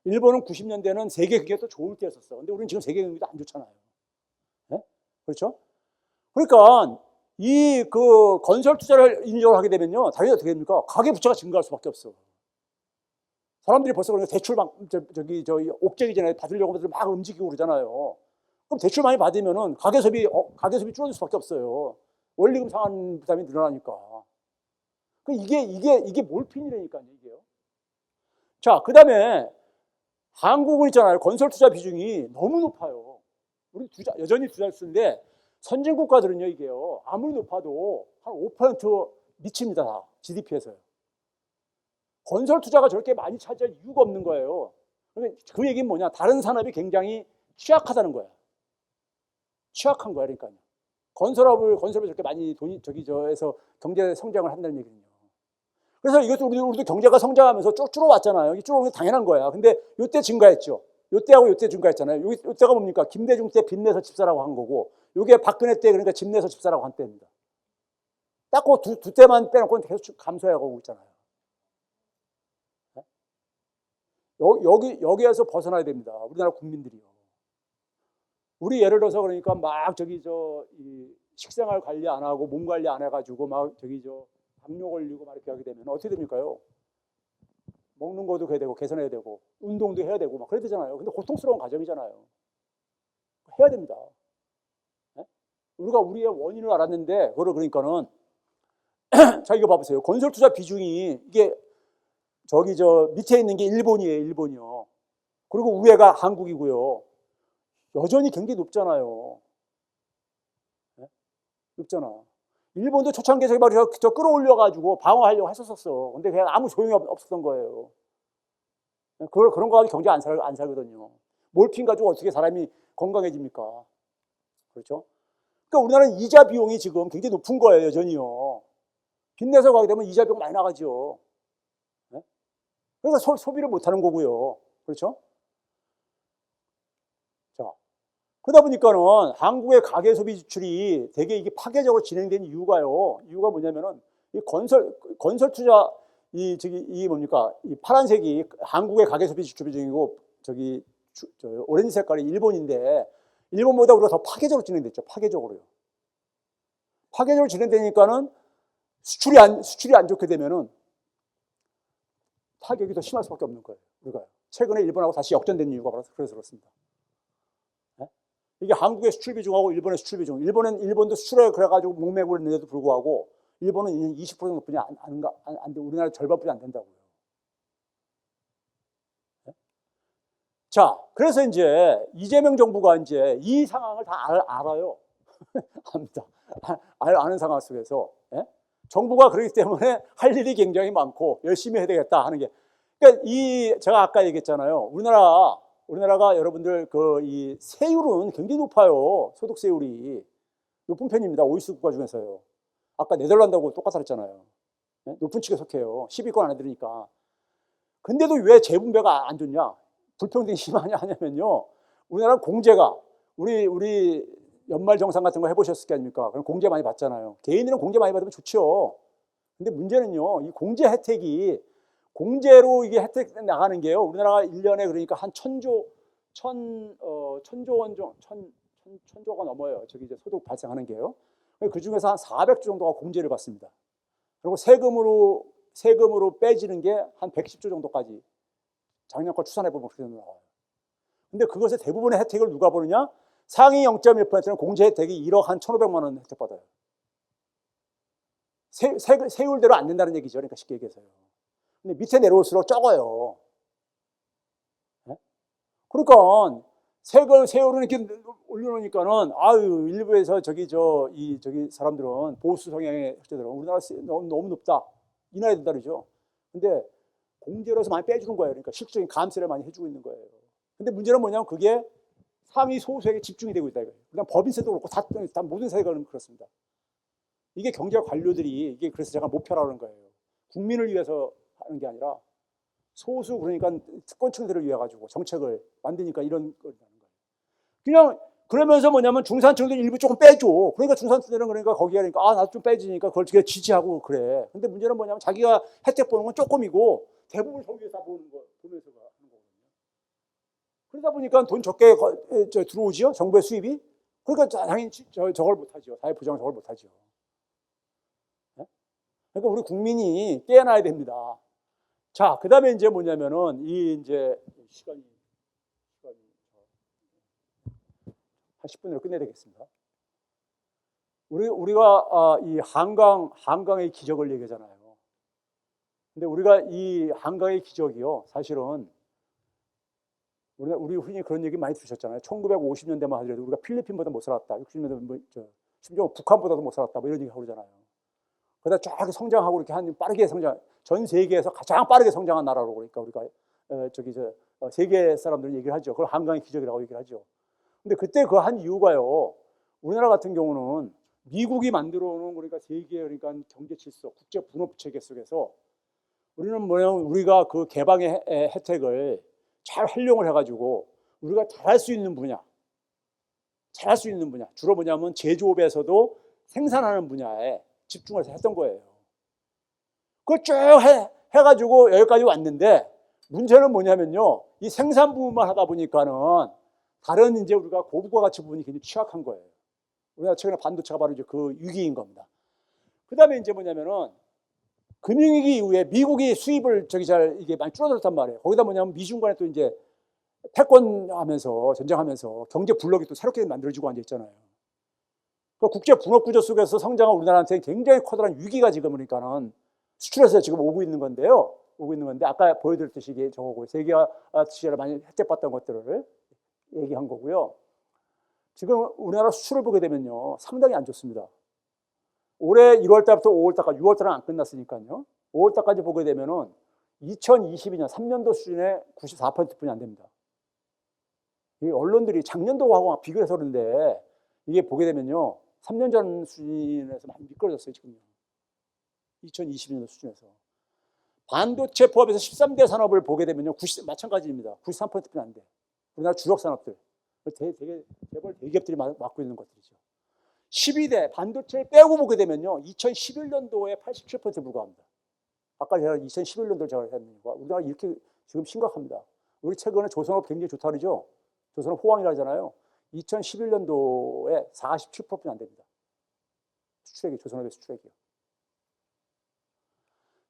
일본은 90년대는 세계 경기가 또 좋을 때였었어. 근데 우리는 지금 세계 경기도 안 좋잖아요. 네? 그렇죠? 그러니까 이 건설 투자를 인정을 하게 되면요, 당연히 어떻게 됩니까? 가계 부채가 증가할 수밖에 없어. 사람들이 벌써 그러니까 대출 막 옥죄기 전에 받으려고 막 움직이고 그러잖아요. 그럼 대출 많이 받으면은 가계 소비 줄어들 수밖에 없어요. 원리금 상환 부담이 늘어나니까. 이게 몰핀이라니까요, 이게요. 자, 그 다음에 한국은 있잖아요. 건설 투자 비중이 너무 높아요. 우리 여전히 투자를 쓰는데 선진 국가들은요, 이게요. 아무리 높아도 한 5% 미칩니다, 다. GDP에서요. 건설 투자가 저렇게 많이 차지할 이유가 없는 거예요. 그 얘기는 뭐냐? 다른 산업이 굉장히 취약하다는 거야. 취약한 거야, 그러니까요. 건설업을 저렇게 많이 해서 경제 성장을 한다는 얘기는요. 그래서 이것도 우리도 경제가 성장하면서 쭉 줄어왔잖아요. 이게 줄어오는 게 당연한 거야. 근데 요때 증가했죠. 요때하고 요때 증가했잖아요. 요때가 뭡니까? 김대중 때 빚 내서 집 사라고 한 거고, 요게 박근혜 때 그러니까 집 내서 집 사라고 한 때입니다. 딱 그 두 때만 빼놓고는 계속 감소해가고 있잖아요. 여기에서 벗어나야 됩니다. 우리나라 국민들이요. 우리 예를 들어서 그러니까 막 이 식생활 관리 안 하고 몸 관리 안 해가지고 막 당뇨 걸리고 막 이렇게 하게 되면 어떻게 됩니까요? 먹는 것도 해야 되고 개선해야 되고 운동도 해야 되고 막 그래야 되잖아요. 근데 고통스러운 과정이잖아요. 해야 됩니다. 네? 우리가 우리의 원인을 알았는데 그거를 그러니까는 자 이거 봐보세요. 건설 투자 비중이 이게 밑에 있는 게 일본이에요. 일본이요. 그리고 위에가 한국이고요. 여전히 굉장히 높잖아요. 네? 높잖아. 일본도 초창기에 저 끌어올려가지고 방어하려고 했었어. 근데 그냥 아무 소용이 없었던 거예요. 그런 거 가지고 경제 안 살거든요. 몰핀 가지고 어떻게 사람이 건강해집니까? 그렇죠? 그러니까 우리나라는 이자 비용이 지금 굉장히 높은 거예요, 여전히요. 빚내서 가게 되면 이자 비용 많이 나가죠. 네? 그러니까 소비를 못 하는 거고요. 그렇죠? 자, 그러다 보니까는 한국의 가계 소비 지출이 되게 이게 파괴적으로 진행된 이유가요. 이유가 뭐냐면은 이 건설 투자 이 뭡니까? 이 파란색이 한국의 가계 소비 지출 비중이고 오렌지 색깔이 일본인데 일본보다 우리가 더 파괴적으로 진행됐죠. 파괴적으로요. 파괴적으로 진행되니까는 수출이 안 좋게 되면은 타격이 더 심할 수밖에 없는 거예요. 우리가 최근에 일본하고 다시 역전된 이유가 바로 그래서 그렇습니다. 네? 이게 한국의 수출 비중하고 일본의 수출 비중. 일본도 수출에 그래가지고 목매고 있는데도 불구하고 일본은 20% 정도뿐이 안 돼. 우리나라 절반뿐이 안 된다고요. 네? 자, 그래서 이제 이재명 정부가 이제 이 상황을 다 알아요. 압니다. 아는 상황 속에서. 네? 정부가 그렇기 때문에 할 일이 굉장히 많고 열심히 해야 되겠다 하는 게. 그러니까 제가 아까 얘기했잖아요. 우리나라가 여러분들 이 세율은 굉장히 높아요. 소득세율이. 높은 편입니다. OECD 국가 중에서요. 아까 네덜란드하고 똑같다 그랬잖아요. 네? 높은 측에 속해요. 10위권 안에 들으니까. 근데도 왜 재분배가 안 좋냐? 불평등이 심하냐면요. 우리나라는 공제가 우리 연말 정산 같은 거 해보셨을 게 아닙니까? 그럼 공제 많이 받잖아요. 개인들은 공제 많이 받으면 좋죠. 근데 문제는요, 이 공제 혜택이 공제로 이게 혜택 나가는 게요. 우리나라가 1년에 그러니까 한 천조가 넘어요. 소득 발생하는 게요. 그 중에서 한 400조 정도가 공제를 받습니다. 그리고 세금으로 빼지는 게 한 110조 정도까지 작년 걸 추산해보면 그렇게 나와요. 근데 그것의 대부분의 혜택을 누가 보느냐? 상위 0.1%는 공제 혜택이 1억 한 1,500만 원 혜택 받아요. 세율대로 안 된다는 얘기죠. 그러니까 쉽게 얘기해서요. 근데 밑에 내려올수록 적어요. 네? 그러니까 세율을 이렇게 올려놓으니까는 아유 일부에서 저기 사람들은 보수 성향의 학자들은 우리나라 너무 높다 인하해야 된다 그러죠. 근데 공제로서 많이 빼주는 거예요. 그러니까 실질적인 감세를 많이 해주고 있는 거예요. 근데 문제는 뭐냐면 그게 상위 소수에게 집중이 되고 있다 이거예요. 그다음 법인세도 그렇고 다 모든 세가 그렇습니다. 이게 경제 관료들이 이게 그래서 제가 목표라는 거예요. 국민을 위해서 하는 게 아니라 소수 그러니까 특권층들을 위해 가지고 정책을 만드니까 이런 거라는 거예요. 그냥 그러면서 뭐냐면 중산층들 일부 조금 빼줘. 그러니까 중산층들은 그러니까 거기에 그러니까 나도 좀 빼지니까 그걸 지지하고 그래. 근데 문제는 뭐냐면 자기가 혜택 보는 건 조금이고 대부분 거기에 다 보면서 하는 거거든요. 그러다 보니까 돈 적게 들어오지요. 정부의 수입이. 그러니까 당연히 저걸 못하죠. 사회부정을 저걸 못하죠. 그러니까 우리 국민이 깨어나야 됩니다. 자, 그 다음에 이제 뭐냐면은, 시간이 한 10분으로 끝내야 되겠습니다. 우리가 이 한강의 기적을 얘기하잖아요. 근데 우리가 이 한강의 기적이요, 사실은, 우리 흔히 그런 얘기 많이 들으셨잖아요. 1950년대만 하더라도 우리가 필리핀보다 못 살았다. 60년대 심지어 북한보다도 못 살았다. 이런 얘기 하고 그러잖아요. 그러다 쫙 성장하고 이렇게 빠르게 성장, 전 세계에서 가장 빠르게 성장한 나라로 그러니까 우리가 세계 사람들은 얘기를 하죠. 그걸 한강의 기적이라고 얘기를 하죠. 근데 그때 그 한 이유가요. 우리나라 같은 경우는 미국이 만들어 놓은 그러니까 세계 그러니까 경제 질서, 국제 분업 체계 속에서 우리는 뭐냐면 우리가 그 개방의 혜택을 잘 활용을 해가지고 우리가 잘할 수 있는 분야, 주로 뭐냐면 제조업에서도 생산하는 분야에 집중을 해서 했던 거예요. 그걸 쭉 해가지고 여기까지 왔는데 문제는 뭐냐면요. 이 생산 부분만 하다 보니까는 다른 우리가 고부가 가치 부분이 굉장히 취약한 거예요. 우리가 최근에 반도체가 바로 그 위기인 겁니다. 그 다음에 뭐냐면은 금융위기 이후에 미국이 수입을 이게 많이 줄어들었단 말이에요. 거기다 뭐냐면 미중 간에 또 패권하면서 전쟁하면서 경제 블록이 또 새롭게 만들어지고 앉아있잖아요. 그 국제 분업 구조 속에서 성장한 우리나라한테 굉장히 커다란 위기가 지금 그러니까는 수출해서 지금 오고 있는 건데 아까 보여드렸듯이 이게 저거고 세계화 시절에 많이 혜택받던 것들을 얘기한 거고요. 지금 우리나라 수출을 보게 되면요 상당히 안 좋습니다. 올해 1월 달부터 5월 달까지 6월 달은 안 끝났으니까요. 5월 달까지 보게 되면은 2022년 3년도 수준의 94%뿐이 안 됩니다. 이 언론들이 작년도하고 비교해서 그런데 이게 보게 되면요 3년 전 수준에서 많이 미끄러졌어요 지금요. 2022년 수준에서 반도체 포함해서 13대 산업을 보게 되면요 마찬가지입니다. 93%뿐이 안 돼. 우리나라 주력 산업들 되게 재벌 대기업들이 맡고 있는 것들이죠. 12대 반도체 빼고 보게 되면요 2011년도에 87%에 불과합니다. 아까 제가 2011년도를 제가 했는데 우리나라 이렇게 지금 심각합니다. 우리 최근에 조선업 굉장히 좋다 그러죠. 조선업 호황이라 하잖아요. 2011년도에 47%뿐이 안 됩니다. 수출액이, 조선업의 수출액이요.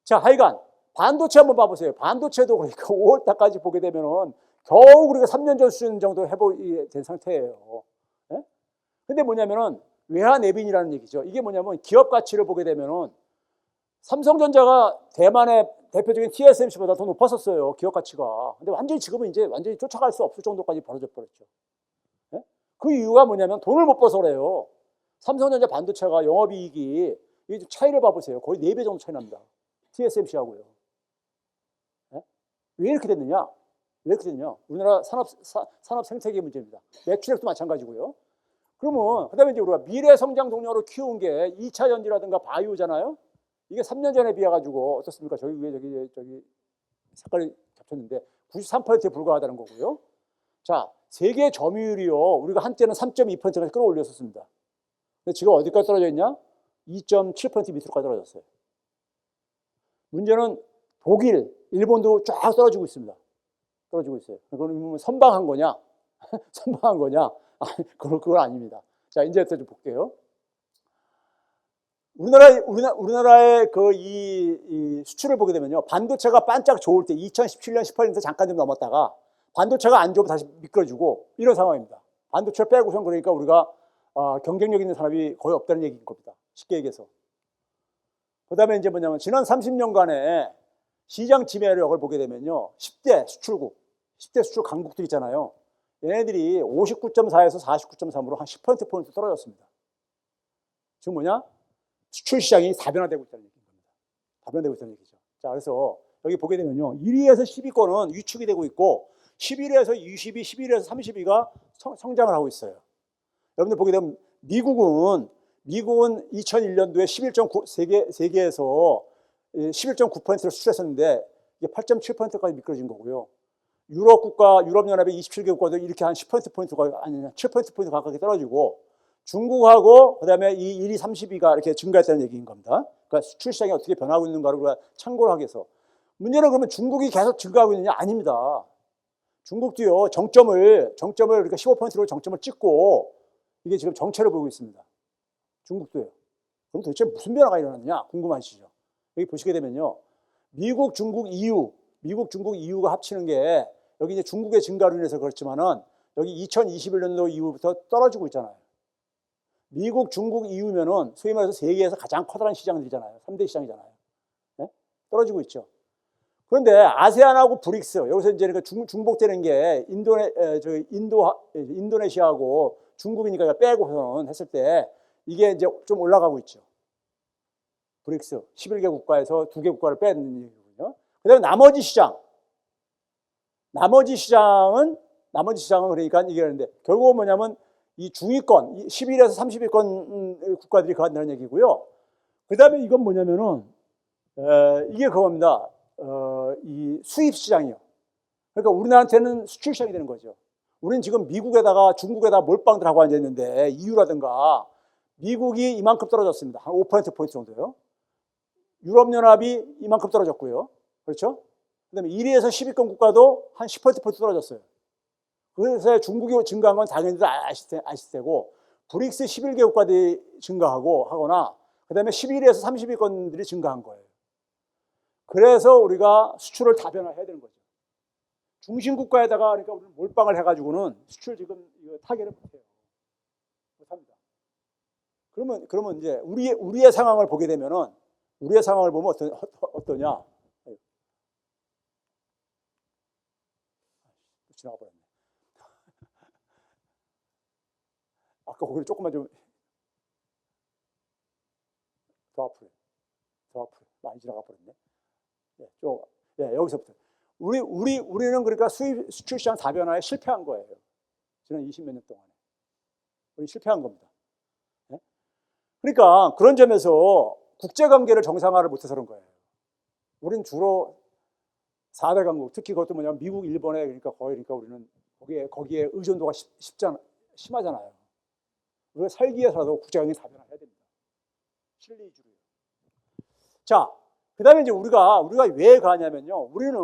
자, 하여간 반도체 한번 봐보세요. 반도체도 그러니까 5월 달까지 보게 되면은 겨우 우리가 3년 전 수준 정도 된 상태예요. 네? 근데 뭐냐면은 외화 내빈이라는 얘기죠. 이게 뭐냐면 기업 가치를 보게 되면은 삼성전자가 대만의 대표적인 TSMC보다 더 높았었어요. 기업 가치가. 근데 지금은 완전히 쫓아갈 수 없을 정도까지 벌어져 버렸죠. 네? 그 이유가 뭐냐면 돈을 못 벌어서 그래요. 삼성전자 반도체가 영업이익이 차이를 봐보세요. 거의 4배 정도 차이 납니다. TSMC하고요. 네? 왜 이렇게 됐느냐? 우리나라 산업 생태계 문제입니다. 매출액도 마찬가지고요. 그러면 그다음에 우리가 미래 성장 동력으로 키운 게 2차 전지라든가 바이오잖아요. 이게 3년 전에 비해 가지고 어떻습니까? 저기 위에 색깔이 겹쳤는데 93%에 불과하다는 거고요. 자, 세계 점유율이요. 우리가 한때는 3.2%까지 끌어올렸었습니다. 근데 지금 어디까지 떨어져 있냐? 2.7% 밑으로까지 떨어졌어요. 문제는 독일, 일본도 쫙 떨어지고 있습니다. 떨어지고 있어요. 그건 선방한 거냐? 선방한 거냐? 그건 아닙니다. 자, 이제 또 좀 볼게요. 우리나라의 이 수출을 보게 되면요. 반도체가 반짝 좋을 때 2017년, 18년도 잠깐 좀 넘었다가 반도체가 안 좋으면 다시 미끄러지고 이런 상황입니다. 반도체를 빼고선 그러니까 우리가 경쟁력 있는 산업이 거의 없다는 얘기인 겁니다. 쉽게 얘기해서. 그다음에 이제 뭐냐면 지난 30년간의 시장 지배력을 보게 되면요. 10대 수출국, 10대 수출 강국들 있잖아요. 얘네들이 59.4에서 49.3으로 한 10%포인트 떨어졌습니다. 지금 뭐냐? 수출 시장이 다변화되고 있다는 얘기인 겁니다. 다변화되고 있다는 얘기죠. 자, 그래서 여기 보게 되면요. 1위에서 10위권은 위축이 되고 있고 11위에서 20위, 11위에서 30위가 성장을 하고 있어요. 여러분들 보게 되면 미국은 2001년도에 11.9 세계에서 11.9%를 수출했었는데 이게 8.7%까지 미끄러진 거고요. 유럽연합의 27개 국가도 이렇게 한 10%포인트가 아니냐 7%포인트 가깝게 떨어지고 중국하고 그다음에 이 1위, 30위가 이렇게 증가했다는 얘기인 겁니다. 그러니까 수출 시장이 어떻게 변하고 있는가를 우리가 참고를 하기 위해서. 문제는 그러면 중국이 계속 증가하고 있느냐? 아닙니다. 중국도요. 정점을 그러니까 15%로 정점을 찍고 이게 지금 정체를 보이고 있습니다. 중국도요. 그럼 도대체 무슨 변화가 일어났느냐? 궁금하시죠? 여기 보시게 되면요. 미국, 중국, EU가 합치는 게 여기 이제 중국의 증가로 인해서 그렇지만은 여기 2021년도 이후부터 떨어지고 있잖아요. 미국, 중국, EU면은 소위 말해서 세계에서 가장 커다란 시장들이잖아요. 3대 시장이잖아요. 네? 떨어지고 있죠. 그런데 아세안하고 브릭스, 여기서 이제 중복되는 게 인도네시아하고 중국이니까 빼고서는 했을 때 이게 이제 좀 올라가고 있죠. 브릭스 11개 국가에서 2개 국가를 빼는 얘기거든요. 그다음에 나머지 시장은 그러니까 이게 하는데 결국은 뭐냐면 이 중위권 11에서 30위권 국가들이 가한다는 얘기고요. 그다음에 이건 뭐냐면은 이게 그겁니다. 이 수입 시장이요. 그러니까 우리나라한테는 수출 시장이 되는 거죠. 우리는 지금 미국에다가 중국에다가 몰빵들 하고 앉아 있는데 EU라든가 미국이 이만큼 떨어졌습니다. 한 5%포인트 정도요. 유럽연합이 이만큼 떨어졌고요. 그렇죠? 그다음에 1위에서 10위권 국가도 한 10%포인트 떨어졌어요. 그래서 중국이 증가한 건 당연히 아실 테고 브릭스 11개 국가들이 증가하고 하거나 그다음에 11위에서 30위권들이 증가한 거예요. 그래서 우리가 수출을 다변화해야 되는 거죠. 중심 국가에다가 그러니까 우리는 몰빵을 해가지고는 수출 지금 타결을 못해요. 못합니다. 그러면 이제 우리의 상황을 보게 되면은 우리의 상황을 보면 어떠냐? 지나가 버렸네. 아까 거기를 조금만 좀 더 앞으로 많이 지나가 버렸네. 여기서부터 우리는 그러니까 수출 시장 다변화에 실패한 거예요. 지난 20몇 년 동안에 우리 실패한 겁니다. 네? 그러니까 그런 점에서 국제 관계를 정상화를 못해서 그런 거예요. 우리는 주로 4대 강국, 특히 그것도 뭐냐면 미국, 일본에 그러니까 우리는 거기에 의존도가 심하잖아요. 우리가 살기 위해서라도 국제 관계 다변화해야 됩니다. 실리주의. 자. 그다음에 이제 우리가 왜 가냐면요. 우리는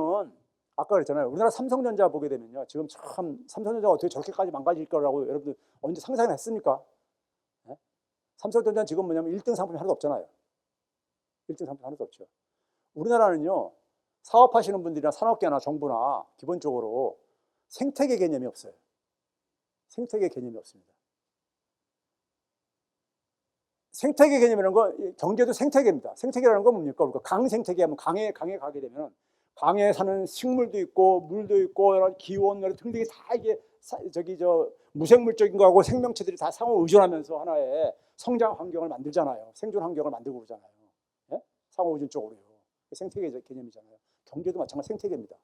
아까 그랬잖아요. 우리나라 삼성전자 보게 되면요. 지금 참 삼성전자가 어떻게 저렇게까지 망가질 거라고 여러분들 언제 상상을 했습니까? 네? 삼성전자는 지금 뭐냐면 1등 상품이 하나도 없잖아요. 1등 상품이 하나도 없죠. 우리나라는요. 사업하시는 분들이나 산업계나 정부나 기본적으로 생태계 개념이 없어요. 생태계 개념이 없습니다. 생태계 개념이라는 건 경제도 생태계입니다. 생태계라는 건 뭡니까? 우리가 강 생태계 하면 강에 가게 되면 강에 사는 식물도 있고 물도 있고 여러 기온 등등이 다 이게 무생물적인 거하고 생명체들이 다 상호 의존하면서 하나의 성장 환경을 만들잖아요. 생존 환경을 만들고 그러잖아요. 네? 상호 의존적으로요. 생태계 개념이잖아요. 경제도 마찬가지 생태계입니다.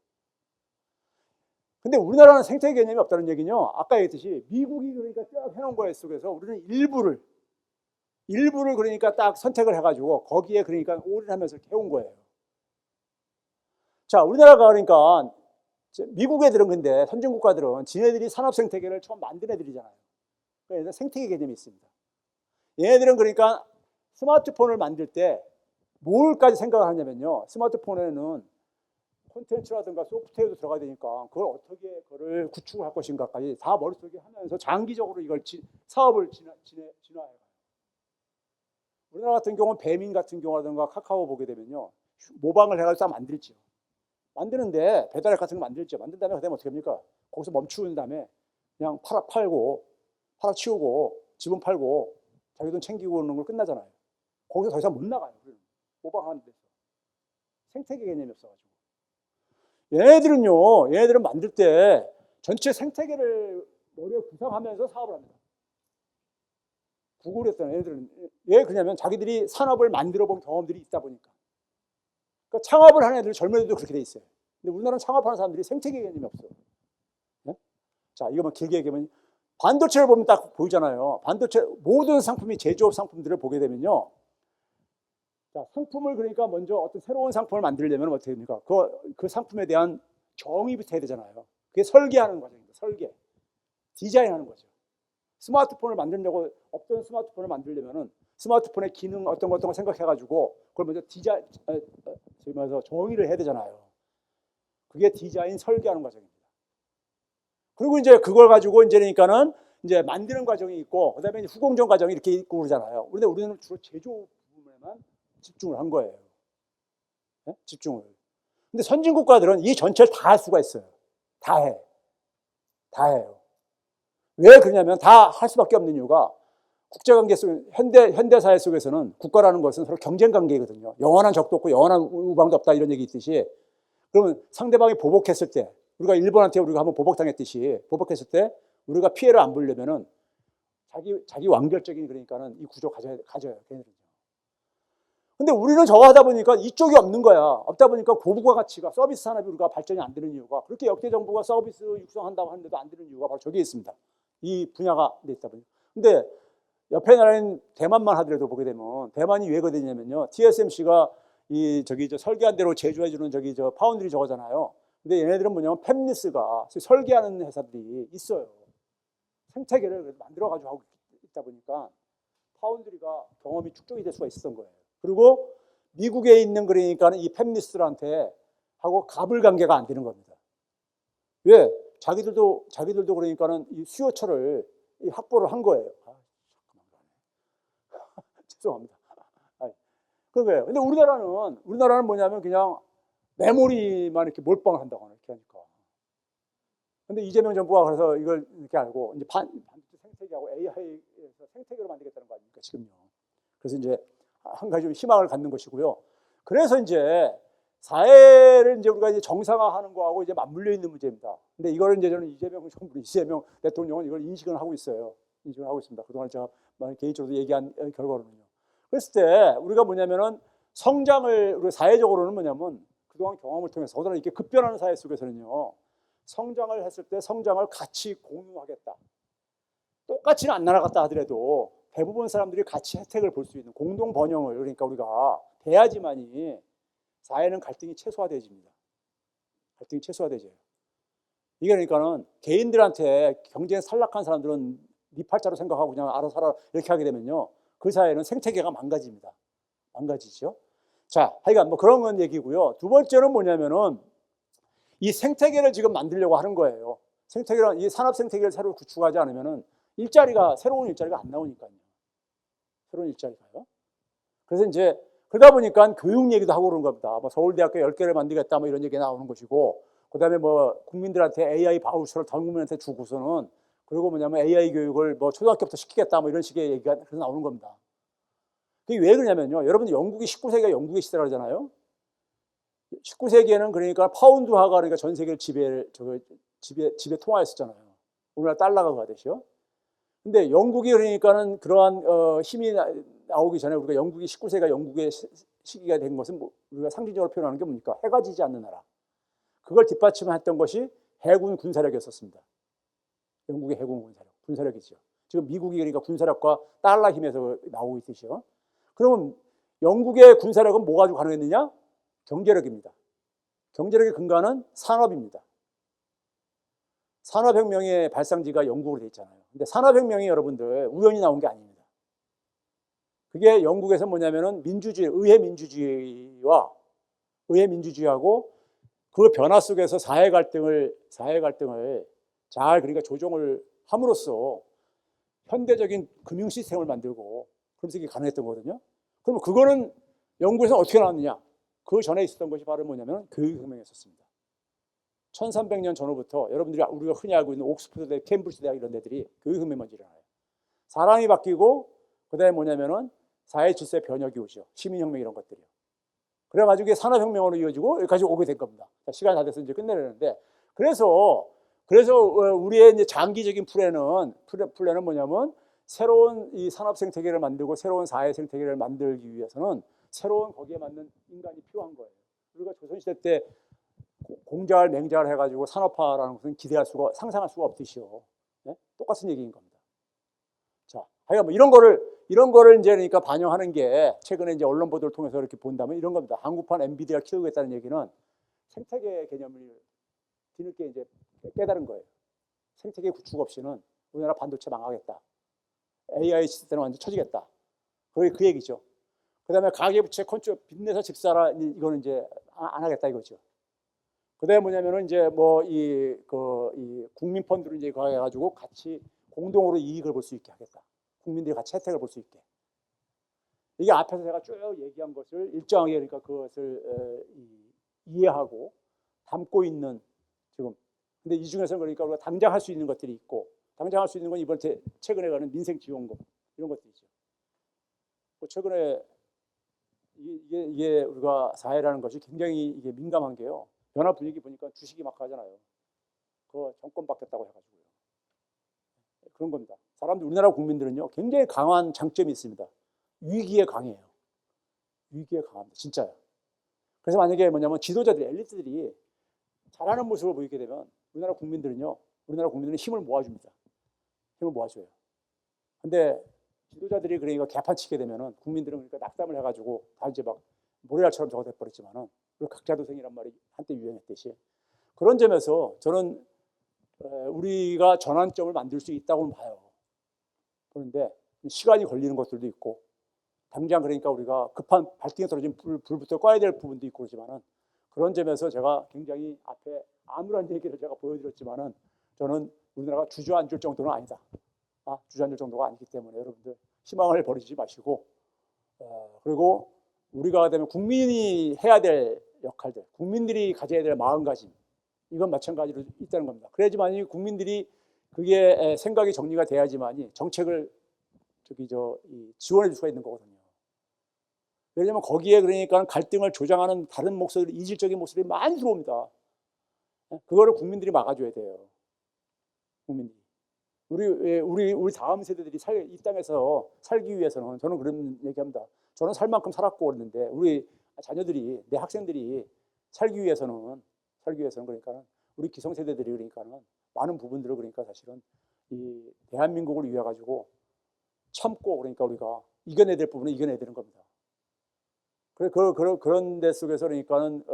근데 우리나라는 생태계 개념이 없다는 얘기는요. 아까 얘기했듯이 미국이 그러니까 쭉 해놓은 거 속에서 우리는 일부를 그러니까 딱 선택을 해가지고 거기에 그러니까 올인하면서 해온 거예요. 자, 우리나라가 그러니까 미국 애들은 근데 선진국가들은 지네들이 산업 생태계를 처음 만든 애들이잖아요. 그래서 생태계 개념이 있습니다. 얘네들은 그러니까 스마트폰을 만들 때 뭘까지 생각을 하냐면요. 스마트폰에는 콘텐츠라든가 소프트웨어도 들어가야 되니까 그걸 어떻게 그걸 구축을 할 것인가까지 다 머릿속에 하면서 장기적으로 이걸 사업을 진화해요. 우리나라 같은 경우는 배민 같은 경우라든가 카카오 보게 되면요. 모방을 해가지고 다 만들죠. 만드는데 배달앱 같은 거 만들죠. 만든 다음에 그다음에 어떻게 합니까? 거기서 멈추는 다음에 그냥 팔아치우고 지분 팔고 자기 돈 챙기고 오는 걸 끝나잖아요. 거기서 더 이상 못 나가요. 모방하는 데서. 생태계 개념이 없어가지고. 얘네들은 만들 때 전체 생태계를 머리에 구상하면서 사업을 합니다. 구글에 했던 애들은 왜 그러냐면 자기들이 산업을 만들어 본 경험들이 있다 보니까. 그러니까 창업을 하는 애들 젊은 애들도 그렇게 돼 있어요. 근데 우리나라는 창업하는 사람들이 생태계 개념이 없어요. 네? 자, 이거만 길게 얘기하면 반도체를 보면 딱 보이잖아요. 반도체 모든 상품이 제조업 상품들을 보게 되면요. 자, 상품을 그러니까 먼저 어떤 새로운 상품을 만들려면 어떻게 됩니까? 그 상품에 대한 정의부터 해야 되잖아요. 그게 설계하는 과정입니다. 설계. 디자인하는 거죠. 스마트폰을 만들려고 없던 스마트폰을 만들려면은 스마트폰의 기능 어떤 거 생각해가지고 그걸 먼저 정의를 해야 되잖아요. 그게 디자인 설계하는 과정입니다. 그리고 이제 그걸 가지고 이제니까는 이제 만드는 과정이 있고 그다음에 이제 후공정 과정이 이렇게 있고 그러잖아요. 그런데 우리는 주로 제조 부분에만 집중을 한 거예요. 네? 집중을. 근데 선진 국가들은 이 전체를 다 할 수가 있어요. 다 해. 다 해요. 왜 그러냐면 다 할 수밖에 없는 이유가 국제관계 속 현대사회 속에서는 국가라는 것은 서로 경쟁 관계거든요. 영원한 적도 없고 영원한 우방도 없다 이런 얘기 있듯이 그러면 상대방이 보복했을 때 우리가 일본한테 우리가 한번 보복당했듯이 보복했을 때 우리가 피해를 안 보려면은 자기 완결적인 그러니까는 이 구조 가져요. 걔네들은요. 근데 우리는 저거 하다 보니까 이쪽이 없는 거야. 없다 보니까 고부가 가치가 서비스 산업이 우리가 발전이 안 되는 이유가 그렇게 역대 정부가 서비스 육성한다고 하는데도 안 되는 이유가 바로 저기에 있습니다. 이 분야가 돼 있다 보니까. 근데 옆에 나라인 대만만 하더라도 보게 되면 대만이 왜 그러냐면요. TSMC가 저 설계한 대로 제조해주는 파운드리 저거잖아요. 근데 얘네들은 뭐냐면 팹리스가 설계하는 회사들이 있어요. 생태계를 만들어가지고 하고 있다 보니까 파운드리가 경험이 축적이 될 수가 있었던 거예요. 그리고 미국에 있는 그러니까는 이 팹리스들한테 하고 갑을 관계가 안 되는 겁니다. 왜? 자기들도 그러니까는 이 수요처를 확보를 한 거예요. 죄송합니다. 그거예요. 근데 우리나라는 뭐냐면 그냥 메모리만 이렇게 몰빵을 한다고 이렇게 하니까. 근데 이재명 정부가 그래서 이걸 이렇게 알고 이제 반도체 생태계하고 AI에서 생태계로 만들겠다는 거 아닙니까 지금요. 그래서 이제 한 가지 희망을 갖는 것이고요. 그래서 이제 사회를 이제 우리가 이제 정상화하는 거하고 이제 맞물려 있는 문제입니다. 근데 이거를 이제 저는 이재명 대통령은 이걸 인식을 하고 있어요. 인식을 하고 있습니다. 그동안 제가 개인적으로 얘기한 결과로는요. 그랬을 때 우리가 뭐냐면은 우리 사회적으로는 뭐냐면 그동안 경험을 통해서 더더나 이렇게 급변하는 사회 속에서는요. 성장을 했을 때 성장을 같이 공유하겠다. 똑같이는 안 날아갔다 하더라도 대부분 사람들이 같이 혜택을 볼 수 있는 공동 번영을 그러니까 우리가 돼야지만이 사회는 갈등이 최소화되집니다. 갈등이 최소화되죠. 이게 그러니까는 개인들한테 경쟁에 탈락한 사람들은 네 팔자로 생각하고 그냥 알아서 살아 이렇게 하게 되면요. 그 사회는 생태계가 망가집니다. 망가지죠. 자, 하여간 뭐 그런 건 얘기고요. 두 번째는 뭐냐면은 이 생태계를 지금 만들려고 하는 거예요. 이 산업 생태계를 새로 구축하지 않으면은 새로운 일자리가 안 나오니까요. 새로운 일자리가요. 그래서 이제 그러다 보니까 교육 얘기도 하고 그런 겁니다. 뭐 서울대학교 10개를 만들겠다 뭐 이런 얘기 나오는 것이고 그다음에 뭐 국민들한테 AI 바우처를 전 국민한테 주고서는 그리고 뭐냐면 AI 교육을 뭐 초등학교부터 시키겠다 뭐 이런 식의 얘기가 그래서 나오는 겁니다. 그게 왜 그러냐면요. 여러분 19세기가 영국의 시대라 그러잖아요. 19세기에는 그러니까 파운드화가 그러니까 전 세계를 지배 통화했었잖아요. 오늘날 달러가 가듯이요. 근데 영국이 그러니까는 그러한 힘이 나오기 전에 우리가 영국이 19세기가 영국의 시기가 된 것은 우리가 상징적으로 표현하는 게 뭡니까? 해가 지지 않는 나라. 그걸 뒷받침했던 것이 해군 군사력이었었습니다. 영국의 해군 군사력이죠. 지금 미국이 그러니까 군사력과 달러 힘에서 나오고 있듯이요. 그러면 영국의 군사력은 뭐 가지고 가능했느냐? 경제력입니다. 경제력의 근간은 산업입니다. 산업혁명의 발상지가 영국으로 돼 있잖아요. 근데 산업혁명이 여러분들 우연히 나온 게 아닙니다. 그게 영국에서 뭐냐면은 의회 민주주의하고 그 변화 속에서 사회 갈등을 잘 그러니까 조정을 함으로써 현대적인 금융 시스템을 만들고 그러면서 이게 가능했던 거거든요. 그러면 그거는 영국에서 어떻게 나왔느냐? 그 전에 있었던 것이 바로 뭐냐면 교육혁명이었습니다. 1300년 전후부터 여러분들이 우리가 흔히 알고 있는 옥스퍼드 대학, 캠브리지 대학 이런 데들이 교육혁명 먼저 일어나요. 사람이 바뀌고 그다음에 뭐냐면은 사회 질서의 변혁이 오죠. 시민혁명 이런 것들이요. 그래가지고 이게 산업혁명으로 이어지고 여기까지 오게 된 겁니다. 시간이 다 돼서 이제 끝내려는데, 그래서 우리의 이제 장기적인 플랜은 뭐냐면, 새로운 이 산업 생태계를 만들고 새로운 사회 생태계를 만들기 위해서는 새로운 거기에 맞는 인간이 필요한 거예요. 우리가 조선시대 때 공자를 맹자를 해가지고 산업화라는 것은 상상할 수가 없듯이요. 네? 똑같은 얘기인 겁니다. 자, 하여간 뭐 이런 거를 이제 그러니까 반영하는 게 최근에 이제 언론 보도를 통해서 이렇게 본다면 이런 겁니다. 한국판 엔비디아를 키우겠다는 얘기는 생태계 개념을 뒤늦게 이제 깨달은 거예요. 생태계 구축 없이는 우리나라 반도체 망하겠다. AI 시스템은 완전 쳐지겠다. 그게 그 얘기죠. 그 다음에 가계부채 컨트롤 빚내서 집 사라, 이거는 이제 안 하겠다 이거죠. 그 다음에 뭐냐면은 이제 뭐 이 국민 펀드를 이제 가해가지고 같이 공동으로 이익을 볼 수 있게 하겠다. 국민들이 같이 혜택을 볼 수 있게. 이게 앞에서 제가 쭉 얘기한 것을 일정하게 그러니까 그것을 이해하고 담고 있는 지금. 근데 이 중에서는 그러니까 우리가 당장 할 수 있는 것들이 있고, 당장 할 수 있는 건 이번 최근에 가는 민생지원금 이런 것들이죠. 최근에 이게 우리가 사회라는 것이 굉장히 이게 민감한 게요. 변화 분위기 보니까 주식이 막 하잖아요. 그거 정권 바뀌었다고 해가지고요. 그런 겁니다. 우리나라 국민들은요, 굉장히 강한 장점이 있습니다. 위기에 강해요. 위기에 강합니다. 진짜요. 그래서 만약에 뭐냐면 지도자들이, 엘리트들이 잘하는 모습을 보이게 되면 우리나라 국민들은 힘을 모아줍니다. 힘을 모아줘요. 근데 지도자들이 그러니까 개판치게 되면은 국민들은 그러니까 낙담을 해가지고 다 이제 막 모래알처럼 저거 돼버렸지만은 각자도생이란 말이 한때 유행했듯이 그런 점에서 저는 우리가 전환점을 만들 수 있다고 봐요. 그런데 시간이 걸리는 것들도 있고 당장 그러니까 우리가 급한 발등에 떨어진 불부터 꺼야 될 부분도 있고 그러지만은 그런 점에서 제가 굉장히 앞에 아무런 얘기를 제가 보여드렸지만은 저는 우리나라가 주저앉을 정도는 아니다. 주저앉을 정도가 아니기 때문에 여러분들 희망을 버리지 마시고 그리고 우리가 되면 국민이 해야 될 역할들, 국민들이 가져야 될 마음가짐 이건 마찬가지로 있다는 겁니다. 그래야지만이 국민들이 그게 생각이 정리가 돼야지만이 정책을 지원해 줄 수가 있는 거거든요. 왜냐하면 거기에 그러니까 갈등을 조장하는 다른 목소리, 이질적인 목소리 많이 들어옵니다. 그거를 국민들이 막아줘야 돼요. 국민들이. 우리 다음 세대들이 이 땅에서 살기 위해서는 저는 그런 얘기합니다. 저는 살 만큼 살았고 그랬는데 우리 자녀들이, 내 학생들이 살기 위해서는 그러니까 우리 기성세대들이 그러니까는 많은 부분들을 그러니까 사실은 이 대한민국을 위해 가지고 참고 그러니까 우리가 이겨내야 될 부분은 이겨내야 되는 겁니다. 그런 데 속에서 그러니까는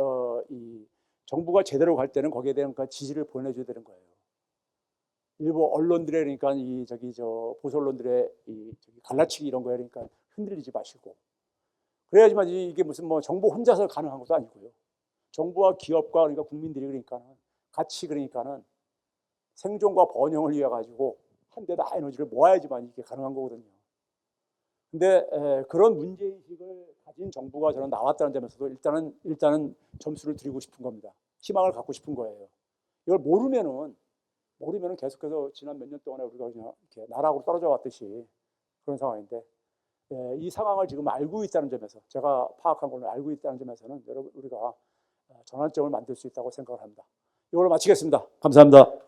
이 정부가 제대로 갈 때는 거기에 대한 지지를 보내줘야 되는 거예요. 일부 언론들의 그러니까 보수 언론들의 갈라치기 이런 거에 그러니까 흔들리지 마시고 그래야지만 이게 무슨 뭐 정부 혼자서 가능한 것도 아니고요. 정부와 기업과 그러니까 국민들이 그러니까는 같이 그러니까는 생존과 번영을 위해 가지고 한 데다 에너지를 모아야지만 이게 가능한 거거든요. 근데 그런 문제의식을 가진 정부가 저는 나왔다는 점에서도 일단은 점수를 드리고 싶은 겁니다. 희망을 갖고 싶은 거예요. 이걸 모르면은 계속해서 지난 몇 년 동안에 우리가 그냥 이렇게 나락으로 떨어져 왔듯이 그런 상황인데 이 상황을 지금 알고 있다는 점에서 제가 파악한 걸 알고 있다는 점에서는 여러분 우리가 전환점을 만들 수 있다고 생각을 합니다. 이걸로 마치겠습니다. 감사합니다.